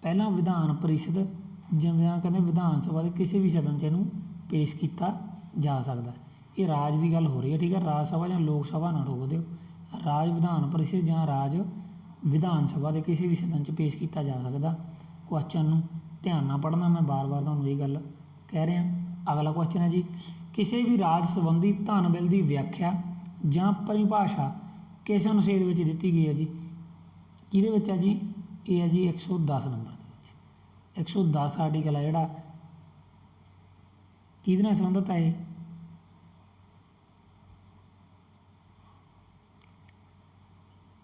[SPEAKER 1] ਪਹਿਲਾਂ ਵਿਧਾਨ ਪ੍ਰੀਸ਼ਦ ਜਿਵੇਂ ਕਹਿੰਦੇ ਵਿਧਾਨ ਸਭਾ ਦੇ ਕਿਸੇ ਵੀ ਸਦਨ 'ਚ ਇਹਨੂੰ ਪੇਸ਼ ਕੀਤਾ ਜਾ ਸਕਦਾ। ਇਹ ਰਾਜ ਦੀ ਗੱਲ ਹੋ ਰਹੀ ਹੈ, ਠੀਕ ਹੈ। ਰਾਜ ਸਭਾ ਜਾਂ ਲੋਕ ਸਭਾ ਨਾ ਰੋਕ ਦਿਓ। ਰਾਜ ਵਿਧਾਨ ਪ੍ਰੀਸ਼ਦ ਜਾਂ ਰਾਜ ਵਿਧਾਨ ਸਭਾ ਦੇ ਕਿਸੇ ਵੀ ਸਦਨ 'ਚ ਪੇਸ਼ ਕੀਤਾ ਜਾ ਸਕਦਾ। ਕੁਐਸਚਨ ਨੂੰ ਧਿਆਨ ਨਾਲ ਪੜ੍ਹਨਾ, ਮੈਂ ਬਾਰ-ਬਾਰ ਤੁਹਾਨੂੰ ਇਹ ਗੱਲ ਕਹਿ ਰਿਹਾ। ਅਗਲਾ ਕੁਐਸਚਨ ਹੈ ਜੀ ਕਿਸੇ ਵੀ ਰਾਜ ਸੰਬੰਧੀ ਧਨ ਬਿੱਲ ਦੀ ਵਿਆਖਿਆ ਜਾਂ ਪਰਿਭਾਸ਼ਾ ਕਿਸ ਅਨੁਛੇਦ ਵਿੱਚ ਦਿੱਤੀ ਗਈ ਹੈ ਜੀ? ਕਿਹਦੇ ਵਿੱਚ ਹੈ ਜੀ? ਇਹ ਹੈ ਜੀ 110 ਨੰਬਰ ਦੇ ਵਿੱਚ। 110 ਆਰਟੀਕਲ ਹੈ ਜਿਹੜਾ ਕਿਹਦੇ ਨਾਲ ਸੰਬੰਧਿਤ ਹੈ? ਇਹ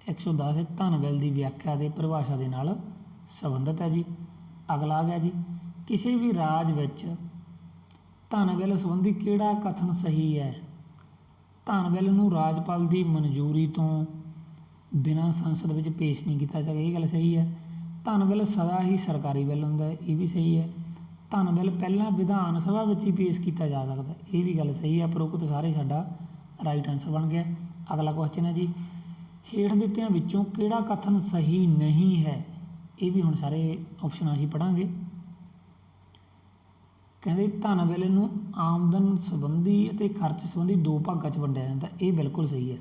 [SPEAKER 1] 110 ਧਨ ਬਿੱਲ ਦੀ ਵਿਆਖਿਆ ਦੇ ਪਰਿਭਾਸ਼ਾ ਦੇ ਨਾਲ ਸੰਬੰਧਿਤ ਹੈ ਜੀ। ਅਗਲਾ ਆ ਗਿਆ ਜੀ ਕਿਸੇ ਵੀ ਰਾਜ ਵਿੱਚ ਧਨ ਬਿੱਲ ਸੰਬੰਧੀ ਕਿਹੜਾ ਕਥਨ ਸਹੀ ਹੈ? ਧਨ ਬਿੱਲ ਨੂੰ ਰਾਜਪਾਲ ਦੀ ਮਨਜ਼ੂਰੀ ਤੋਂ ਬਿਨਾਂ ਸੰਸਦ ਵਿੱਚ ਪੇਸ਼ ਨਹੀਂ ਕੀਤਾ ਜਾਵੇਗਾ, ਇਹ ਗੱਲ ਸਹੀ ਹੈ। ਧਨ ਬਿੱਲ ਸਦਾ ਹੀ ਸਰਕਾਰੀ ਬਿੱਲ ਹੁੰਦਾ ਹੈ, ਇਹ ਵੀ ਸਹੀ ਹੈ। ਧਨ ਬਿੱਲ ਪਹਿਲਾਂ ਵਿਧਾਨ ਸਭਾ ਵਿੱਚ ਹੀ ਪੇਸ਼ ਕੀਤਾ ਜਾ ਸਕਦਾ, ਇਹ ਵੀ ਗੱਲ ਸਹੀ ਹੈ। ਉਪਰੋਕਤ ਸਾਰੇ ਸਾਡਾ ਰਾਈਟ ਆਨਸਰ ਬਣ ਗਿਆ। ਅਗਲਾ ਕੁਐਸਚਨ ਹੈ ਜੀ ਹੇਠ ਦਿੱਤਿਆਂ ਵਿੱਚੋਂ ਕਿਹੜਾ ਕਥਨ ਸਹੀ ਨਹੀਂ ਹੈ? ਇਹ ਵੀ ਹੁਣ ਸਾਰੇ ਆਪਸ਼ਨ ਅਸੀਂ ਪੜ੍ਹਾਂਗੇ। ਕਹਿੰਦੇ ਧਨ ਬਿੱਲ ਨੂੰ ਆਮਦਨ ਸੰਬੰਧੀ ਅਤੇ ਖਰਚ ਸੰਬੰਧੀ 2 ਭਾਗਾਂ 'ਚ ਵੰਡਿਆ ਜਾਂਦਾ, ਇਹ ਬਿਲਕੁਲ ਸਹੀ ਹੈ।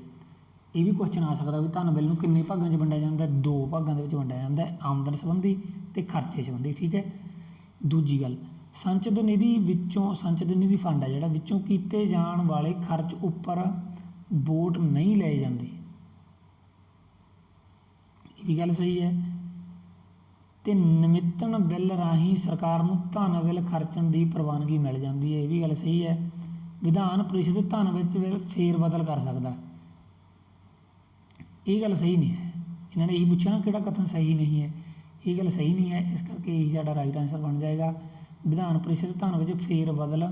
[SPEAKER 1] ਇਹ ਵੀ ਕੁਐਸਚਨ ਆ ਸਕਦਾ ਵੀ ਧਨ ਬਿੱਲ ਨੂੰ ਕਿੰਨੇ ਭਾਗਾਂ 'ਚ ਵੰਡਿਆ ਜਾਂਦਾ? 2 ਭਾਗਾਂ ਦੇ ਵਿੱਚ ਵੰਡਿਆ ਜਾਂਦਾ, ਆਮਦਨ ਸੰਬੰਧੀ ਅਤੇ ਖਰਚੇ ਸੰਬੰਧੀ, ਠੀਕ ਹੈ। ਦੂਜੀ ਗੱਲ ਸੰਚਿਤ ਨਿਧੀ ਵਿੱਚੋਂ, ਸੰਚਿਤ ਨਿਧੀ ਫੰਡ ਹੈ ਜਿਹੜਾ ਵਿੱਚੋਂ ਕੀਤੇ ਜਾਣ ਵਾਲੇ ਖਰਚ ਉੱਪਰ ਵੋਟ ਨਹੀਂ ਲਏ ਜਾਂਦੇ, ਇਹ ਵੀ ਗੱਲ ਸਹੀ ਹੈ। ਅਤੇ ਨਿਮਿਤਨ ਬਿੱਲ ਰਾਹੀਂ ਸਰਕਾਰ ਨੂੰ ਧਨ ਬਿੱਲ ਖਰਚਣ ਦੀ ਪ੍ਰਵਾਨਗੀ ਮਿਲ ਜਾਂਦੀ ਹੈ, ਇਹ ਵੀ ਗੱਲ ਸਹੀ ਹੈ। ਵਿਧਾਨ ਪ੍ਰੀਸ਼ਦ ਧਨ ਵਿੱਚ ਫੇਰ ਬਦਲ ਕਰ ਸਕਦਾ, ਇਹ ਗੱਲ ਸਹੀ ਨਹੀਂ ਹੈ। ਇਹਨਾਂ ਨੇ ਇਹੀ ਪੁੱਛਿਆ ਨਾ ਕਿਹੜਾ ਕਥਨ ਸਹੀ ਨਹੀਂ ਹੈ, ਇਹ ਗੱਲ ਸਹੀ ਨਹੀਂ ਹੈ। ਇਸ ਕਰਕੇ ਇਹੀ ਸਾਡਾ ਰਾਈਟ ਆਨਸਰ ਬਣ ਜਾਏਗਾ। ਵਿਧਾਨ ਪ੍ਰੀਸ਼ਦ ਧਨ ਵਿੱਚ ਫੇਰ ਬਦਲ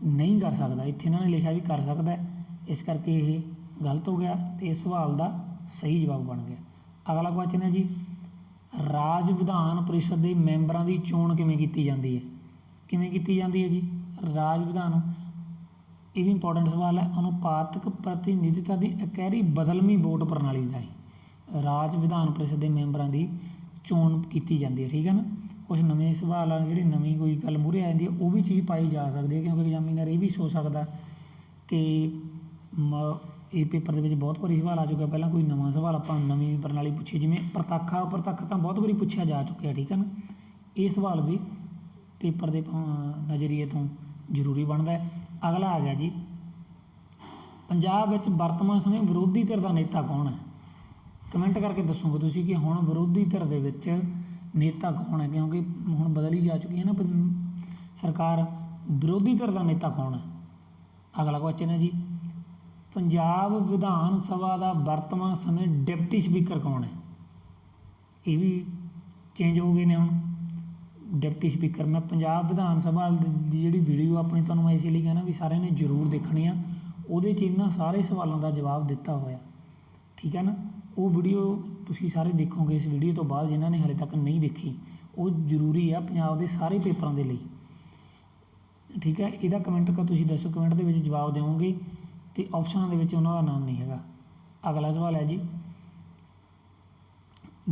[SPEAKER 1] ਨਹੀਂ ਕਰ ਸਕਦਾ, ਇੱਥੇ ਇਹਨਾਂ ਨੇ ਲਿਖਿਆ ਵੀ ਕਰ ਸਕਦਾ, ਇਸ ਕਰਕੇ ਇਹ गलत हो गया तो इस सवाल का सही जवाब बन गया। अगला क्वेश्चन है जी, राज विधान परिषद के मैंबरां की चोण किवें कीती जाती है? किवें कीती जाती है जी राज विधान? ये भी इंपॉर्टेंट सवाल है। अनुपातक प्रतिनिधिता की इकहरी बदलवी वोट प्रणाली का है राज विधान परिषद के मैंबरां की चोण की जाती है। ठीक है ना, कुछ नवे सवाल आ जी, नवी कोई गल मूहरे आ जाती है, वो भी चीज़ पाई जा सकती है, क्योंकि एग्जामिनर ये भी सोच सकता कि ये पेपर के बहुत बारी सवाल आ चुका, पहला कोई नवा सवाल आप नवी प्रणाली पूछी, जिमें प्रतੱਖ तो बहुत बारी पूछा जा चुका। ठीक है ना, ये सवाल भी पेपर के नज़रिए तो जरूरी बनता है। अगला आ गया जी, पंजाब में वर्तमान समय विरोधी धिर का नेता कौन है? कमेंट करके दसोगे तुसीं कि हुण विरोधी धिर दे विच नेता कौन है, क्योंकि हुण बदल ही जा चुकी है ना सरकार। विरोधी धिर का नेता कौन है? अगला क्वेश्चन है जी, पंजाब विधान सभा का वर्तमान समय डिप्टी स्पीकर कौन है? ये भी चेंज हो गए ने हुण डिप्टी स्पीकर। मैं पंजाब विधान सभा की जी वीडियो अपनी तुहानूं मैं इसलिए कहना भी सारे ने जरूर देखनी आ, उहदे च इन्हां सारे सवालों का जवाब दिता होया। ठीक है ना, वो वीडियो तुसीं सारे देखोगे इस वीडियो तो बाद, जिन्होंने हाले तक नहीं देखी, वो जरूरी है पंजाब के सारे पेपरों के लिए। ठीक है, यदा कमेंट कर तुसीं दसो, कमेंट के विच जवाब देवोगे तो ऑप्शनों के विच उन्हां दा नाम नहीं है। अगला सवाल है जी,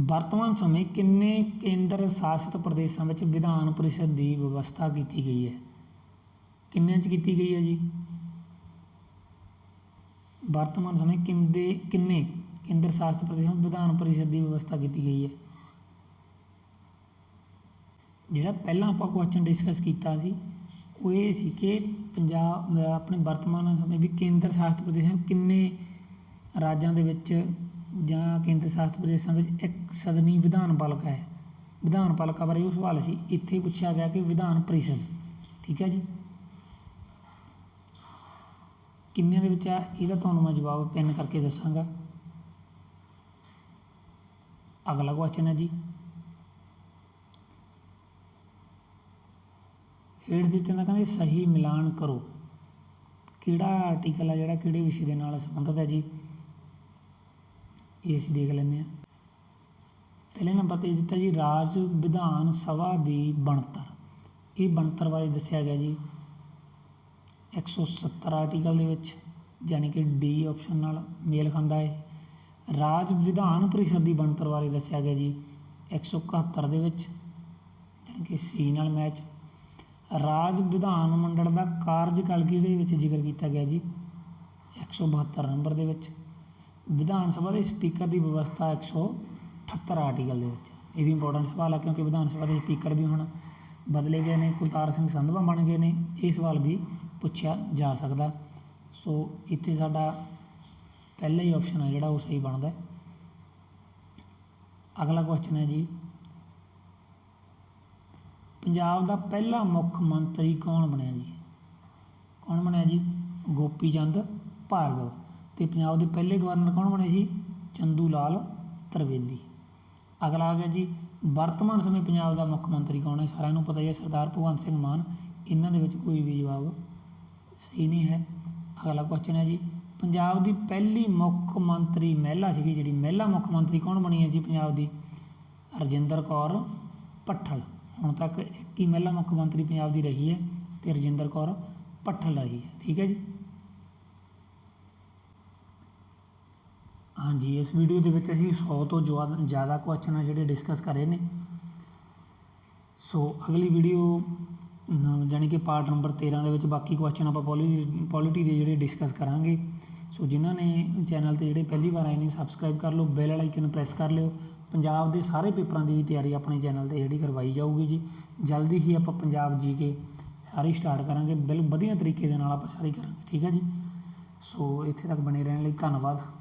[SPEAKER 1] वर्तमान समय किन्ने केंद्र शासित प्रदेशों में विधान परिषद की व्यवस्था की गई है? किन्ने च की गई है जी? वर्तमान समय किन्ने केंद्र शासित प्रदेशों में विधान परिषद की व्यवस्था की गई है? जिहड़ा पहला आपां क्वेश्चन डिस्कस किया सी वो ये सी कि पंजाब अपने वर्तमान समय भी केंद्र शासित प्रदेशों किन्ने राज्यों के विच जां केंद्र शासित प्रदेशों में एक सदनी विधान पालिका है। विधान पालिका बारे वो सवाल सी, इत्थे पूछा गया कि विधान परिषद। ठीक है जी, किन्ने दे विच आ इहदा तुहानूं मैं जवाब पिन करके दसांगा। अगला क्वेश्चन है जी, हेठ दिते ना कहते सही मिलान करो, किहड़ा आर्टिकल है जिहड़ा किहड़े विषय के नाल संबंधित है जी? ये असीं देख लैंदे हां। पहले नंबर पर दिता जी राज विधान सभा की बनतर। ये बनतर बारे दस्सिया गया जी 170 आर्टिकल दे विच, यानी कि डी ऑप्शन नाल मेल खाता है। राज विधान परिषद की बनतर बारे दस्सिया गया जी 171 दे विच, यानी कि सी नाल मैच। राज विधान मंडल का कार्यकाल किहड़े विच जिक्र किया गया जी 172 नंबर दे विच। विधान सभा के स्पीकर की व्यवस्था 178 आर्टिकल दे विच। ये भी इंपॉर्टेंट सवाल है, क्योंकि विधान सभा के स्पीकर भी हुण बदले गए हैं, कुलतार सिंह संधवा बन गए हैं। ये सवाल भी पूछा जा सकता। सो इत्थे साडा पहला ही ऑप्शन है जिहड़ा वो सही बनता है। अगला क्वेश्चन है जी, पंजाब का पहला मुख्य मंत्री कौन बनया जी? कौन बनया जी? गोपी चंद भार्गव। तो पंजाब के पहले गवर्नर कौन बने जी? चंदू लाल त्रिवेदी। अगला आ गया जी, वर्तमान समय पंजाब का मुख्य मंत्री कौन है? सारिਆਂ ਨੂੰ पता ही है सरदार भगवंत सिंह मान। इन्हां दे विच कोई भी जवाब सही नहीं है। अगला क्वेश्चन है जी, पंजाब की पहली मुख्य मंत्री महिला सी जी, महिला मुख्य मंत्री कौन बनी है जी पंजाब की? रजिंदर कौर भट्ठल। हुण तक एक ही महिला मुख्य मंत्री पंजाब की रही है, तो रजिंदर कौर भट्ठल रही है। ठीक है जी, हाँ जी, इस वीडियो के विच असीं 100 तो ज़्यादा क्वेश्चन है जिहड़े डिस्कस करे ने। सो अगली वीडियो जानी कि पार्ट नंबर 13 दे विच बाकी क्वेश्चन आपां पॉलिटी के जिहड़े डिस्कस करांगे। सो जिन्होंने चैनल ते जिहड़े पहली बार आए ने सबसक्राइब कर लो, बैल आइकन प्रेस कर लिओ। पंजाब के सारे पेपरों की तैयारी अपने चैनल पर जिहड़ी करवाई जाऊगी जी। जल्दी ही आपां पंजाब जी के सारी स्टार्ट करांगे, बिल्कुल वधिया तरीके दे नाल आपां सारी करांगे। ठीक है जी, सो इत्थे तक बने रहने लई धन्नवाद।